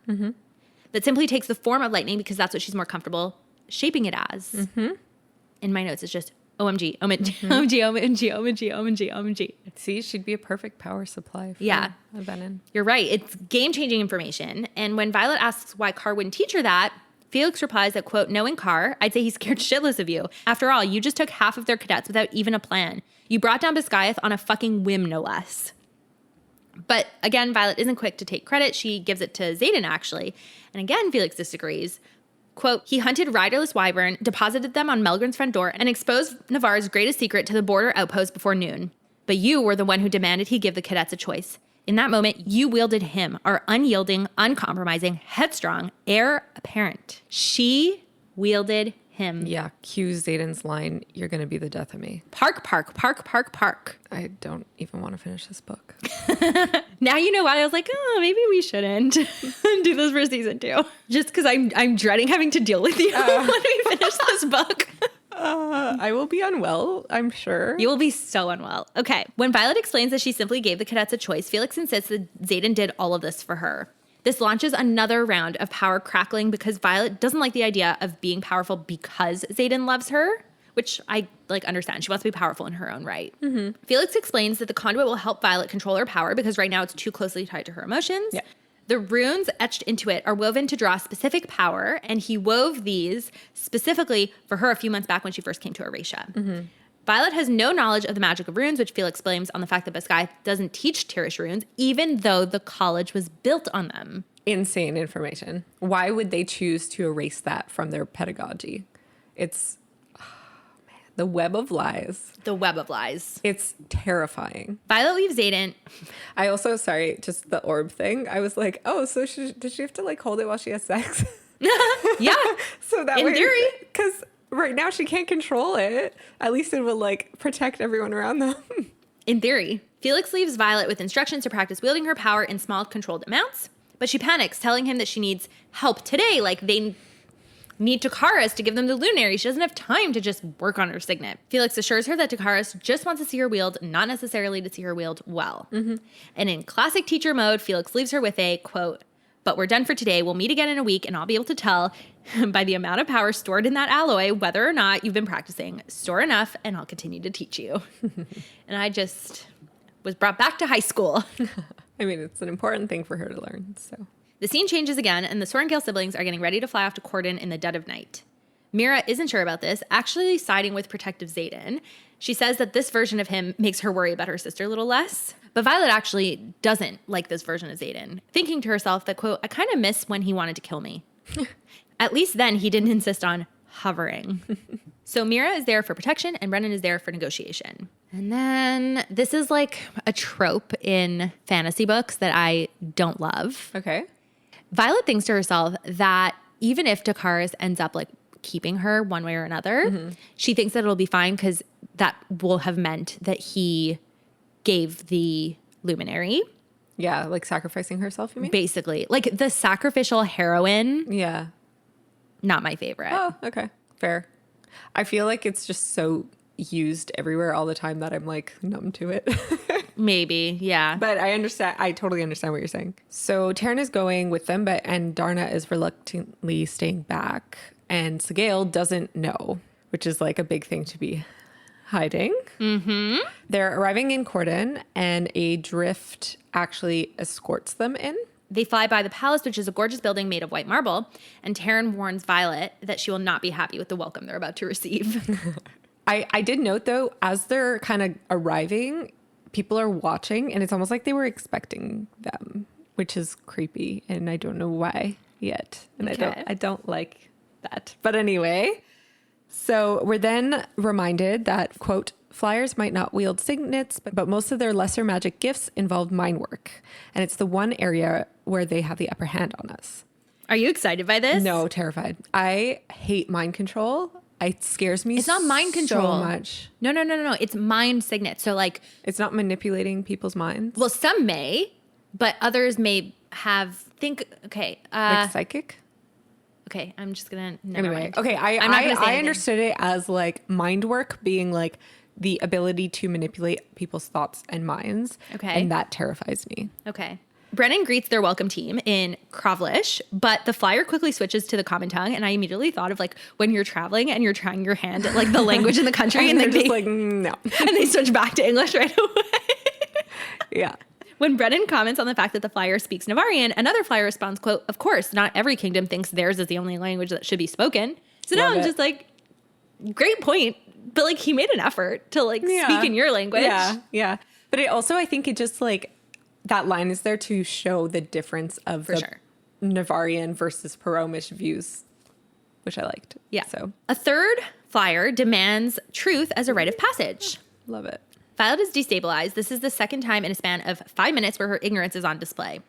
that simply takes the form of lightning because that's what she's more comfortable shaping it as. Mm-hmm. In my notes, it's just OMG, OMG, OMG, OMG, OMG, OMG, OMG. See, she'd be a perfect power supply for a Venom. You're right. It's game-changing information. And when Violet asks why Car wouldn't teach her that, Felix replies that, quote, knowing Car, I'd say he's scared shitless of you. After all, you just took half of their cadets without even a plan. You brought down Biscaeth on a fucking whim, no less. But again, Violet isn't quick to take credit. She gives it to Xaden, actually. And again, Felix disagrees. Quote, he hunted riderless wyvern, deposited them on Melgren's front door, and exposed Navarre's greatest secret to the border outpost before noon. But you were the one who demanded he give the cadets a choice. In that moment, you wielded him, our unyielding, uncompromising, headstrong heir apparent. She wielded him. Yeah, cue Xaden's line, you're going to be the death of me. Park, park, park, park, park. I don't even want to finish this book. Now you know why I was like, oh, maybe we shouldn't do this for season 2. Just because I'm dreading having to deal with you when we finish this book. I will be unwell, I'm sure. You will be so unwell. Okay. When Violet explains that she simply gave the cadets a choice, Felix insists that Xaden did all of this for her. This launches another round of power crackling because Violet doesn't like the idea of being powerful because Xaden loves her, which I understand. She wants to be powerful in her own right. Mm-hmm. Felix explains that the conduit will help Violet control her power because right now it's too closely tied to her emotions. Yeah. The runes etched into it are woven to draw specific power, and he wove these specifically for her a few months back when she first came to Aretia. Mm-hmm. Violet has no knowledge of the magic of runes, which Felix blames on the fact that Biscaeth doesn't teach Tirish runes, even though the college was built on them. Insane information. Why would they choose to erase that from their pedagogy? It's the web of lies. The web of lies. It's terrifying. Violet leaves Xaden. I also, sorry, just the orb thing. I was like, oh, so does she have to hold it while she has sex? Yeah. So that in theory. Because right now she can't control it. At least it will protect everyone around them. In theory. Felix leaves Violet with instructions to practice wielding her power in small controlled amounts, but she panics, telling him that she needs help today. They need Takaris to give them the lunary. She doesn't have time to just work on her signet. Felix assures her that Takaris just wants to see her wield, not necessarily to see her wield well. Mm-hmm. And in classic teacher mode, Felix leaves her with a, quote, but we're done for today. We'll meet again in a week, and I'll be able to tell by the amount of power stored in that alloy whether or not you've been practicing. Store enough, and I'll continue to teach you. And I just was brought back to high school. I mean, it's an important thing for her to learn, so... The scene changes again, and the Sorrengail siblings are getting ready to fly off to Corden in the dead of night. Mira isn't sure about this, actually siding with protective Xaden. She says that this version of him makes her worry about her sister a little less. But Violet actually doesn't like this version of Xaden, thinking to herself that, quote, I kind of miss when he wanted to kill me. At least then he didn't insist on hovering. So Mira is there for protection, and Brennan is there for negotiation. And then this is like a trope in fantasy books that I don't love. Okay. Violet thinks to herself that even if Takaris ends up keeping her one way or another, mm-hmm. she thinks that it'll be fine because that will have meant that he gave the luminary. Yeah, sacrificing herself, you mean? Basically. The sacrificial heroine. Yeah. Not my favorite. Oh, okay. Fair. I feel like it's just so used everywhere all the time that I'm numb to it. Maybe, yeah. But I totally understand what you're saying. So Taryn is going with them, and Andarna is reluctantly staying back. and Sorrengail doesn't know, which is like a big thing to be hiding. Mm-hmm. They're arriving in Corden, and a drift actually escorts them in. They fly by the palace, which is a gorgeous building made of white marble, and Taryn warns Violet that she will not be happy with the welcome they're about to receive. I did note, though, as they're kind of arriving, people are watching, and it's almost like they were expecting them, which is creepy, and I don't know why yet. And Okay. I don't like that. But anyway, so we're then reminded that, quote, flyers might not wield signets, but most of their lesser magic gifts involve mind work. And it's the one area where they have the upper hand on us. Are you excited by this? No, terrified. I hate mind control. It scares me It's not mind control. so much. No. It's mind signet. So like, It's not manipulating people's minds. well, some may, but others may have Like psychic? okay, I'm just gonna never Anyway, mind. okay. I'm not gonna say I anything. understood it as like mind work being like the ability to manipulate people's thoughts and minds. Okay. And that terrifies me. Okay. Brennan greets their welcome team in Kravlish, but the flyer quickly switches to the common tongue, and I immediately thought of like when you're traveling and you're trying your hand at like the language in the country, And and they're then just like, no. and they switch back to English right away. Yeah. When Brennan comments on the fact that the flyer speaks Navarian, another flyer responds, quote, of course, not every kingdom thinks theirs is the only language that should be spoken. So now Love I'm it. just like, great point. But like he made an effort to like speak in your language. Yeah. Yeah. But it also, I think it just like, that line is there to show the difference of For the sure. Navarian versus Paromish views, which I liked. Yeah. So A third flyer demands truth as a rite of passage. love it. Violet is destabilized. This is the second time in a span of 5 minutes where her ignorance is on display.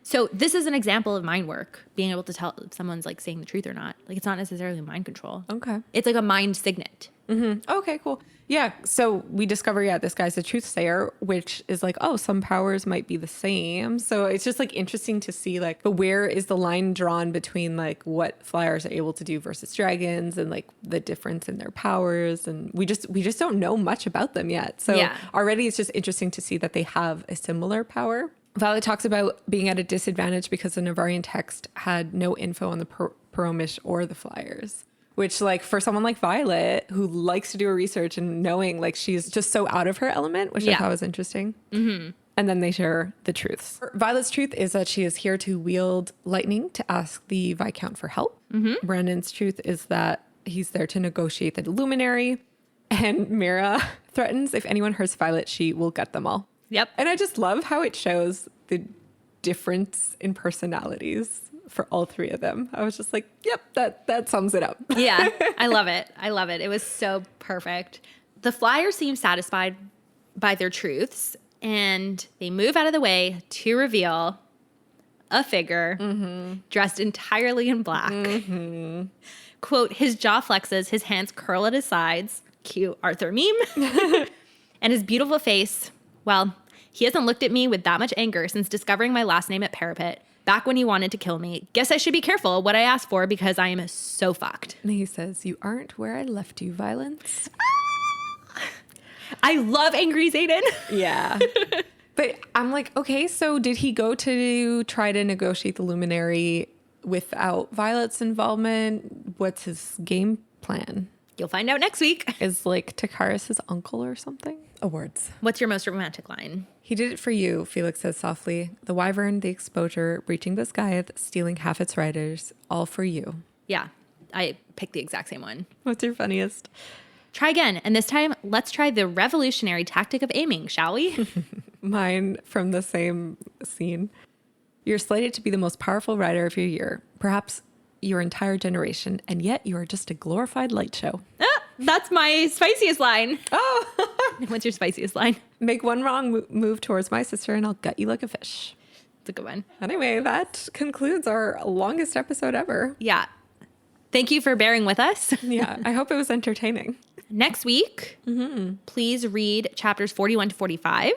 So this is an example of mind work, being able to tell if someone's like saying the truth or not. Like it's not necessarily mind control. Okay. It's like a mind signet. Okay, cool. Yeah, so we discover, this guy's a truth sayer, which is like, oh, some powers might be the same. So it's just like interesting to see like, but where is the line drawn between like what flyers are able to do versus dragons and like the difference in their powers. And we just don't know much about them yet. So Yeah. already it's just interesting to see that they have a similar power. Violet talks about being at a disadvantage because the Navarian text had no info on the Paromish or the flyers. Which, like, for someone like Violet, who likes to do her research and knowing, like, she's just so out of her element, which I thought was interesting. Mm-hmm. And then they share the truths. Violet's truth is that she is here to wield lightning to ask the Viscount for help. Mm-hmm. Brandon's truth is that he's there to negotiate the luminary. And Mira threatens if anyone hurts Violet, she will gut them all. Yep. And I just love how it shows the difference in personalities for all three of them. I was just like, yep, that sums it up. Yeah, I love it. I love it. It was so perfect. The flyers seem satisfied by their truths, and they move out of the way to reveal a figure dressed entirely in black. Quote, his jaw flexes, his hands curl at his sides. Cute Arthur meme. And his beautiful face, well, he hasn't looked at me with that much anger since discovering my last name at Parapet. Back when he wanted to kill me. Guess I should be careful what I ask for because I am so fucked. And he says, you aren't where I left you, Violence. I love angry Zayden. Yeah. But I'm like, okay, so did he go to try to negotiate the luminary without Violet's involvement? What's his game plan? You'll find out next week. Is like Takaris his uncle or something? Awards. What's your most romantic line? He did it for you, Felix says softly. The wyvern, the exposure, breaching the scythe, stealing half its riders, all for you. Yeah, I picked the exact same one. What's your funniest? Try again, and this time, let's try the revolutionary tactic of aiming, shall we? Mine from the same scene. You're slated to be the most powerful rider of your year, perhaps your entire generation, and yet you are just a glorified light show. That's my spiciest line. Oh! What's your spiciest line? Make one wrong move towards my sister and I'll gut you like a fish. It's a good one. Anyway, that concludes our longest episode ever. Yeah. Thank you for bearing with us. Yeah, I hope it was entertaining. Next week, please read chapters 41 to 45.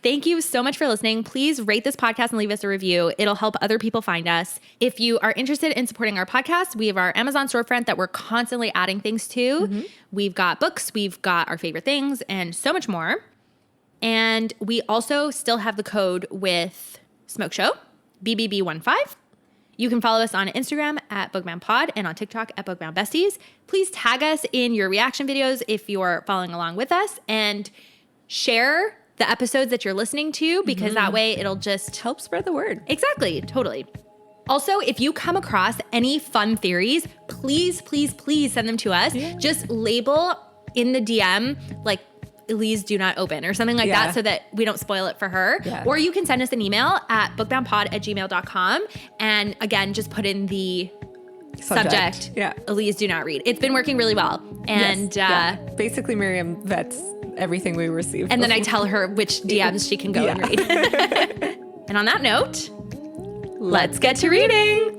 Thank you so much for listening. Please rate this podcast and leave us a review. It'll help other people find us. If you are interested in supporting our podcast, we have our Amazon storefront that we're constantly adding things to. We've got books, we've got our favorite things, and so much more. And we also still have the code with Smoke Show, BBB15. You can follow us on Instagram at Book Bound Pod and on TikTok at Book Bound Besties. Please tag us in your reaction videos if you're following along with us, and share the episodes that you're listening to, because that way it'll just Help spread the word. Exactly. Totally. Also, if you come across any fun theories, please, please, please send them to us. Yeah. Just label in the DM, like, Elyse do not open or something like that, so that we don't spoil it for her. Yeah. Or you can send us an email at bookboundpod@gmail.com. And again, just put in the subject. Elyse do not read. It's been working really well. And basically Myriam vets everything we receive. And then I tell her which DMs she can go and read. And on that note, let's get to reading.